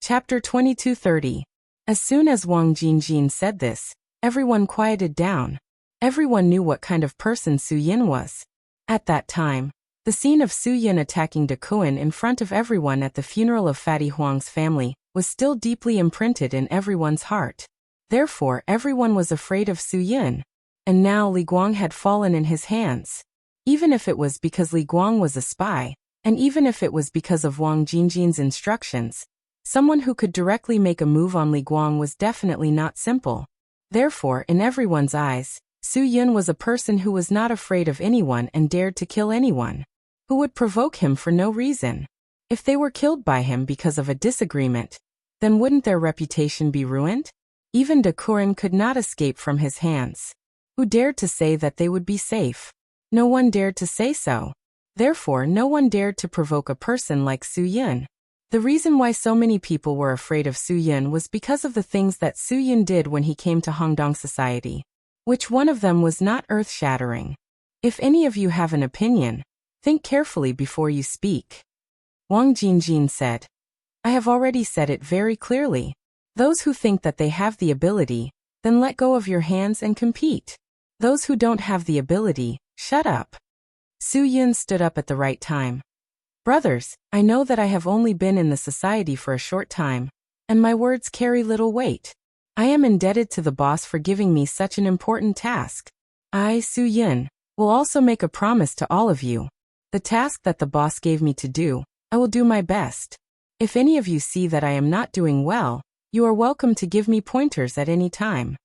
Speaker 1: Chapter 2230. As soon as Wang Jingjin said this, everyone quieted down. Everyone knew what kind of person Su Yun was. At that time, the scene of Su Yun attacking De Kuan in front of everyone at the funeral of Fatty Huang's family was still deeply imprinted in everyone's heart. Therefore, everyone was afraid of Su Yun. And now Li Guang had fallen in his hands. Even if it was because Li Guang was a spy, and even if it was because of Wang Jingjin's instructions, someone who could directly make a move on Li Guang was definitely not simple. Therefore, in everyone's eyes, Su Yun was a person who was not afraid of anyone and dared to kill anyone who would provoke him for no reason. If they were killed by him because of a disagreement, then wouldn't their reputation be ruined? Even De Kuan could not escape from his hands. Who dared to say that they would be safe? No one dared to say so. Therefore, no one dared to provoke a person like Su Yun. The reason why so many people were afraid of Su Yun was because of the things that Su Yun did when he came to Hongdong society. Which one of them was not earth-shattering? If any of you have an opinion, think carefully before you speak. Wang Jingjin said. I have already said it very clearly. Those who think that they have the ability, then let go of your hands and compete. Those who don't have the ability, shut up. Su Yun stood up at the right time. Brothers, I know that I have only been in the society for a short time, and my words carry little weight. I am indebted to the boss for giving me such an important task. I, Su Yun, will also make a promise to all of you. The task that the boss gave me to do, I will do my best. If any of you see that I am not doing well, you are welcome to give me pointers at any time.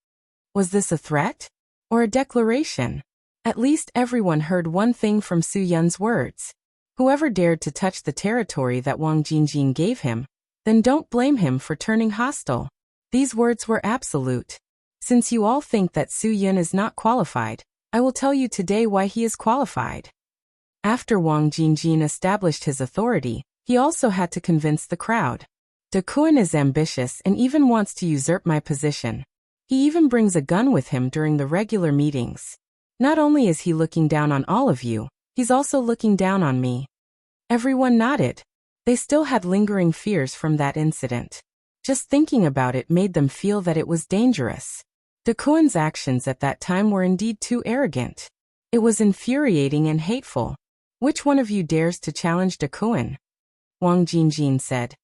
Speaker 1: Was this a threat? Or a declaration? At least everyone heard one thing from Su Yun's words. Whoever dared to touch the territory that Wang Jingjin gave him, then don't blame him for turning hostile. These words were absolute. Since you all think that Su-yun is not qualified, I will tell you today why he is qualified. After Wang Jingjin established his authority, he also had to convince the crowd. Dakuin is ambitious and even wants to usurp my position. He even brings a gun with him during the regular meetings. Not only is he looking down on all of you, he's also looking down on me. Everyone nodded. They still had lingering fears from that incident. Just thinking about it made them feel that it was dangerous. Dakuin's actions at that time were indeed too arrogant. It was infuriating and hateful. Which one of you dares to challenge Dakuin? Wang Jingjin said.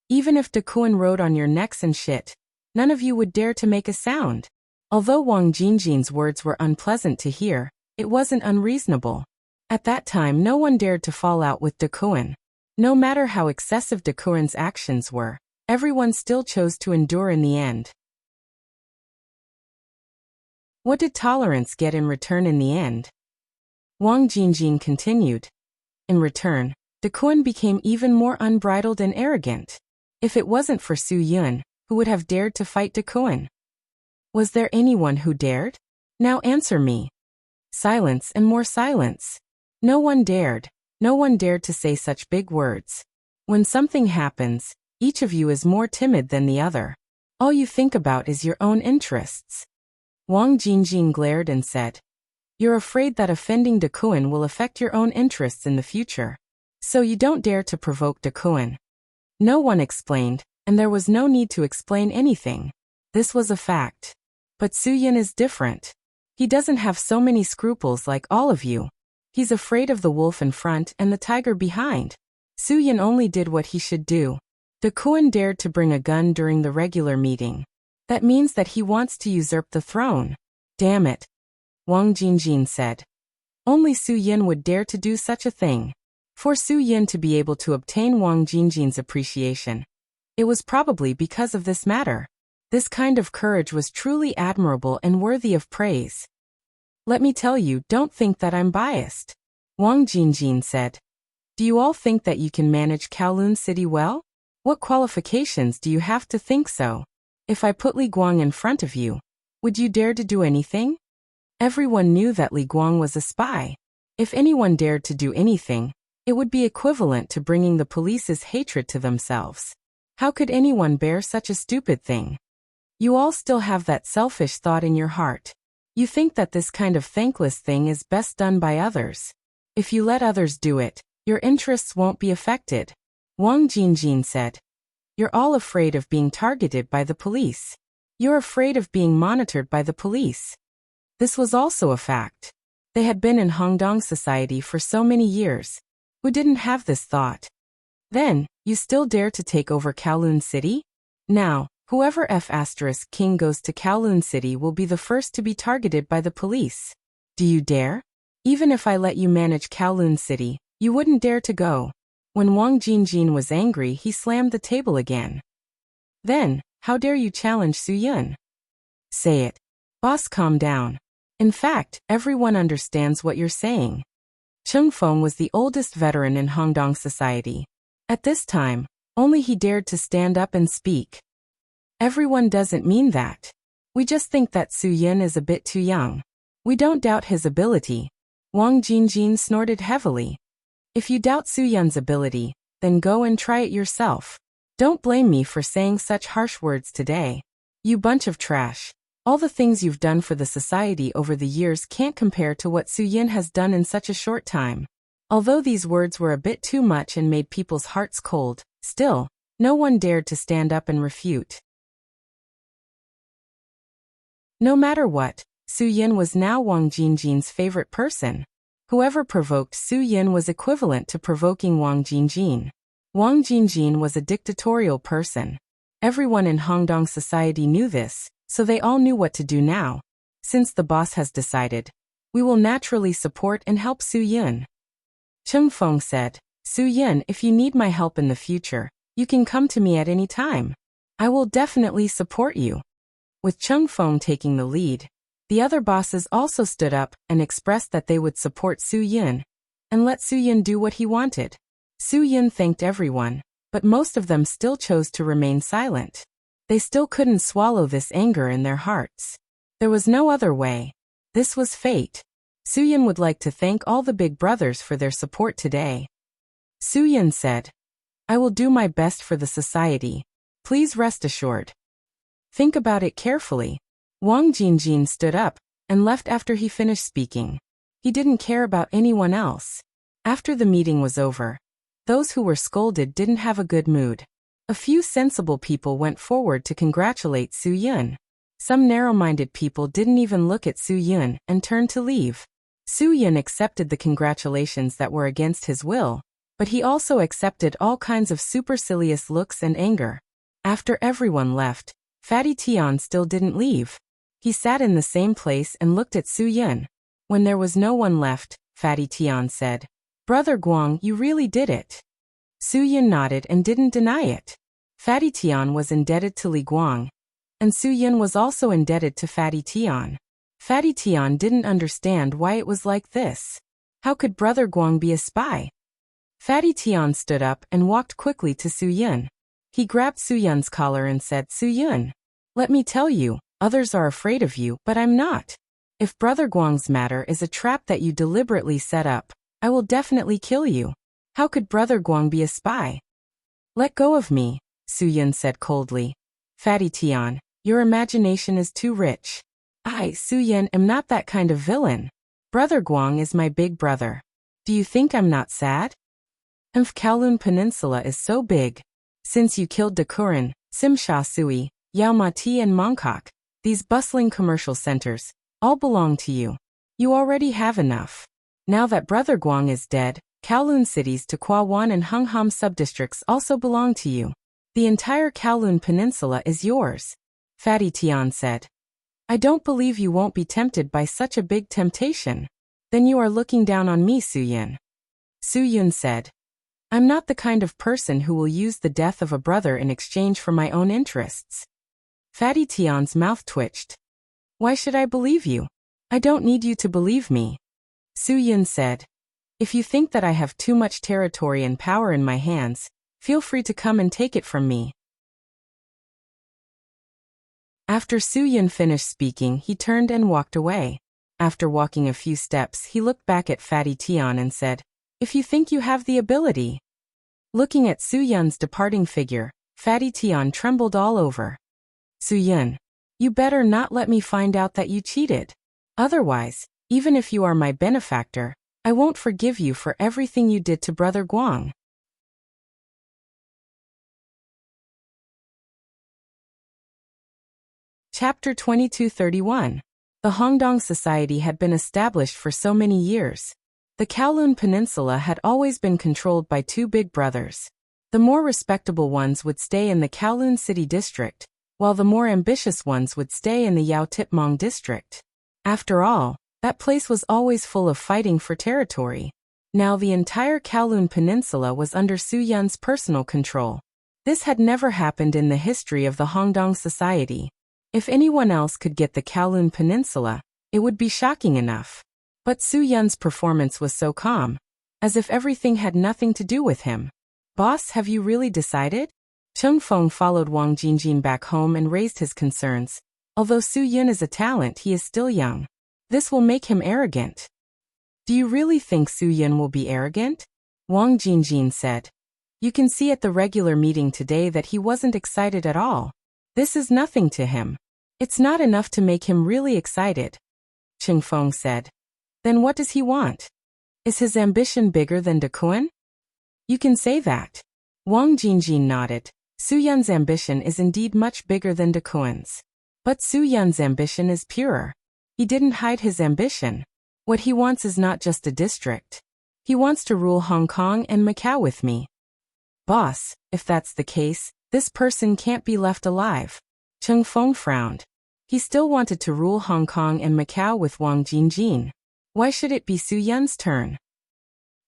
Speaker 1: Even if Dakuin rode on your necks and shit, none of you would dare to make a sound. Although Wang Jingjin's words were unpleasant to hear, it wasn't unreasonable. At that time no one dared to fall out with Dakuin. No matter how excessive Dakuin's actions were, everyone still chose to endure in the end. What did tolerance get in return in the end? Wang Jingjin continued. In return, Dakuin became even more unbridled and arrogant. If it wasn't for Su-yun, who would have dared to fight Dakuin? Was there anyone who dared? Now answer me. Silence and more silence. No one dared. No one dared to say such big words. When something happens, each of you is more timid than the other. All you think about is your own interests. Wang Jingjin glared and said, You're afraid that offending Dakuin will affect your own interests in the future. So you don't dare to provoke Dakuin. No one explained, and there was no need to explain anything. This was a fact. But Su-yun is different. He doesn't have so many scruples like all of you. He's afraid of the wolf in front and the tiger behind. Su-yun only did what he should do. Dakuin dared to bring a gun during the regular meeting. That means that he wants to usurp the throne. Damn it. Wang Jingjin said. Only Su-yun would dare to do such a thing. For Su-yun to be able to obtain Wang Jingjin's appreciation, it was probably because of this matter. This kind of courage was truly admirable and worthy of praise. Let me tell you, don't think that I'm biased. Wang Jingjin said. Do you all think that you can manage Kowloon City well? What qualifications do you have to think so? If I put Li Guang in front of you, would you dare to do anything? Everyone knew that Li Guang was a spy. If anyone dared to do anything, it would be equivalent to bringing the police's hatred to themselves. How could anyone bear such a stupid thing? You all still have that selfish thought in your heart. You think that this kind of thankless thing is best done by others. If you let others do it, your interests won't be affected. Wang Jingjin said. You're all afraid of being targeted by the police. You're afraid of being monitored by the police. This was also a fact. They had been in Hongdong society for so many years. Who didn't have this thought? Then, you still dare to take over Kowloon City? Now, whoever F*King goes to Kowloon City will be the first to be targeted by the police. Do you dare? Even if I let you manage Kowloon City, you wouldn't dare to go. When Wang Jingjin was angry, he slammed the table again. Then, how dare you challenge Su-yun? Say it. Boss, calm down. In fact, everyone understands what you're saying. Chung Feng was the oldest veteran in Hongdong society. At this time, only he dared to stand up and speak. Everyone doesn't mean that. We just think that Su-yun is a bit too young. We don't doubt his ability. Wang Jingjin snorted heavily. If you doubt Su-yun's ability, then go and try it yourself. Don't blame me for saying such harsh words today. You bunch of trash. All the things you've done for the society over the years can't compare to what Su-yun has done in such a short time. Although these words were a bit too much and made people's hearts cold, still, no one dared to stand up and refute. No matter what, Su-yun was now Wang Jingjin's favorite person. Whoever provoked Su-yun was equivalent to provoking Wang Jingjin. Wang Jingjin was a dictatorial person. Everyone in Hongdong society knew this, so they all knew what to do now. Since the boss has decided, we will naturally support and help Su-yun. Chung Feng said, Su-yun, if you need my help in the future, you can come to me at any time. I will definitely support you. With Chung Feng taking the lead, the other bosses also stood up and expressed that they would support Su-yun and let Su-yun do what he wanted. Su-yun thanked everyone, but most of them still chose to remain silent. They still couldn't swallow this anger in their hearts. There was no other way. This was fate. Soo-Yun would like to thank all the big brothers for their support today. Soo-Yun said, I will do my best for the society. Please rest assured. Think about it carefully. Wang Jingjin stood up and left after he finished speaking. He didn't care about anyone else. After the meeting was over, those who were scolded didn't have a good mood. A few sensible people went forward to congratulate Soo-Yun. Some narrow-minded people didn't even look at Soo-Yun and turned to leave. Soo-Yun accepted the congratulations that were against his will, but he also accepted all kinds of supercilious looks and anger. After everyone left, Fatty Tian still didn't leave. He sat in the same place and looked at Soo-Yun. When there was no one left, Fatty Tian said, Brother Guang, you really did it. Soo-Yun nodded and didn't deny it. Fatty Tian was indebted to Li Guang, and Soo-Yun was also indebted to Fatty Tian. Fatty Tian didn't understand why it was like this. How could Brother Guang be a spy? Fatty Tian stood up and walked quickly to Soo-Yun. He grabbed Soo-Yun's collar and said, Soo-Yun, let me tell you, others are afraid of you, but I'm not. If Brother Guang's matter is a trap that you deliberately set up, I will definitely kill you. How could Brother Guang be a spy? Let go of me, Soo-Yun said coldly. Fatty Tian, your imagination is too rich. I, Soo-Yun, am not that kind of villain. Brother Guang is my big brother. Do you think I'm not sad? Kowloon Peninsula is so big. Since you killed Dakurin, Simsha Sui, Yaomati and Mongkok, these bustling commercial centers, all belong to you. You already have enough. Now that Brother Guang is dead, Kowloon cities to Kwa-Wan and Hungham subdistricts also belong to you. The entire Kowloon Peninsula is yours. Fatty Tian said. I don't believe you won't be tempted by such a big temptation. Then you are looking down on me, Soo-Yun. Soo-Yun said. I'm not the kind of person who will use the death of a brother in exchange for my own interests. Fatty Tian's mouth twitched. Why should I believe you? I don't need you to believe me. Soo-Yun said. If you think that I have too much territory and power in my hands, feel free to come and take it from me. After Soo-Yun finished speaking, he turned and walked away. After walking a few steps, he looked back at Fatty Tian and said, If you think you have the ability. Looking at Soo-Yun's departing figure, Fatty Tian trembled all over. Soo-Yun, you better not let me find out that you cheated. Otherwise, even if you are my benefactor, I won't forgive you for everything you did to Brother Guang. Chapter 2231. The Hongdong Society had been established for so many years. The Kowloon Peninsula had always been controlled by two big brothers. The more respectable ones would stay in the Kowloon City District, while the more ambitious ones would stay in the Yao Tipmong District. After all, that place was always full of fighting for territory. Now the entire Kowloon Peninsula was under Soo-Yun's personal control. This had never happened in the history of the Hongdong Society. If anyone else could get the Kowloon Peninsula, it would be shocking enough. But Soo-Yun's performance was so calm, as if everything had nothing to do with him. Boss, have you really decided? Chung Feng followed Wang Jingjin back home and raised his concerns. Although Soo-Yun is a talent, he is still young. This will make him arrogant. Do you really think Soo-Yun will be arrogant? Wang Jingjin said. You can see at the regular meeting today that he wasn't excited at all. This is nothing to him. It's not enough to make him really excited. Chung Feng said. Then what does he want? Is his ambition bigger than Dakuin? You can say that. Wang Jingjin nodded. Soo-Yun's ambition is indeed much bigger than Dakuin's. But Soo-Yun's ambition is purer. He didn't hide his ambition. What he wants is not just a district. He wants to rule Hong Kong and Macau with me. Boss, if that's the case, this person can't be left alive. Chung Feng frowned. He still wanted to rule Hong Kong and Macau with Wang Jingjin. Why should it be Soo-Yun's turn?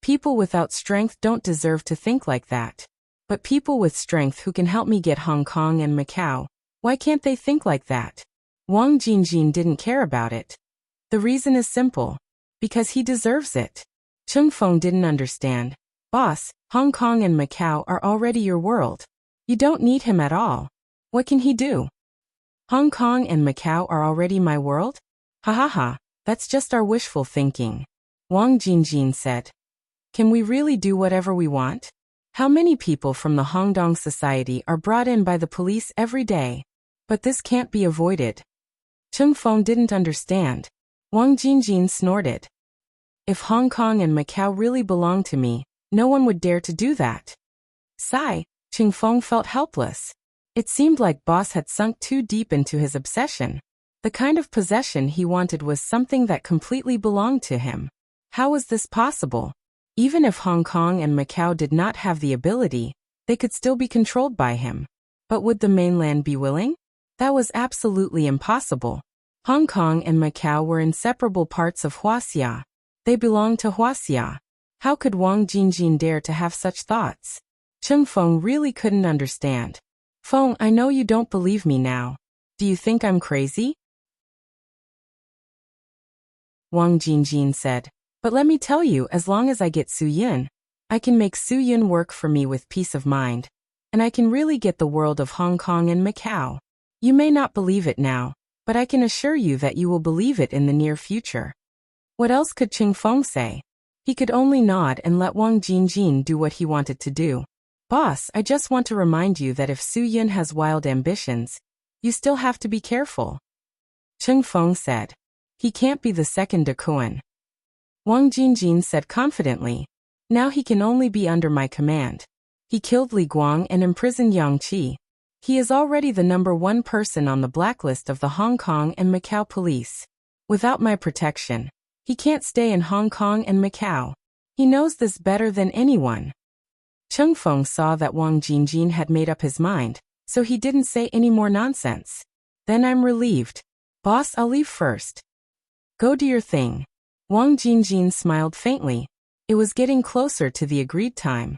Speaker 1: People without strength don't deserve to think like that. But people with strength who can help me get Hong Kong and Macau, why can't they think like that? Wang Jingjin didn't care about it. The reason is simple. Because he deserves it. Chung Feng didn't understand. Boss, Hong Kong and Macau are already your world. You don't need him at all. What can he do? Hong Kong and Macau are already my world? Ha ha ha, that's just our wishful thinking. Wang Jingjin said. Can we really do whatever we want? How many people from the Hongdong society are brought in by the police every day? But this can't be avoided. Cheng Feng didn't understand. Wang Jingjin snorted. If Hong Kong and Macau really belonged to me, no one would dare to do that. Sigh, Cheng Feng felt helpless. It seemed like Boss had sunk too deep into his obsession. The kind of possession he wanted was something that completely belonged to him. How was this possible? Even if Hong Kong and Macau did not have the ability, they could still be controlled by him. But would the mainland be willing? That was absolutely impossible. Hong Kong and Macau were inseparable parts of Huaxia. They belonged to Huaxia. How could Wang Jingjin dare to have such thoughts? Cheng Feng really couldn't understand. Feng, I know you don't believe me now. Do you think I'm crazy? Wang Jingjin said. But let me tell you, as long as I get Su Yun, I can make Su Yun work for me with peace of mind. And I can really get the world of Hong Kong and Macau. You may not believe it now, but I can assure you that you will believe it in the near future. What else could Cheng Feng say? He could only nod and let Wang Jingjin do what he wanted to do. Boss, I just want to remind you that if Su Yun has wild ambitions, you still have to be careful. Cheng Feng said. He can't be the second De Kuan. Wang Jingjin said confidently. Now he can only be under my command. He killed Li Guang and imprisoned Yang Qi. He is already the #1 person on the blacklist of the Hong Kong and Macau police. Without my protection, he can't stay in Hong Kong and Macau. He knows this better than anyone. Cheng Feng saw that Wang Jingjin had made up his mind, so he didn't say any more nonsense. Then I'm relieved. Boss, I'll leave first. Go do your thing. Wang Jingjin smiled faintly. It was getting closer to the agreed time.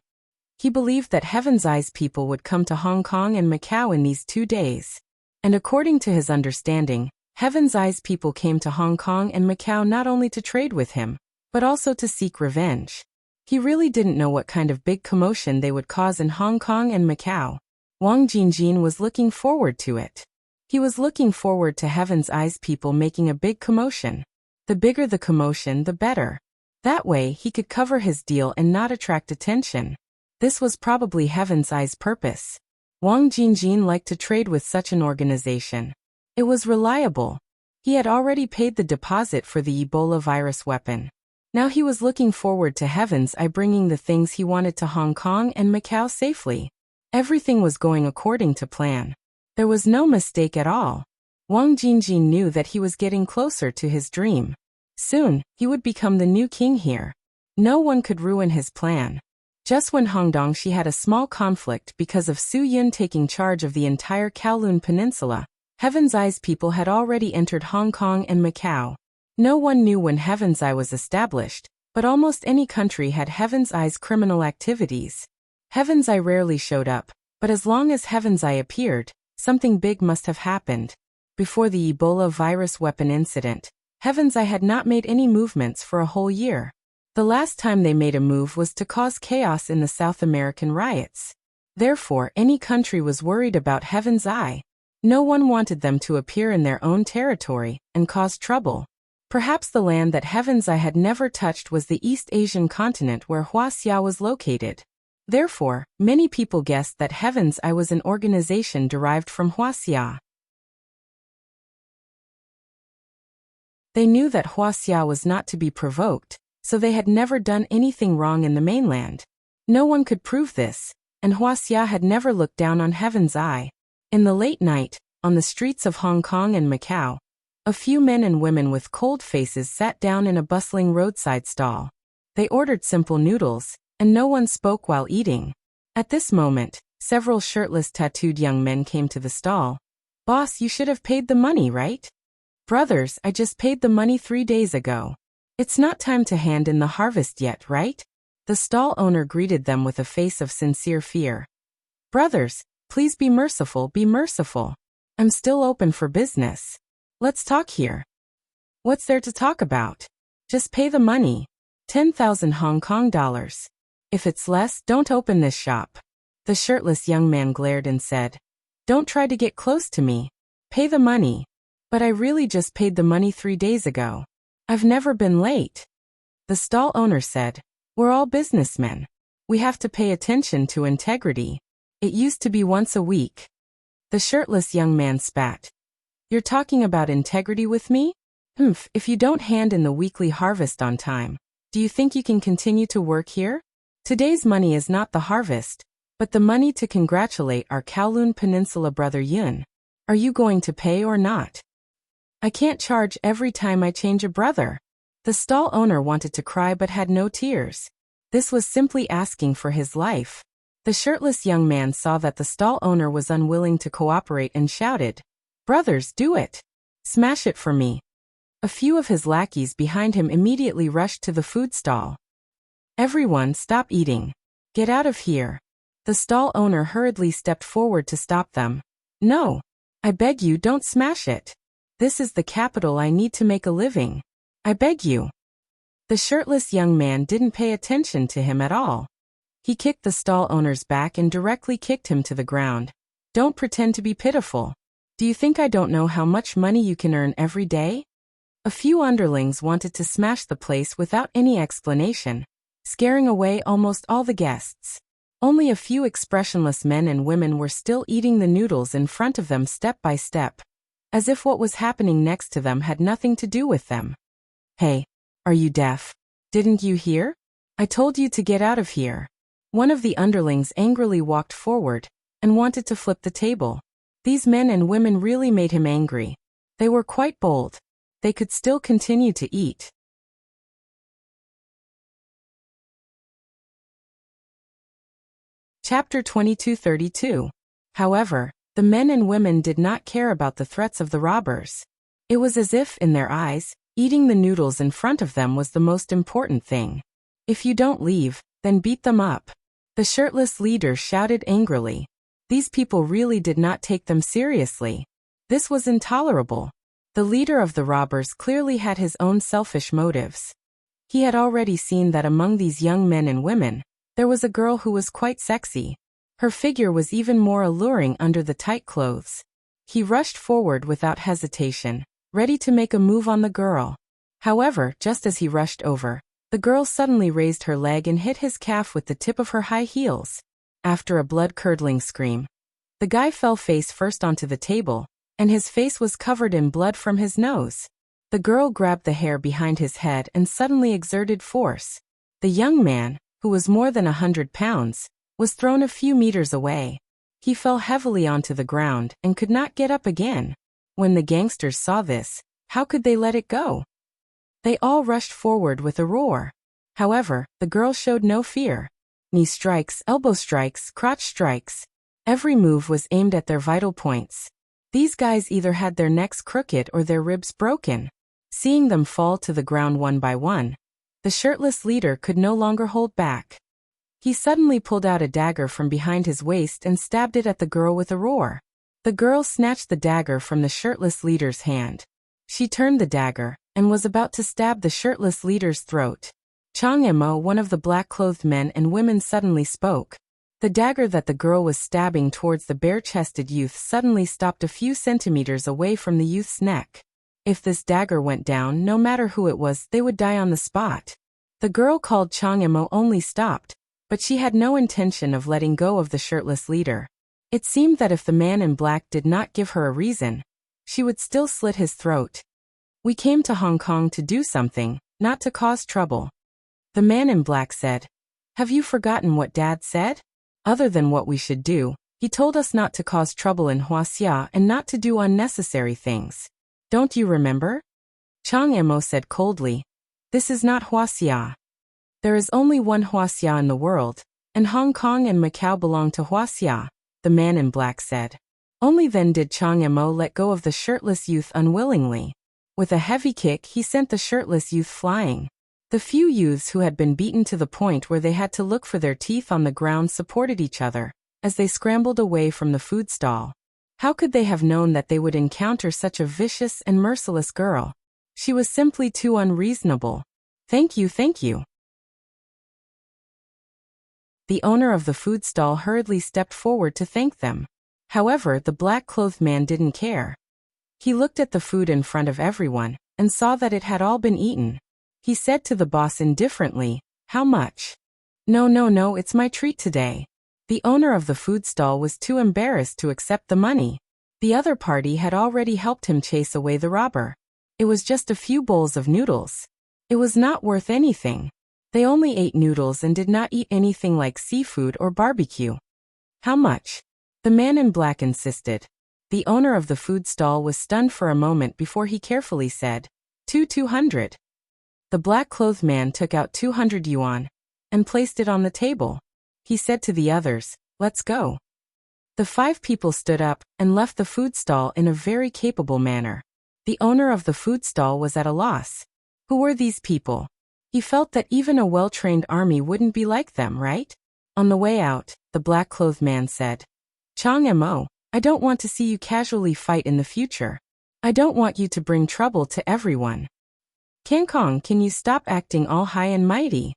Speaker 1: He believed that Heaven's Eyes people would come to Hong Kong and Macau in these 2 days. And according to his understanding, Heaven's Eyes people came to Hong Kong and Macau not only to trade with him, but also to seek revenge. He really didn't know what kind of big commotion they would cause in Hong Kong and Macau. Wang Jingjin was looking forward to it. He was looking forward to Heaven's Eyes people making a big commotion. The bigger the commotion, the better. That way, he could cover his deal and not attract attention. This was probably Heaven's Eyes' purpose. Wang Jingjin liked to trade with such an organization. It was reliable. He had already paid the deposit for the Ebola virus weapon. Now he was looking forward to Heaven's Eye bringing the things he wanted to Hong Kong and Macau safely. Everything was going according to plan. There was no mistake at all. Wang Jingjin knew that he was getting closer to his dream. Soon, he would become the new king here. No one could ruin his plan. Just when Hongdongshi had a small conflict because of Su Yun taking charge of the entire Kowloon Peninsula, Heaven's Eyes people had already entered Hong Kong and Macau. No one knew when Heaven's Eye was established, but almost any country had Heaven's Eye's criminal activities. Heaven's Eye rarely showed up, but as long as Heaven's Eye appeared, something big must have happened. Before the Ebola virus weapon incident, Heaven's Eye had not made any movements for a whole year. The last time they made a move was to cause chaos in the South American riots. Therefore, any country was worried about Heaven's Eye. No one wanted them to appear in their own territory and cause trouble. Perhaps the land that Heaven's Eye had never touched was the East Asian continent where Huaxia was located. Therefore, many people guessed that Heaven's Eye was an organization derived from Huaxia. They knew that Huaxia was not to be provoked, so they had never done anything wrong in the mainland. No one could prove this, and Huaxia had never looked down on Heaven's Eye. In the late night, on the streets of Hong Kong and Macau, a few men and women with cold faces sat down in a bustling roadside stall. They ordered simple noodles, and no one spoke while eating. At this moment, several shirtless tattooed young men came to the stall. "Boss, you should have paid the money, right?" "Brothers, I just paid the money 3 days ago. It's not time to hand in the harvest yet, right?" The stall owner greeted them with a face of sincere fear. "Brothers, please be merciful, be merciful. I'm still open for business. Let's talk here." "What's there to talk about? Just pay the money. 10,000 Hong Kong dollars. If it's less, don't open this shop." The shirtless young man glared and said, "Don't try to get close to me. Pay the money. But I really just paid the money 3 days ago. I've never been late. The stall owner said, we're all businessmen. We have to pay attention to integrity. It used to be once a week. The shirtless young man spat. You're talking about integrity with me? If you don't hand in the weekly harvest on time, do you think you can continue to work here? Today's money is not the harvest, but the money to congratulate our Kowloon Peninsula brother Yun. Are you going to pay or not? I can't charge every time I change a brother. The stall owner wanted to cry but had no tears. This was simply asking for his life. The shirtless young man saw that the stall owner was unwilling to cooperate and shouted, brothers, do it. Smash it for me. A few of his lackeys behind him immediately rushed to the food stall. Everyone, stop eating. Get out of here. The stall owner hurriedly stepped forward to stop them. No. I beg you, don't smash it. This is the capital I need to make a living. I beg you. The shirtless young man didn't pay attention to him at all. He kicked the stall owner's back and directly kicked him to the ground. Don't pretend to be pitiful. Do you think I don't know how much money you can earn every day? A few underlings wanted to smash the place without any explanation, scaring away almost all the guests. Only a few expressionless men and women were still eating the noodles in front of them step by step, as if what was happening next to them had nothing to do with them. Hey, are you deaf? Didn't you hear? I told you to get out of here. One of the underlings angrily walked forward and wanted to flip the table. These men and women really made him angry. They were quite bold. They could still continue to eat. Chapter 2232. However, the men and women did not care about the threats of the robbers. It was as if, in their eyes, eating the noodles in front of them was the most important thing. If you don't leave, then beat them up. The shirtless leader shouted angrily. These people really did not take them seriously. This was intolerable. The leader of the robbers clearly had his own selfish motives. He had already seen that among these young men and women, there was a girl who was quite sexy. Her figure was even more alluring under the tight clothes. He rushed forward without hesitation, ready to make a move on the girl. However, just as he rushed over, the girl suddenly raised her leg and hit his calf with the tip of her high heels. After a blood-curdling scream, the guy fell face first onto the table, and his face was covered in blood from his nose. The girl grabbed the hair behind his head and suddenly exerted force. The young man, who was more than 100 pounds, was thrown a few meters away. He fell heavily onto the ground and could not get up again. When the gangsters saw this, how could they let it go? They all rushed forward with a roar. However, the girl showed no fear. Knee strikes, elbow strikes, crotch strikes. Every move was aimed at their vital points. These guys either had their necks crooked or their ribs broken. Seeing them fall to the ground one by one, the shirtless leader could no longer hold back. He suddenly pulled out a dagger from behind his waist and stabbed it at the girl with a roar. The girl snatched the dagger from the shirtless leader's hand. She turned the dagger and was about to stab the shirtless leader's throat. Chang Emo, one of the black-clothed men and women, suddenly spoke. The dagger that the girl was stabbing towards the bare-chested youth suddenly stopped a few centimeters away from the youth's neck. If this dagger went down, no matter who it was, they would die on the spot. The girl called Chang Emo only stopped, but she had no intention of letting go of the shirtless leader. It seemed that if the man in black did not give her a reason, she would still slit his throat. We came to Hong Kong to do something, not to cause trouble. The man in black said. Have you forgotten what Dad said? Other than what we should do, he told us not to cause trouble in Huaxia and not to do unnecessary things. Don't you remember? Chang Emo said coldly. This is not Huaxia. There is only one Huaxia in the world, and Hong Kong and Macau belong to Huaxia, the man in black said. Only then did Chang Emo let go of the shirtless youth unwillingly. With a heavy kick, he sent the shirtless youth flying. The few youths who had been beaten to the point where they had to look for their teeth on the ground supported each other as they scrambled away from the food stall. How could they have known that they would encounter such a vicious and merciless girl? She was simply too unreasonable. Thank you, thank you. The owner of the food stall hurriedly stepped forward to thank them. However, the black-clothed man didn't care. He looked at the food in front of everyone, and saw that it had all been eaten. He said to the boss indifferently, "How much?" "No, no, no, it's my treat today." The owner of the food stall was too embarrassed to accept the money. The other party had already helped him chase away the robber. It was just a few bowls of noodles. It was not worth anything. They only ate noodles and did not eat anything like seafood or barbecue. "How much?" the man in black insisted. The owner of the food stall was stunned for a moment before he carefully said, 200. The black-clothed man took out 200 yuan and placed it on the table. He said to the others, "Let's go." The 5 people stood up and left the food stall in a very capable manner. The owner of the food stall was at a loss. Who were these people? He felt that even a well-trained army wouldn't be like them, right? On the way out, the black-clothed man said, "Chang Mo, I don't want to see you casually fight in the future. I don't want you to bring trouble to everyone. Kangkong, can you stop acting all high and mighty?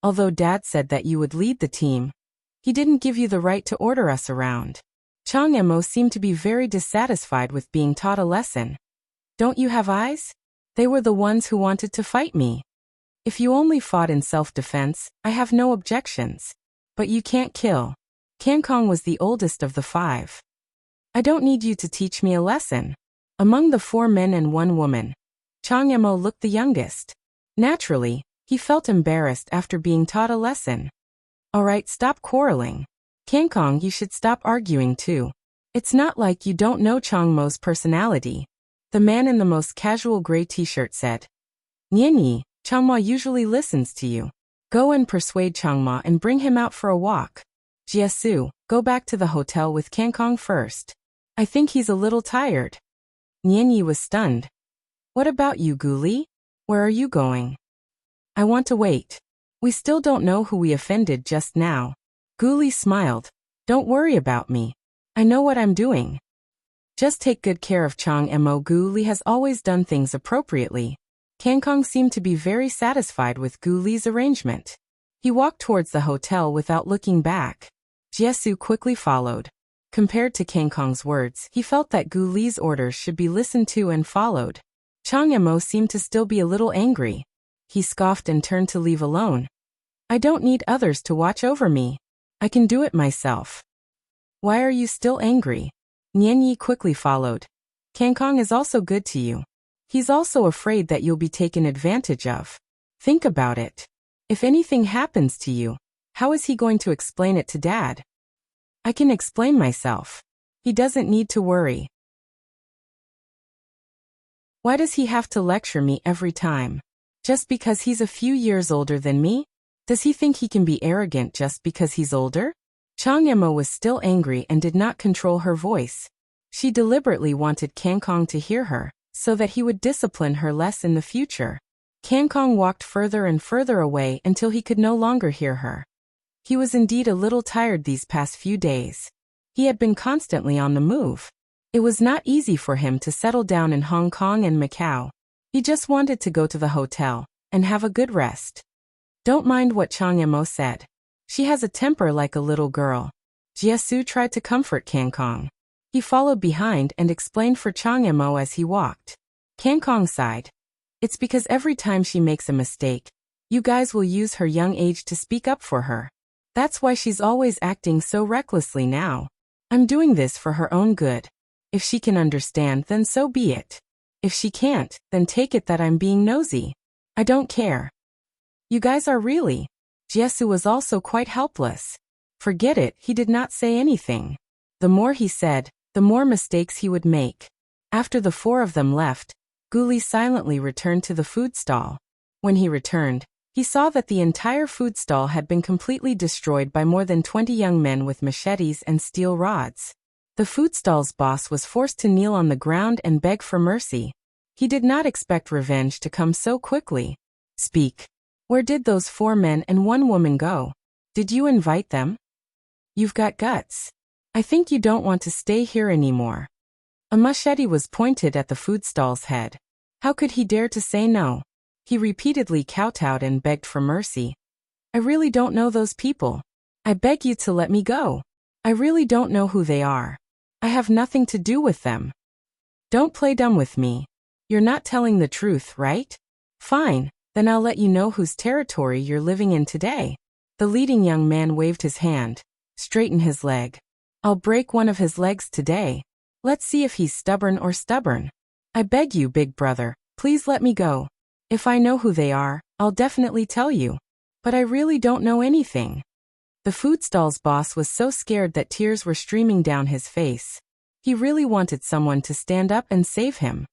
Speaker 1: Although Dad said that you would lead the team, he didn't give you the right to order us around." Chang Mo seemed to be very dissatisfied with being taught a lesson. "Don't you have eyes? They were the ones who wanted to fight me. If you only fought in self-defense, I have no objections. But you can't kill." Kangkong was the oldest of the 5. "I don't need you to teach me a lesson." Among the 4 men and 1 woman, Chang Mo looked the youngest. Naturally, he felt embarrassed after being taught a lesson. "All right, stop quarreling. Kangkong, you should stop arguing too. It's not like you don't know Chang Mo's personality." The man in the most casual gray t-shirt said, "Nianyi, Chang Mo usually listens to you. Go and persuade Chang Mo and bring him out for a walk. Jiesu, go back to the hotel with Kangkong first. I think he's a little tired." Nianyi was stunned. "What about you, Guli? Where are you going?" "I want to wait. We still don't know who we offended just now." Guli smiled. "Don't worry about me. I know what I'm doing. Just take good care of Chang Mo. Guli has always done things appropriately." Kangkong seemed to be very satisfied with Guli's arrangement. He walked towards the hotel without looking back. Jiesu quickly followed. Compared to Kangkong's words, he felt that Guli's orders should be listened to and followed. Chang Mo seemed to still be a little angry. He scoffed and turned to leave alone. "I don't need others to watch over me. I can do it myself." "Why are you still angry?" Nianyi quickly followed. "Kangkong is also good to you. He's also afraid that you'll be taken advantage of. Think about it. If anything happens to you, how is he going to explain it to Dad?" "I can explain myself. He doesn't need to worry." "Why does he have to lecture me every time? Just because he's a few years older than me? Does he think he can be arrogant just because he's older?" Chang Mo was still angry and did not control her voice. She deliberately wanted Kangkong to hear her, so that he would discipline her less in the future. Kangkong walked further and further away until he could no longer hear her. He was indeed a little tired these past few days. He had been constantly on the move. It was not easy for him to settle down in Hong Kong and Macau. He just wanted to go to the hotel and have a good rest. "Don't mind what Chang Mo said. She has a temper like a little girl." Jiesu tried to comfort Kangkong. He followed behind and explained for Chang Mo as he walked. Kangkong sighed. "It's because every time she makes a mistake, you guys will use her young age to speak up for her. That's why she's always acting so recklessly now. I'm doing this for her own good. If she can understand, then so be it. If she can't, then take it that I'm being nosy. I don't care." "You guys are really..." Jiesu was also quite helpless. Forget it, he did not say anything. The more he said, the more mistakes he would make. After the 4 of them left, Guli silently returned to the food stall. When he returned, he saw that the entire food stall had been completely destroyed by more than 20 young men with machetes and steel rods. The food stall's boss was forced to kneel on the ground and beg for mercy. He did not expect revenge to come so quickly. "Speak. Where did those 4 men and 1 woman go? Did you invite them? You've got guts. I think you don't want to stay here anymore." A machete was pointed at the food stall's head. How could he dare to say no? He repeatedly kowtowed and begged for mercy. "I really don't know those people. I beg you to let me go. I really don't know who they are. I have nothing to do with them." Don't play dumb with me. You're not telling the truth, right? Fine, then I'll let you know whose territory you're living in today. The leading young man waved his hand. Straighten his leg. I'll break one of his legs today. Let's see if he's stubborn or stubborn. I beg you, big brother, please let me go. If I know who they are, I'll definitely tell you. But I really don't know anything. The food stall's boss was so scared that tears were streaming down his face. He really wanted someone to stand up and save him.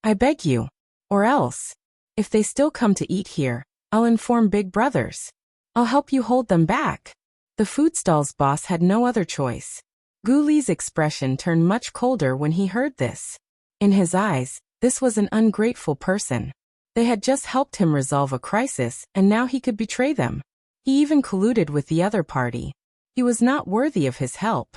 Speaker 1: I beg you. Or else, if they still come to eat here, I'll inform big brothers. I'll help you hold them back. The food stall's boss had no other choice. Guli's expression turned much colder when he heard this. In his eyes, this was an ungrateful person. They had just helped him resolve a crisis, and now he could betray them. He even colluded with the other party. He was not worthy of his help.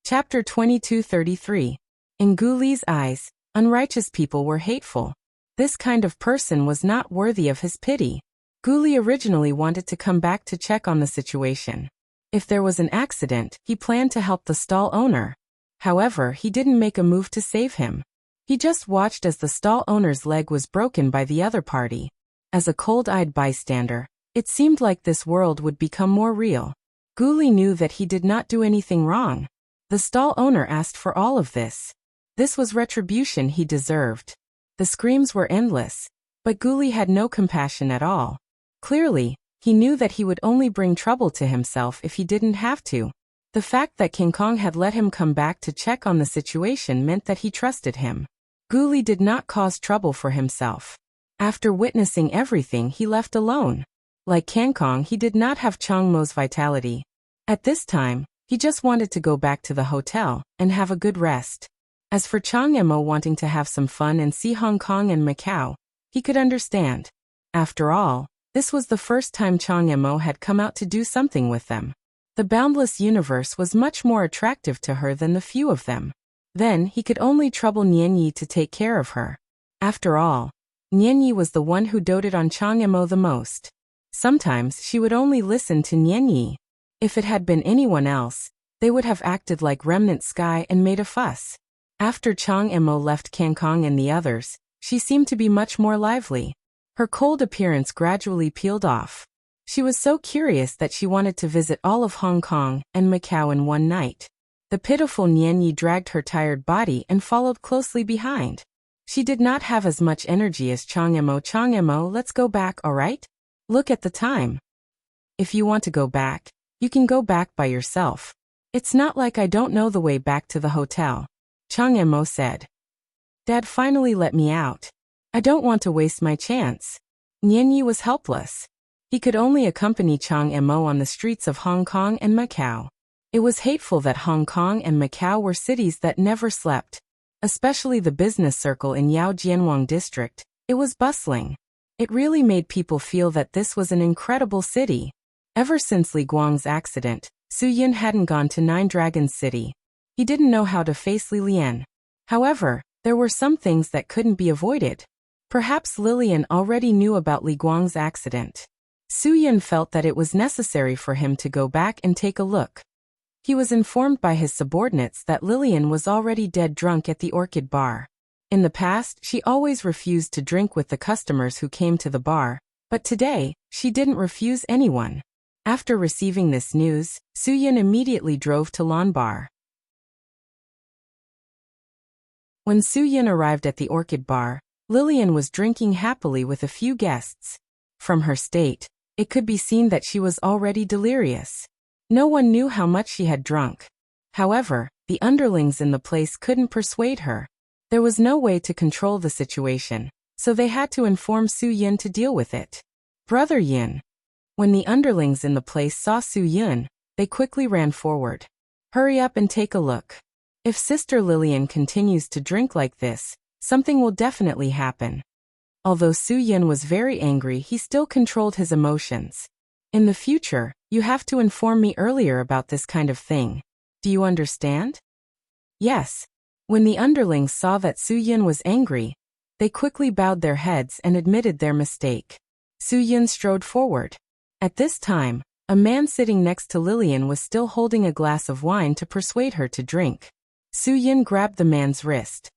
Speaker 1: Chapter 22:33. In Guli's eyes, unrighteous people were hateful. This kind of person was not worthy of his pity. Guli originally wanted to come back to check on the situation. If there was an accident, he planned to help the stall owner. However, he didn't make a move to save him. He just watched as the stall owner's leg was broken by the other party. As a cold-eyed bystander, it seemed like this world would become more real. Guli knew that he did not do anything wrong. The stall owner asked for all of this. This was retribution he deserved. The screams were endless, but Guli had no compassion at all. Clearly, he knew that he would only bring trouble to himself if he didn't have to. The fact that King Kong had let him come back to check on the situation meant that he trusted him. Guli did not cause trouble for himself. After witnessing everything, he left alone. Like King Kong, he did not have Changmo's vitality. At this time, he just wanted to go back to the hotel and have a good rest. As for Changmo wanting to have some fun and see Hong Kong and Macau, he could understand. After all, this was the first time Changmo had come out to do something with them. The boundless universe was much more attractive to her than the few of them. Then he could only trouble Nianyi to take care of her. After all, Nianyi was the one who doted on Changmo the most. Sometimes she would only listen to Nianyi. If it had been anyone else, they would have acted like Remnant Sky and made a fuss. After Changmo left King Kong and the others, she seemed to be much more lively. Her cold appearance gradually peeled off. She was so curious that she wanted to visit all of Hong Kong and Macau in one night. The pitiful Nianyi dragged her tired body and followed closely behind. She did not have as much energy as Changmo. Changmo, let's go back, alright? Look at the time. If you want to go back, you can go back by yourself. It's not like I don't know the way back to the hotel. Changmo said. Dad finally let me out. I don't want to waste my chance. Nianyi was helpless. He could only accompany Changmo on the streets of Hong Kong and Macau. It was hateful that Hong Kong and Macau were cities that never slept. Especially the business circle in Yao Jianwang district. It was bustling. It really made people feel that this was an incredible city. Ever since Li Guang's accident, Su Yin hadn't gone to Nine Dragons City. He didn't know how to face Li Lian. However, there were some things that couldn't be avoided. Perhaps Lilian already knew about Li Guang's accident. Su Yin felt that it was necessary for him to go back and take a look. He was informed by his subordinates that Lilian was already dead drunk at the Orchid Bar. In the past, she always refused to drink with the customers who came to the bar, but today, she didn't refuse anyone. After receiving this news, Su Yin immediately drove to Lan Bar. When Su Yin arrived at the Orchid Bar, Lilian was drinking happily with a few guests. From her state, it could be seen that she was already delirious. No one knew how much she had drunk. However, the underlings in the place couldn't persuade her. There was no way to control the situation, so they had to inform Su Yin to deal with it. Brother Yin. When the underlings in the place saw Su Yin, they quickly ran forward. Hurry up and take a look. If Sister Lilian continues to drink like this, something will definitely happen. Although Su Yin was very angry, he still controlled his emotions. In the future, you have to inform me earlier about this kind of thing. Do you understand? Yes. When the underlings saw that Su Yin was angry, they quickly bowed their heads and admitted their mistake. Su Yin strode forward. At this time, A man sitting next to Lillian was still holding a glass of wine to persuade her to drink. Su-yin grabbed the man's wrist.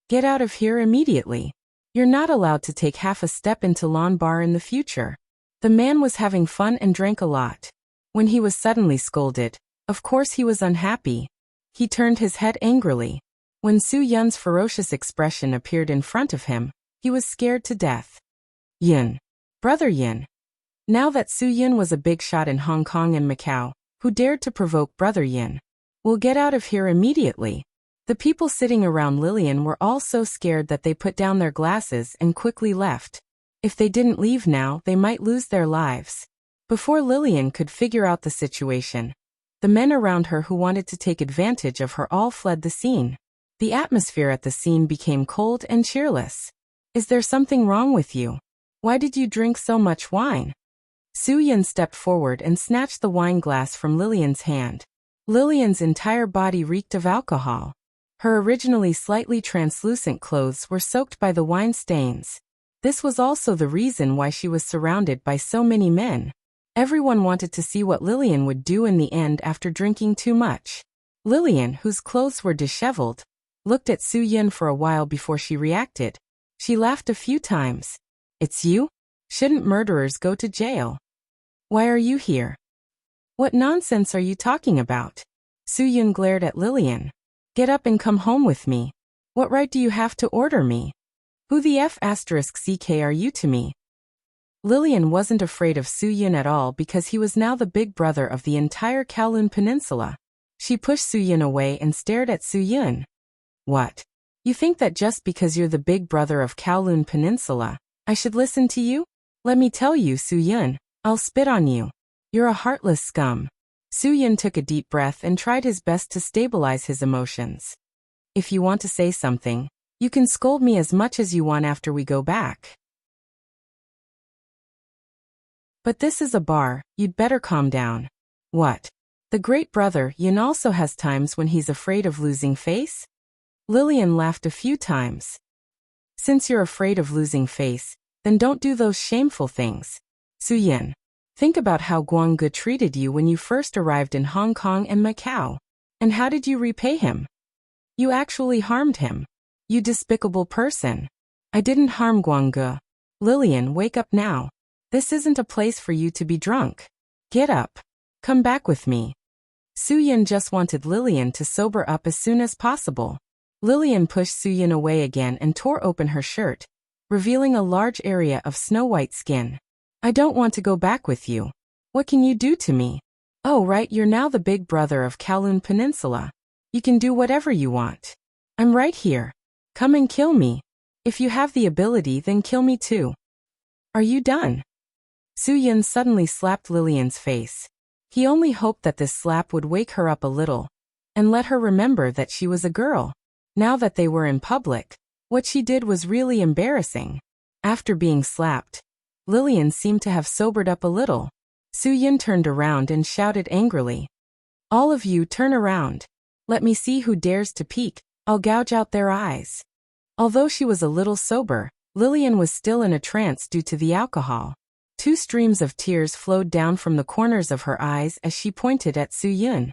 Speaker 1: Get out of here immediately. You're not allowed to take half a step into Lawn Bar in the future. The man was having fun and drank a lot. When he was suddenly scolded, of course he was unhappy. He turned his head angrily. When Su-yun's ferocious expression appeared in front of him, he was scared to death. Yin. Brother Yin. Now that Su-yun was a big shot in Hong Kong and Macau, who dared to provoke Brother Yin? We'll get out of here immediately. The people sitting around Lillian were all so scared that they put down their glasses and quickly left. If they didn't leave now, they might lose their lives. Before Lillian could figure out the situation, the men around her who wanted to take advantage of her all fled the scene. The atmosphere at the scene became cold and cheerless. Is there something wrong with you? Why did you drink so much wine? Su-yin stepped forward and snatched the wine glass from Lillian's hand. Lillian's entire body reeked of alcohol. Her originally slightly translucent clothes were soaked by the wine stains. This was also the reason why she was surrounded by so many men. Everyone wanted to see what Lillian would do in the end after drinking too much. Lillian, whose clothes were disheveled, looked at Su-yin for a while before she reacted. She laughed a few times. It's you? Shouldn't murderers go to jail? Why are you here? What nonsense are you talking about? Su-yin glared at Lillian. Get up and come home with me. What right do you have to order me? Who the F***ck are you to me? Lillian wasn't afraid of Su-yin at all because he was now the big brother of the entire Kowloon Peninsula. She pushed Su-yin away and stared at Su-yin. What? You think that just because you're the big brother of Kowloon Peninsula, I should listen to you? Let me tell you, Su-yin, I'll spit on you. You're a heartless scum. Su-yin took a deep breath and tried his best to stabilize his emotions. If you want to say something, you can scold me as much as you want after we go back. But this is a bar, you'd better calm down. What? The great brother Yin also has times when he's afraid of losing face? Lillian laughed a few times. Since you're afraid of losing face, then don't do those shameful things. Su-yin. Think about how Guangge treated you when you first arrived in Hong Kong and Macau. And how did you repay him? You actually harmed him. You despicable person. I didn't harm Guangge. Lillian, wake up now. This isn't a place for you to be drunk. Get up. Come back with me. Su-yin just wanted Lillian to sober up as soon as possible. Lillian pushed Su-yin away again and tore open her shirt, revealing a large area of snow-white skin. I don't want to go back with you. What can you do to me? Oh right, you're now the big brother of Kowloon Peninsula. You can do whatever you want. I'm right here. Come and kill me. If you have the ability, then kill me too. Are you done? Su-yin suddenly slapped Lillian's face. He only hoped that this slap would wake her up a little, and let her remember that she was a girl. Now that they were in public, what she did was really embarrassing. After being slapped, Lillian seemed to have sobered up a little. Su-yin turned around and shouted angrily. All of you turn around. Let me see who dares to peek. I'll gouge out their eyes. Although she was a little sober, Lillian was still in a trance due to the alcohol. 2 streams of tears flowed down from the corners of her eyes as she pointed at Su-yin.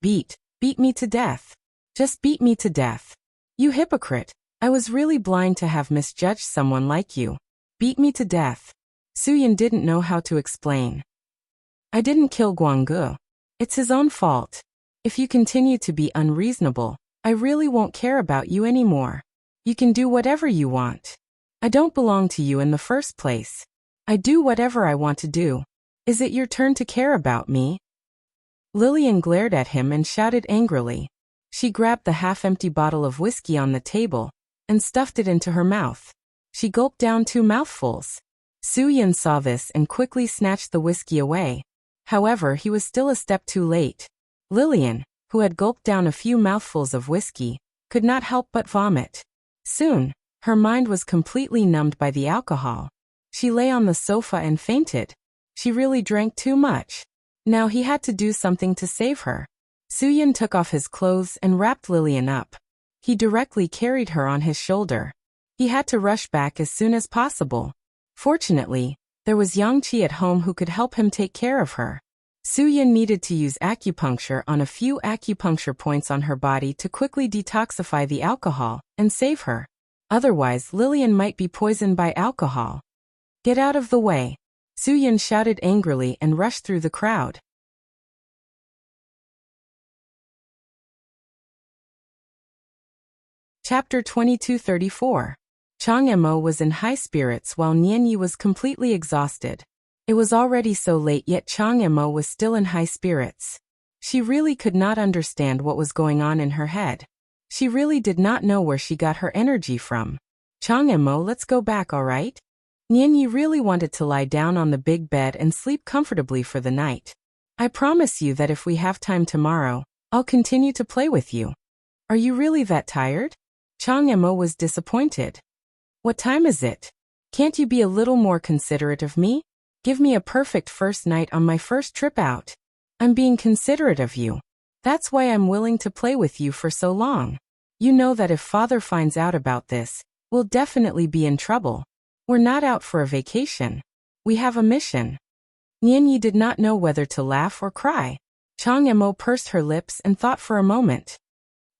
Speaker 1: Beat me to death. Just beat me to death. You hypocrite. I was really blind to have misjudged someone like you. Beat me to death. Su-yin didn't know how to explain. I didn't kill Guangge. It's his own fault. If you continue to be unreasonable, I really won't care about you anymore. You can do whatever you want. I don't belong to you in the first place. I do whatever I want to do. Is it your turn to care about me? Lillian glared at him and shouted angrily. She grabbed the half-empty bottle of whiskey on the table and stuffed it into her mouth. She gulped down 2 mouthfuls. Su-yin saw this and quickly snatched the whiskey away. However, he was still a step too late. Lillian, who had gulped down a few mouthfuls of whiskey, could not help but vomit. Soon, her mind was completely numbed by the alcohol. She lay on the sofa and fainted. She really drank too much. Now he had to do something to save her. Su-yin took off his clothes and wrapped Lillian up. He directly carried her on his shoulder. He had to rush back as soon as possible. Fortunately, there was Yang Qi at home who could help him take care of her. Su-Yin needed to use acupuncture on a few acupuncture points on her body to quickly detoxify the alcohol and save her. Otherwise, Lillian might be poisoned by alcohol. Get out of the way! Su-Yin shouted angrily and rushed through the crowd. Chapter 2234. Chang Emo was in high spirits while Nianyi was completely exhausted. It was already so late, yet Chang Emo was still in high spirits. She really could not understand what was going on in her head. She really did not know where she got her energy from. Chang Emo, let's go back, alright? Nianyi really wanted to lie down on the big bed and sleep comfortably for the night. I promise you that if we have time tomorrow, I'll continue to play with you. Are you really that tired? Chang Emo was disappointed. What time is it? Can't you be a little more considerate of me? Give me a perfect first night on my first trip out. I'm being considerate of you. That's why I'm willing to play with you for so long. You know that if father finds out about this, we'll definitely be in trouble. We're not out for a vacation. We have a mission. Nianyi did not know whether to laugh or cry. Chang Emo pursed her lips and thought for a moment.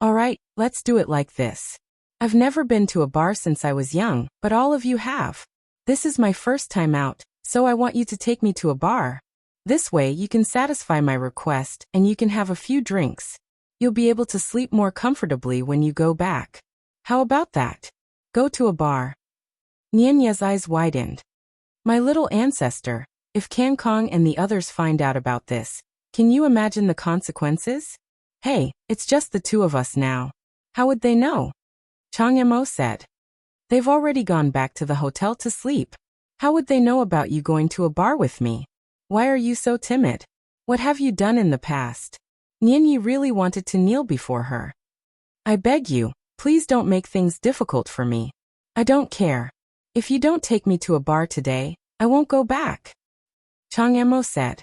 Speaker 1: Alright, let's do it like this. I've never been to a bar since I was young, but all of you have. This is my first time out, so I want you to take me to a bar. This way you can satisfy my request and you can have a few drinks. You'll be able to sleep more comfortably when you go back. How about that? Go to a bar. Nianya's eyes widened. My little ancestor, if Kang Kong and the others find out about this, can you imagine the consequences? Hey, it's just the two of us now. How would they know? Chang Emo said. They've already gone back to the hotel to sleep. How would they know about you going to a bar with me? Why are you so timid? What have you done in the past? Nianyi really wanted to kneel before her. I beg you, please don't make things difficult for me. I don't care. If you don't take me to a bar today, I won't go back. Chang Emo said.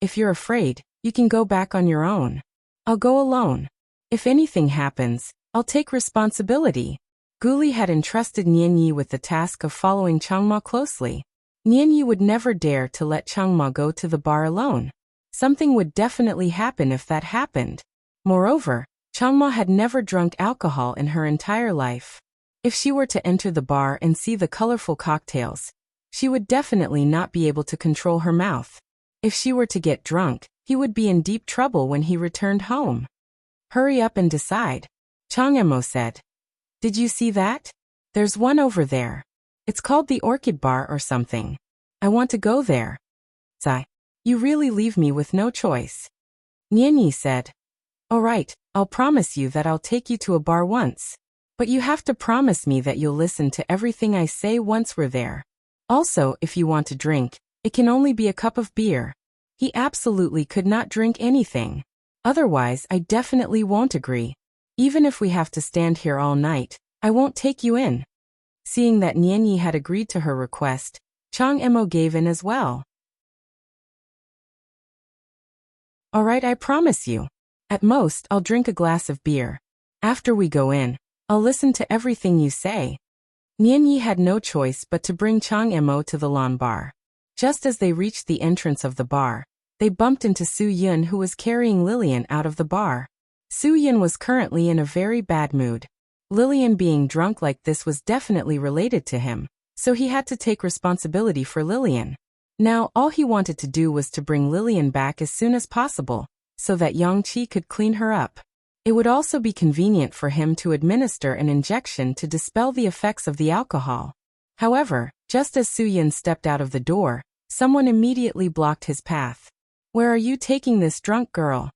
Speaker 1: If you're afraid, you can go back on your own. I'll go alone. If anything happens, I'll take responsibility. Guli had entrusted Nianyi with the task of following Changma closely. Nianyi would never dare to let Changma go to the bar alone. Something would definitely happen if that happened. Moreover, Changma had never drunk alcohol in her entire life. If she were to enter the bar and see the colorful cocktails, she would definitely not be able to control her mouth. If she were to get drunk, he would be in deep trouble when he returned home. Hurry up and decide, Chang Emo said. Did you see that? There's one over there. It's called the Orchid Bar or something. I want to go there. Zai, you really leave me with no choice. Nianyi said. Alright, I'll promise you that I'll take you to a bar once. But you have to promise me that you'll listen to everything I say once we're there. Also, if you want to drink, it can only be a cup of beer. He absolutely could not drink anything. Otherwise, I definitely won't agree. Even if we have to stand here all night, I won't take you in. Seeing that Nianyi had agreed to her request, Chang Emo gave in as well. Alright, I promise you. At most, I'll drink a glass of beer. After we go in, I'll listen to everything you say. Nianyi had no choice but to bring Chang Emo to the lawn bar. Just as they reached the entrance of the bar, they bumped into Su-Yun, who was carrying Lillian out of the bar. Su-Yun was currently in a very bad mood. Lillian being drunk like this was definitely related to him, so he had to take responsibility for Lillian. Now, all he wanted to do was to bring Lillian back as soon as possible, so that Yang-Chi could clean her up. It would also be convenient for him to administer an injection to dispel the effects of the alcohol. However, just as Su-Yun stepped out of the door, someone immediately blocked his path. Where are you taking this drunk girl?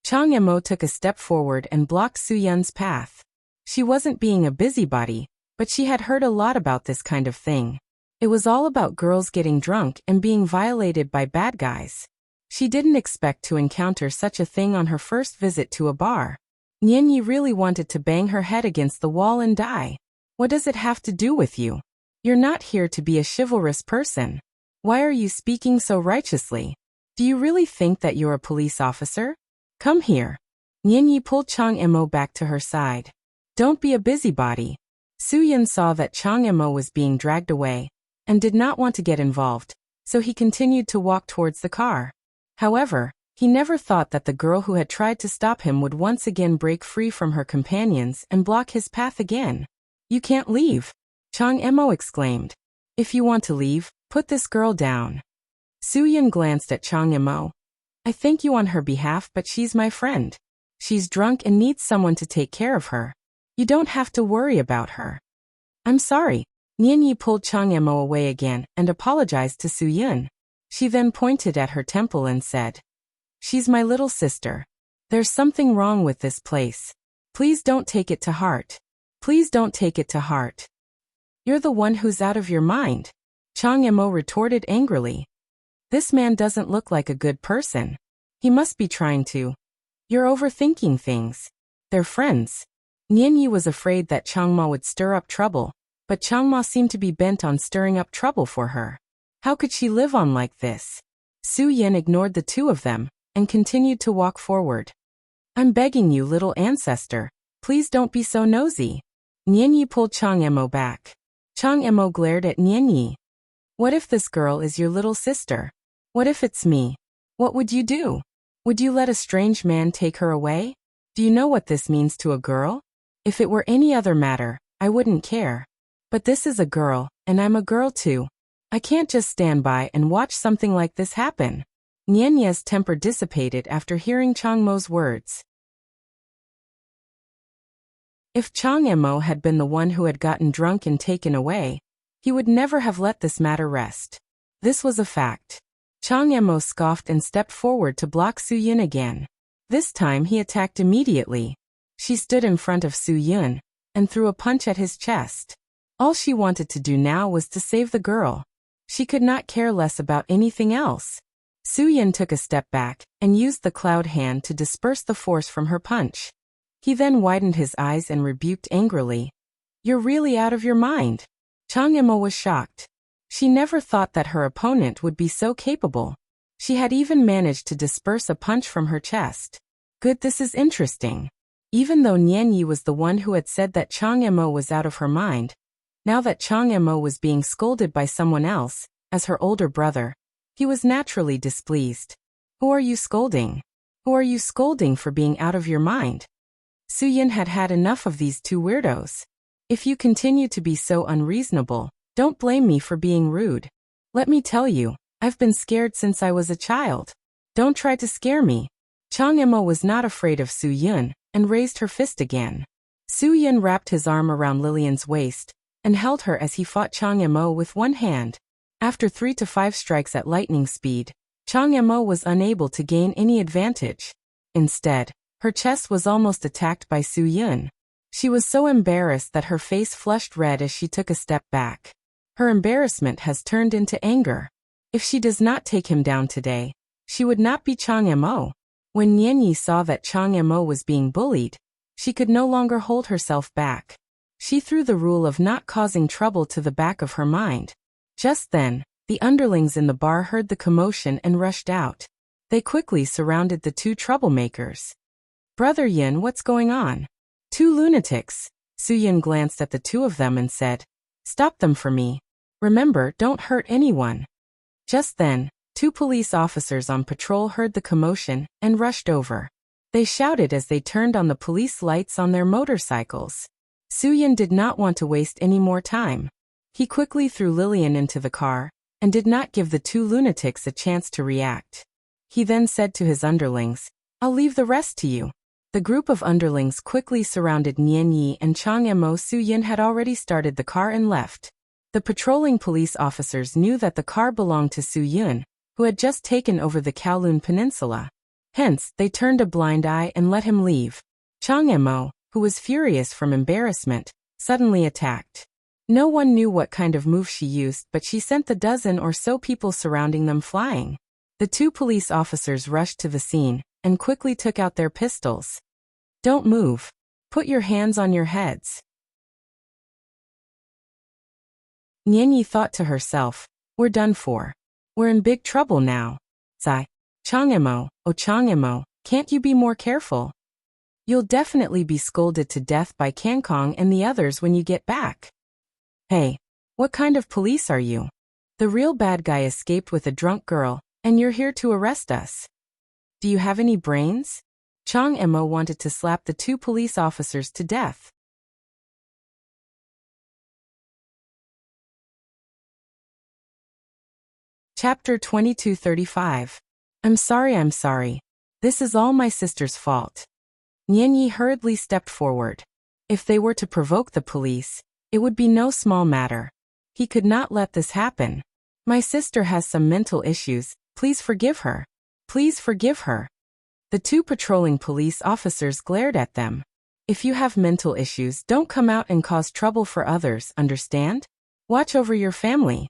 Speaker 1: Chang Emo took a step forward and blocked Su-Yun's path. She wasn't being a busybody, but she had heard a lot about this kind of thing. It was all about girls getting drunk and being violated by bad guys. She didn't expect to encounter such a thing on her first visit to a bar. Nianyi really wanted to bang her head against the wall and die. What does it have to do with you? You're not here to be a chivalrous person. Why are you speaking so righteously? Do you really think that you're a police officer? Come here. Nianyi pulled Chang Emo back to her side. Don't be a busybody. Su-Yun saw that Chang Emo was being dragged away and did not want to get involved, so he continued to walk towards the car. However, he never thought that the girl who had tried to stop him would once again break free from her companions and block his path again. You can't leave, Chang Emo exclaimed. If you want to leave, put this girl down. Soo-yun glanced at Chang Emo. I thank you on her behalf, but she's my friend. She's drunk and needs someone to take care of her. You don't have to worry about her. I'm sorry. Nian pulled Chang Emo away again and apologized to Soo-yun. She then pointed at her temple and said, She's my little sister. There's something wrong with this place. Please don't take it to heart. Please don't take it to heart. You're the one who's out of your mind, Chang Emo retorted angrily. This man doesn't look like a good person. He must be trying to. You're overthinking things. They're friends. Nian was afraid that Chang Ma would stir up trouble, but Chang Ma seemed to be bent on stirring up trouble for her. How could she live on like this? Soo-yun ignored the two of them and continued to walk forward. I'm begging you, little ancestor, please don't be so nosy. Nian pulled Chang Emo back. Chang Emo glared at Nian. What if this girl is your little sister? What if it's me? What would you do? Would you let a strange man take her away? Do you know what this means to a girl? If it were any other matter, I wouldn't care. But this is a girl, and I'm a girl too. I can't just stand by and watch something like this happen. Nian's temper dissipated after hearing Chang Mo's words. If Chang Emo had been the one who had gotten drunk and taken away, he would never have let this matter rest. This was a fact. Chang Emo scoffed and stepped forward to block Soo-yun again. This time he attacked immediately. She stood in front of Soo-yun and threw a punch at his chest. All she wanted to do now was to save the girl. She could not care less about anything else. Soo-yun took a step back and used the cloud hand to disperse the force from her punch. He then widened his eyes and rebuked angrily. You're really out of your mind. Chang Emo was shocked. She never thought that her opponent would be so capable. She had even managed to disperse a punch from her chest. Good, this is interesting. Even though Nian was the one who had said that Chang Emo was out of her mind, now that Chang Emo was being scolded by someone else, as her older brother, he was naturally displeased. Who are you scolding? Who are you scolding for being out of your mind? Soo-yun had had enough of these two weirdos. If you continue to be so unreasonable, don't blame me for being rude. Let me tell you, I've been scared since I was a child. Don't try to scare me. Chang Emo was not afraid of Soo-yun and raised her fist again. Soo-yun wrapped his arm around Lillian's waist and held her as he fought Chang Emo with one hand. After 3 to 5 strikes at lightning speed, Chang Emo was unable to gain any advantage. Instead, her chest was almost attacked by Soo-yun. She was so embarrassed that her face flushed red as she took a step back. Her embarrassment has turned into anger. If she does not take him down today, she would not be Chang Emo. When Nian saw that Chang Emo was being bullied, she could no longer hold herself back. She threw the rule of not causing trouble to the back of her mind. Just then, the underlings in the bar heard the commotion and rushed out. They quickly surrounded the two troublemakers. Brother Yin, what's going on? Two lunatics. Soo-yun glanced at the two of them and said, Stop them for me. Remember, don't hurt anyone. Just then, 2 police officers on patrol heard the commotion and rushed over. They shouted as they turned on the police lights on their motorcycles. Soo-yun did not want to waste any more time. He quickly threw Lillian into the car and did not give the 2 lunatics a chance to react. He then said to his underlings, I'll leave the rest to you. The group of underlings quickly surrounded Nian and Chang Emo. Soo-yun had already started the car and left. The patrolling police officers knew that the car belonged to Soo-yun, who had just taken over the Kowloon Peninsula. Hence, they turned a blind eye and let him leave. Chang Emo, who was furious from embarrassment, suddenly attacked. No one knew what kind of move she used, but she sent the dozen or so people surrounding them flying. The 2 police officers rushed to the scene and quickly took out their pistols. Don't move. Put your hands on your heads. Nian thought to herself, we're done for. We're in big trouble now. Zai. Chang Emo, oh Chang Emo, can't you be more careful? You'll definitely be scolded to death by Kangkong and the others when you get back. Hey, what kind of police are you? The real bad guy escaped with a drunk girl, And you're here to arrest us. Do you have any brains? Chang Emo wanted to slap the two police officers to death. Chapter 2235. I'm sorry. This is all my sister's fault. Nianyi hurriedly stepped forward. If they were to provoke the police, it would be no small matter. He could not let this happen. My sister has some mental issues, please forgive her. Please forgive her. The two patrolling police officers glared at them. If you have mental issues, don't come out and cause trouble for others, understand? Watch over your family.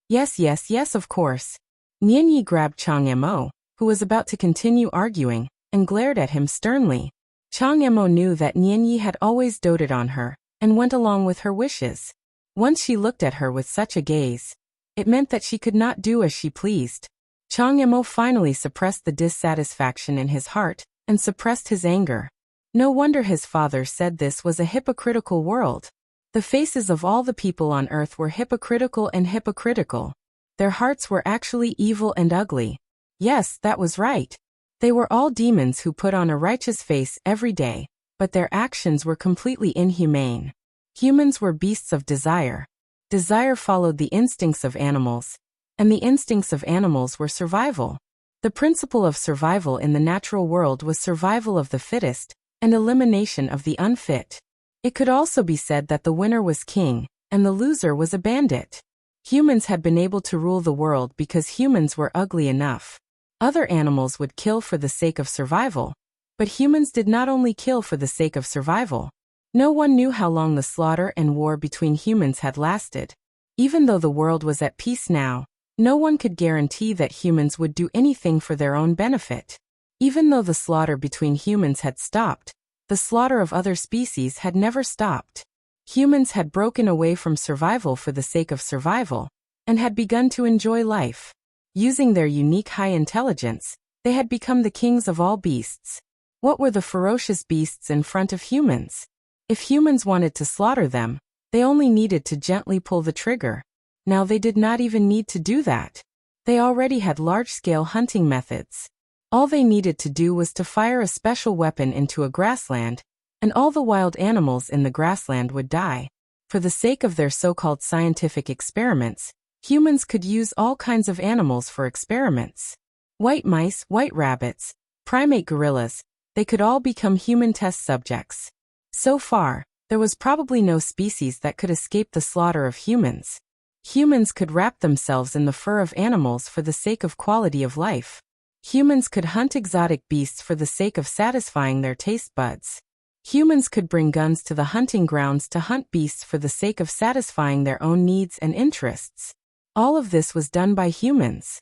Speaker 1: Yes, of course. Nianyi grabbed Chang Emo, who was about to continue arguing, and glared at him sternly. Chang Emo knew that Nianyi had always doted on her, and went along with her wishes. Once she looked at her with such a gaze, it meant that she could not do as she pleased. Chang Emo finally suppressed the dissatisfaction in his heart, and suppressed his anger. No wonder his father said this was a hypocritical world. The faces of all the people on earth were hypocritical and hypocritical. Their hearts were actually evil and ugly. Yes, that was right. They were all demons who put on a righteous face every day, but their actions were completely inhumane. Humans were beasts of desire. Desire followed the instincts of animals, and the instincts of animals were survival. The principle of survival in the natural world was survival of the fittest, and elimination of the unfit. It could also be said that the winner was king, and the loser was a bandit. Humans had been able to rule the world because humans were ugly enough. Other animals would kill for the sake of survival, but humans did not only kill for the sake of survival. No one knew how long the slaughter and war between humans had lasted. Even though the world was at peace now, no one could guarantee that humans would do anything for their own benefit. Even though the slaughter between humans had stopped, the slaughter of other species had never stopped. Humans had broken away from survival for the sake of survival, and had begun to enjoy life. Using their unique high intelligence, they had become the kings of all beasts. What were the ferocious beasts in front of humans? If humans wanted to slaughter them, they only needed to gently pull the trigger. Now they did not even need to do that. They already had large-scale hunting methods. All they needed to do was to fire a special weapon into a grassland, and all the wild animals in the grassland would die. For the sake of their so-called scientific experiments, humans could use all kinds of animals for experiments. White mice, white rabbits, primate gorillas, they could all become human test subjects. So far, there was probably no species that could escape the slaughter of humans. Humans could wrap themselves in the fur of animals for the sake of quality of life. Humans could hunt exotic beasts for the sake of satisfying their taste buds. Humans could bring guns to the hunting grounds to hunt beasts for the sake of satisfying their own needs and interests. All of this was done by humans.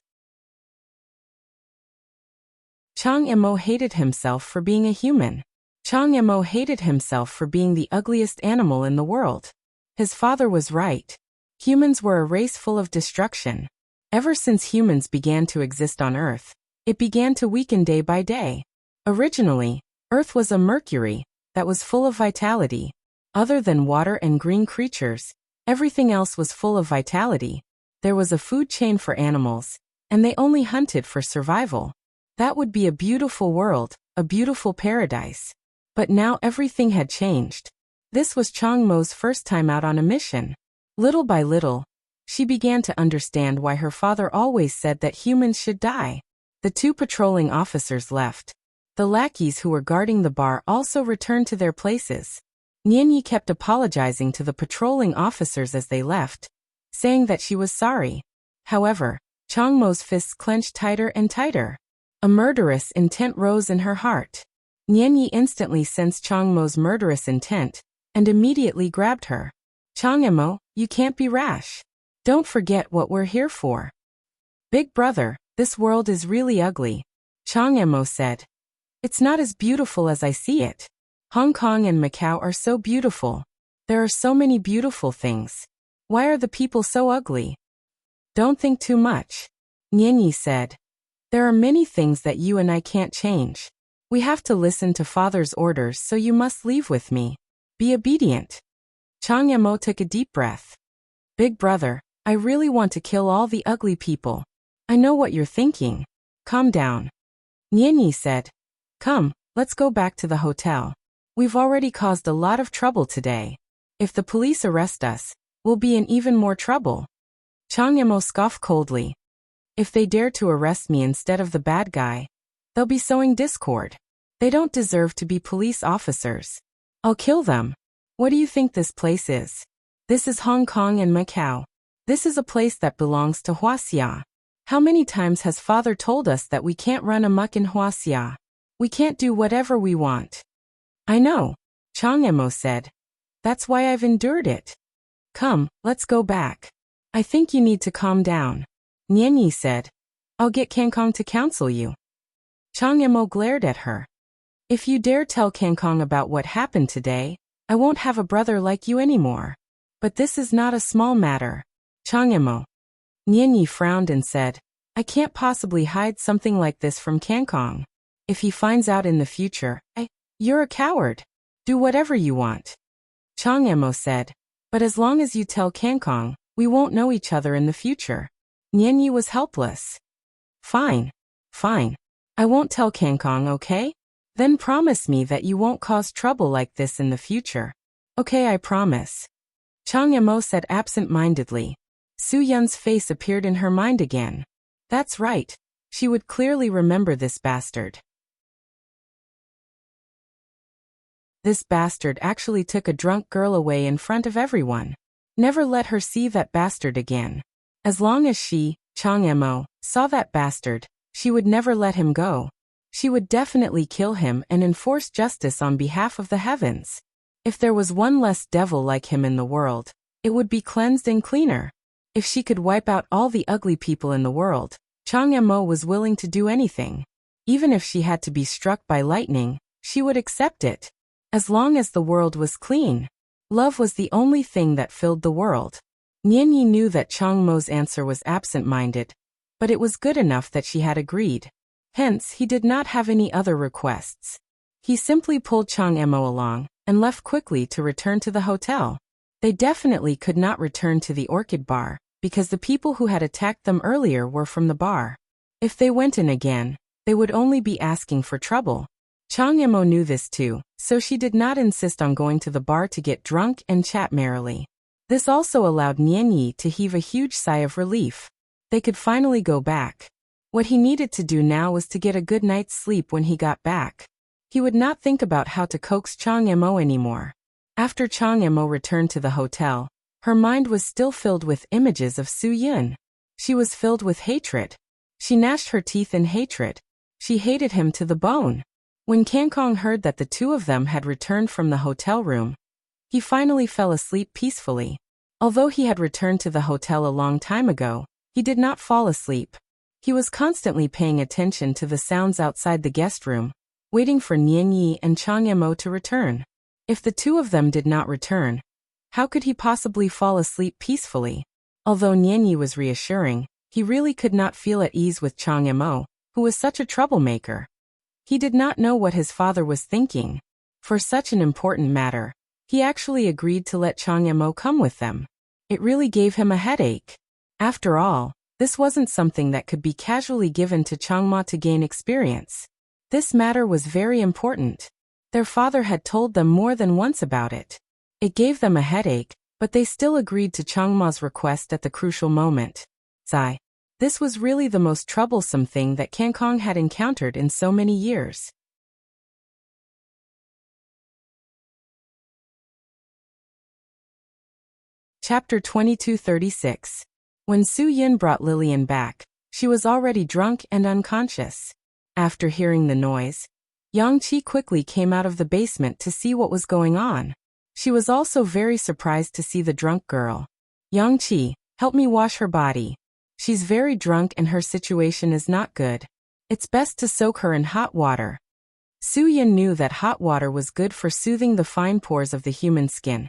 Speaker 1: Chang Emo hated himself for being a human. Chang Emo hated himself for being the ugliest animal in the world. His father was right. Humans were a race full of destruction. Ever since humans began to exist on Earth, it began to weaken day by day. Originally, Earth was a Mercury that was full of vitality. Other than water and green creatures, everything else was full of vitality. There was a food chain for animals, and they only hunted for survival. That would be a beautiful world, a beautiful paradise. But now everything had changed. This was Chang Mo's first time out on a mission. Little by little, she began to understand why her father always said that humans should die. The two patrolling officers left. The lackeys who were guarding the bar also returned to their places. Nianyi kept apologizing to the patrolling officers as they left, saying that she was sorry. However, Chang Mo's fists clenched tighter and tighter. A murderous intent rose in her heart. Nianyi instantly sensed Chang Mo's murderous intent, and immediately grabbed her. Chang Emo, you can't be rash. Don't forget what we're here for. Big brother, this world is really ugly. Chang Emo said. It's not as beautiful as I see it. Hong Kong and Macau are so beautiful. There are so many beautiful things. Why are the people so ugly? Don't think too much. Nianyi said. There are many things that you and I can't change. We have to listen to father's orders, so you must leave with me. Be obedient. Chang Emo took a deep breath. Big brother, I really want to kill all the ugly people. I know what you're thinking. Calm down. Nienyi said. Come, let's go back to the hotel. We've already caused a lot of trouble today. If the police arrest us, we'll be in even more trouble. Chang Yemo scoffed coldly. If they dare to arrest me instead of the bad guy, they'll be sowing discord. They don't deserve to be police officers. I'll kill them. What do you think this place is? This is Hong Kong and Macau. This is a place that belongs to Huaxia. How many times has father told us that we can't run amok in Huaxia? We can't do whatever we want. I know, Chang Yemo said. That's why I've endured it. Come, let's go back. I think you need to calm down. Nienyi said. I'll get Kangkong to counsel you. Chang Yemo glared at her. If you dare tell Kangkong about what happened today, I won't have a brother like you anymore. But this is not a small matter. Chang Yemo. Nienyi frowned and said, I can't possibly hide something like this from Kangkong. If he finds out in the future, you're a coward. Do whatever you want. Chang Yemo said, but as long as you tell Kangkong, we won't know each other in the future. Nienyi was helpless. Fine. I won't tell Kangkong, okay? Then promise me that you won't cause trouble like this in the future. Okay, I promise. Chang Yemo said absent-mindedly. Su Yun's face appeared in her mind again. That's right. She would clearly remember this bastard. This bastard actually took a drunk girl away in front of everyone. Never let her see that bastard again. As long as she, Chang Yemo, saw that bastard, she would never let him go. She would definitely kill him and enforce justice on behalf of the heavens. If there was one less devil like him in the world, it would be cleansed and cleaner. If she could wipe out all the ugly people in the world, Chang Yemo was willing to do anything. Even if she had to be struck by lightning, she would accept it. As long as the world was clean. Love was the only thing that filled the world. Nienyi knew that Chang Mo's answer was absent-minded, but it was good enough that she had agreed. Hence, he did not have any other requests. He simply pulled Chang Yemo along and left quickly to return to the hotel. They definitely could not return to the Orchid Bar, because the people who had attacked them earlier were from the bar. If they went in again, they would only be asking for trouble. Chang Yemo knew this too, so she did not insist on going to the bar to get drunk and chat merrily. This also allowed Nienyi to heave a huge sigh of relief. They could finally go back. What he needed to do now was to get a good night's sleep when he got back. He would not think about how to coax Chang Yemo anymore. After Chang Yemo returned to the hotel, her mind was still filled with images of Su Yun. She was filled with hatred. She gnashed her teeth in hatred. She hated him to the bone. When Kangkong heard that the two of them had returned from the hotel room, he finally fell asleep peacefully. Although he had returned to the hotel a long time ago, he did not fall asleep. He was constantly paying attention to the sounds outside the guest room, waiting for Nienyi and Chang Yemo to return. If the two of them did not return, how could he possibly fall asleep peacefully? Although Nienyi was reassuring, he really could not feel at ease with Chang Yemo, who was such a troublemaker. He did not know what his father was thinking. For such an important matter, he actually agreed to let Chang Yemo come with them. It really gave him a headache. After all, this wasn't something that could be casually given to Chang Ma to gain experience. This matter was very important. Their father had told them more than once about it. It gave them a headache, but they still agreed to Chang Ma's request at the crucial moment. Sigh. This was really the most troublesome thing that Kangkong had encountered in so many years. Chapter 2236. When Su Yun brought Lillian back, she was already drunk and unconscious. After hearing the noise, Yang Qi quickly came out of the basement to see what was going on. She was also very surprised to see the drunk girl. Yang Qi, help me wash her body. She's very drunk and her situation is not good. It's best to soak her in hot water. Su Yun knew that hot water was good for soothing the fine pores of the human skin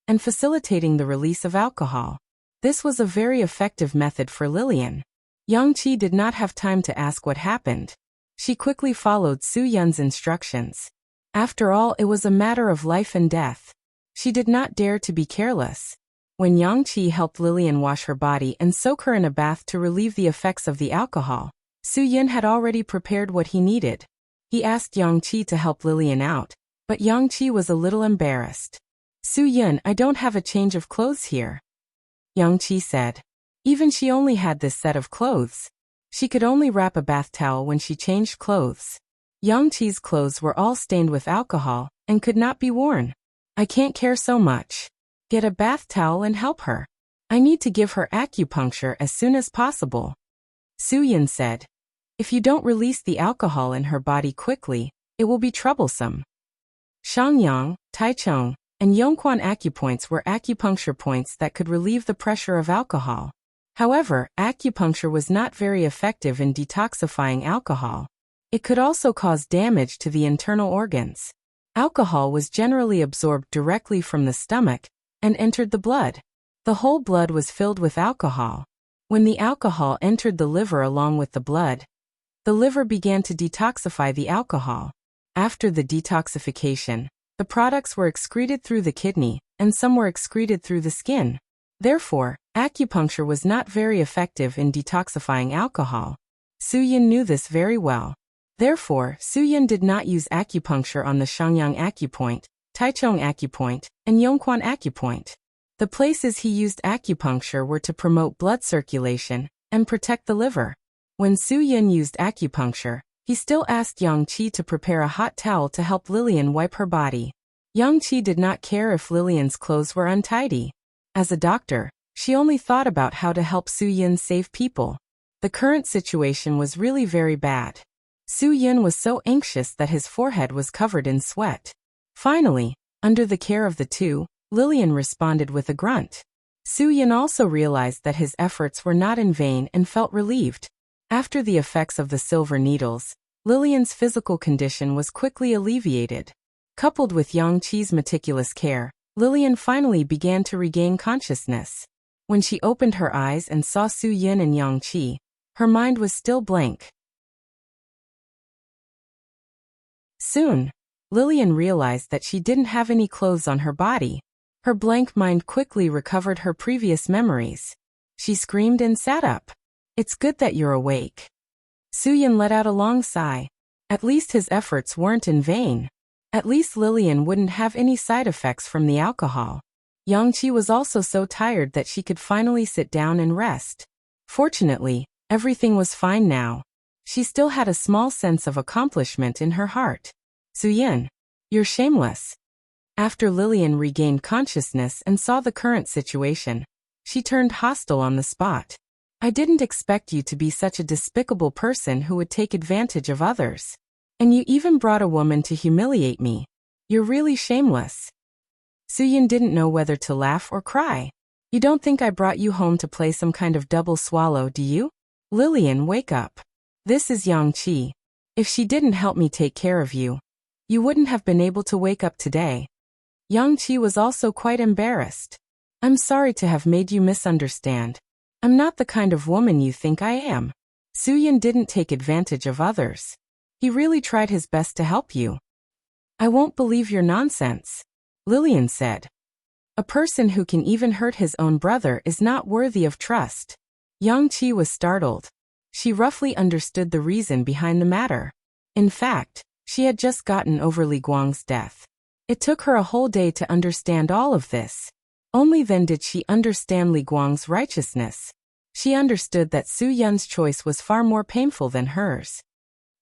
Speaker 1: and facilitating the release of alcohol. This was a very effective method for Lillian. Yang Qi did not have time to ask what happened. She quickly followed Su Yun's instructions. After all, it was a matter of life and death. She did not dare to be careless. When Yang Qi helped Lillian wash her body and soak her in a bath to relieve the effects of the alcohol, Su Yin had already prepared what he needed. He asked Yang Qi to help Lillian out, but Yang Qi was a little embarrassed. Su Yin, I don't have a change of clothes here. Yang Qi said. Even she only had this set of clothes. She could only wrap a bath towel when she changed clothes. Yang Qi's clothes were all stained with alcohol and could not be worn. I can't care so much. Get a bath towel and help her. I need to give her acupuncture as soon as possible. Su Yin said. If you don't release the alcohol in her body quickly, it will be troublesome. Shangyang, Taichung, and Yongquan acupoints were acupuncture points that could relieve the pressure of alcohol. However, acupuncture was not very effective in detoxifying alcohol. It could also cause damage to the internal organs. Alcohol was generally absorbed directly from the stomach and entered the blood. The whole blood was filled with alcohol. When the alcohol entered the liver along with the blood, the liver began to detoxify the alcohol. After the detoxification, the products were excreted through the kidney, and some were excreted through the skin. Therefore, acupuncture was not very effective in detoxifying alcohol. Su Yin knew this very well. Therefore, Su Yin did not use acupuncture on the Shangyang acupoint, Taichung acupoint, and Yongquan acupoint. The places he used acupuncture were to promote blood circulation and protect the liver. When Su Yin used acupuncture, he still asked Yang Qi to prepare a hot towel to help Lillian wipe her body. Yang Qi did not care if Lillian's clothes were untidy. As a doctor, she only thought about how to help Su Yin save people. The current situation was really very bad. Su Yin was so anxious that his forehead was covered in sweat. Finally, under the care of the two, Lillian responded with a grunt. Su Yin also realized that his efforts were not in vain and felt relieved. After the effects of the silver needles, Lillian's physical condition was quickly alleviated. Coupled with Yang Qi's meticulous care, Lillian finally began to regain consciousness. When she opened her eyes and saw Su Yin and Yang Qi, her mind was still blank. Soon, Lillian realized that she didn't have any clothes on her body. Her blank mind quickly recovered her previous memories. She screamed and sat up. It's good that you're awake. Su Yin let out a long sigh. At least his efforts weren't in vain. At least Lillian wouldn't have any side effects from the alcohol. Yang Qi was also so tired that she could finally sit down and rest. Fortunately, everything was fine now. She still had a small sense of accomplishment in her heart. Su Yin, you're shameless. After Lillian regained consciousness and saw the current situation, she turned hostile on the spot. I didn't expect you to be such a despicable person who would take advantage of others. And you even brought a woman to humiliate me. You're really shameless. Su Yin didn't know whether to laugh or cry. You don't think I brought you home to play some kind of double swallow, do you? Lillian, wake up. This is Yang Qi. If she didn't help me take care of you, you wouldn't have been able to wake up today. Yang Qi was also quite embarrassed. I'm sorry to have made you misunderstand. I'm not the kind of woman you think I am. Su Yin didn't take advantage of others. He really tried his best to help you. I won't believe your nonsense, Lillian said. A person who can even hurt his own brother is not worthy of trust. Yang Qi was startled. She roughly understood the reason behind the matter. In fact, she had just gotten over Li Guang's death. It took her a whole day to understand all of this. Only then did she understand Li Guang's righteousness. She understood that Su Yin's choice was far more painful than hers.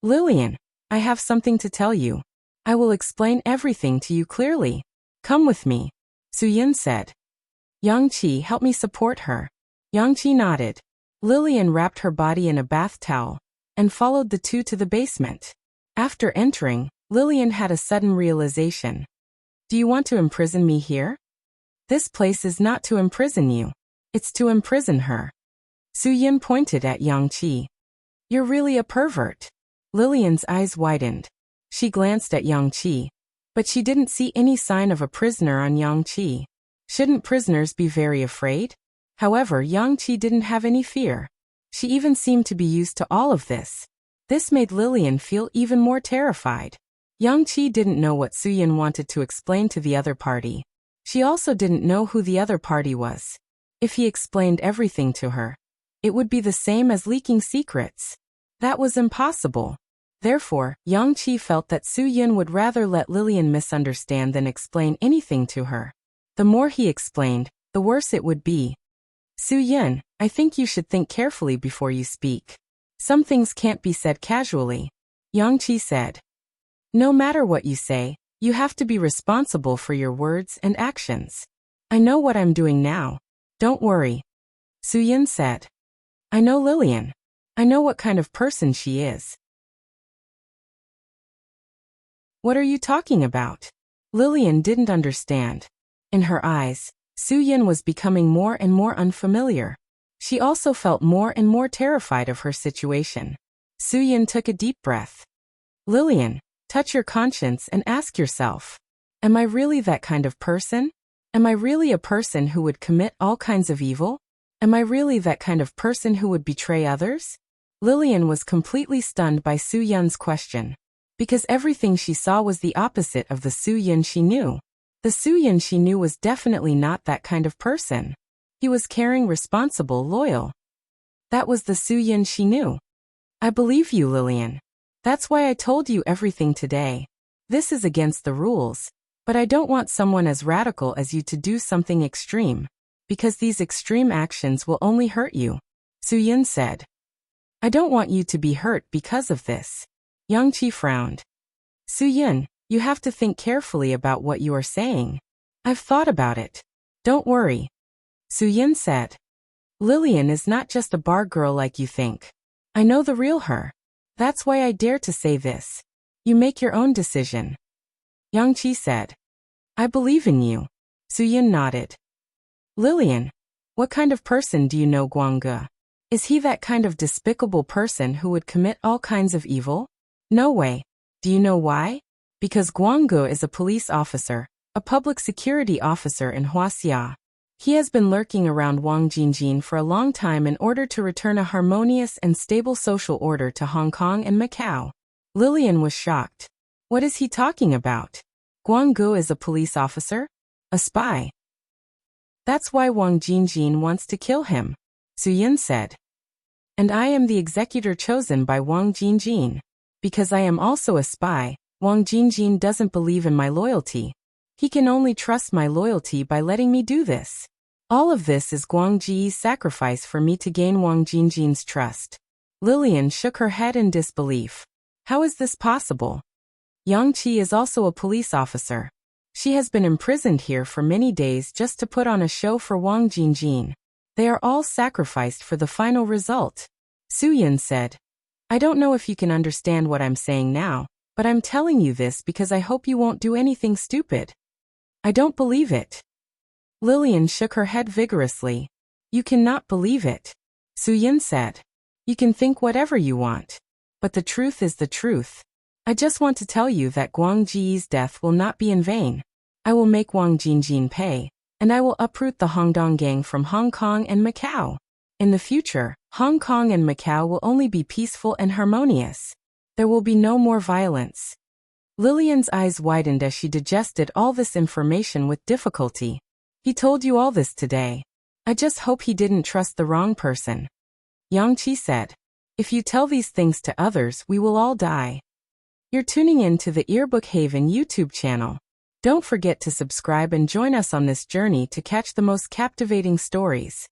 Speaker 1: Lillian, I have something to tell you. I will explain everything to you clearly. Come with me, Su Yin said. Yang Qi, help me support her. Yang Qi nodded. Lillian wrapped her body in a bath towel and followed the two to the basement. After entering, Lillian had a sudden realization. Do you want to imprison me here? This place is not to imprison you. It's to imprison her. Su Yin pointed at Yang Qi. You're really a pervert. Lillian's eyes widened. She glanced at Yang Qi, but she didn't see any sign of a prisoner on Yang Qi. Shouldn't prisoners be very afraid? However, Yang Qi didn't have any fear. She even seemed to be used to all of this. This made Lillian feel even more terrified. Yang Qi didn't know what Su Yin wanted to explain to the other party. She also didn't know who the other party was. If he explained everything to her, it would be the same as leaking secrets. That was impossible. Therefore, Yang Qi felt that Su Yun would rather let Lillian misunderstand than explain anything to her. The more he explained, the worse it would be. Su Yun, I think you should think carefully before you speak. Some things can't be said casually, Yang Qi said. No matter what you say, you have to be responsible for your words and actions. I know what I'm doing now. Don't worry. Su Yun said. I know Lillian. I know what kind of person she is. What are you talking about? Lillian didn't understand. In her eyes, Su Yun was becoming more and more unfamiliar. She also felt more and more terrified of her situation. Su Yun took a deep breath. Lillian, touch your conscience and ask yourself, am I really that kind of person? Am I really a person who would commit all kinds of evil? Am I really that kind of person who would betray others? Lillian was completely stunned by Su Yun's question, because everything she saw was the opposite of the Su Yun she knew. The Su Yun she knew was definitely not that kind of person. He was caring, responsible, loyal. That was the Su Yun she knew. I believe you, Lillian. That's why I told you everything today. This is against the rules, but I don't want someone as radical as you to do something extreme, because these extreme actions will only hurt you, Su Yun said. I don't want you to be hurt because of this. Yang Qi frowned. Su Yun, you have to think carefully about what you are saying. I've thought about it. Don't worry. Su Yun said. Lillian is not just a bar girl like you think. I know the real her. That's why I dare to say this. You make your own decision. Yang Qi said. I believe in you. Su Yun nodded. Lillian, what kind of person do you know Guangge? Is he that kind of despicable person who would commit all kinds of evil? No way. Do you know why? Because Guangge is a police officer, a public security officer in Huaxia. He has been lurking around Wang Jingjin for a long time in order to return a harmonious and stable social order to Hong Kong and Macau. Lillian was shocked. What is he talking about? Guangge is a police officer? A spy? That's why Wang Jingjin wants to kill him, Su Yun said. And I am the executor chosen by Wang Jingjin. Because I am also a spy, Wang Jingjin doesn't believe in my loyalty. He can only trust my loyalty by letting me do this. All of this is Guang Ji's sacrifice for me to gain Wang Jingjin's trust. Lillian shook her head in disbelief. How is this possible? Yang Qi is also a police officer. She has been imprisoned here for many days just to put on a show for Wang Jingjin. They are all sacrificed for the final result. Su Yun said. I don't know if you can understand what I'm saying now, but I'm telling you this because I hope you won't do anything stupid. I don't believe it. Lillian shook her head vigorously. You cannot believe it. Su Yun said. You can think whatever you want. But the truth is the truth. I just want to tell you that Guang Ji's death will not be in vain. I will make Wang Jingjin pay, and I will uproot the Hongdong gang from Hong Kong and Macau. In the future, Hong Kong and Macau will only be peaceful and harmonious. There will be no more violence. Lillian's eyes widened as she digested all this information with difficulty. He told you all this today. I just hope he didn't trust the wrong person. Yang Qi said. If you tell these things to others, we will all die. You're tuning in to the Earbook Haven YouTube channel. Don't forget to subscribe and join us on this journey to catch the most captivating stories.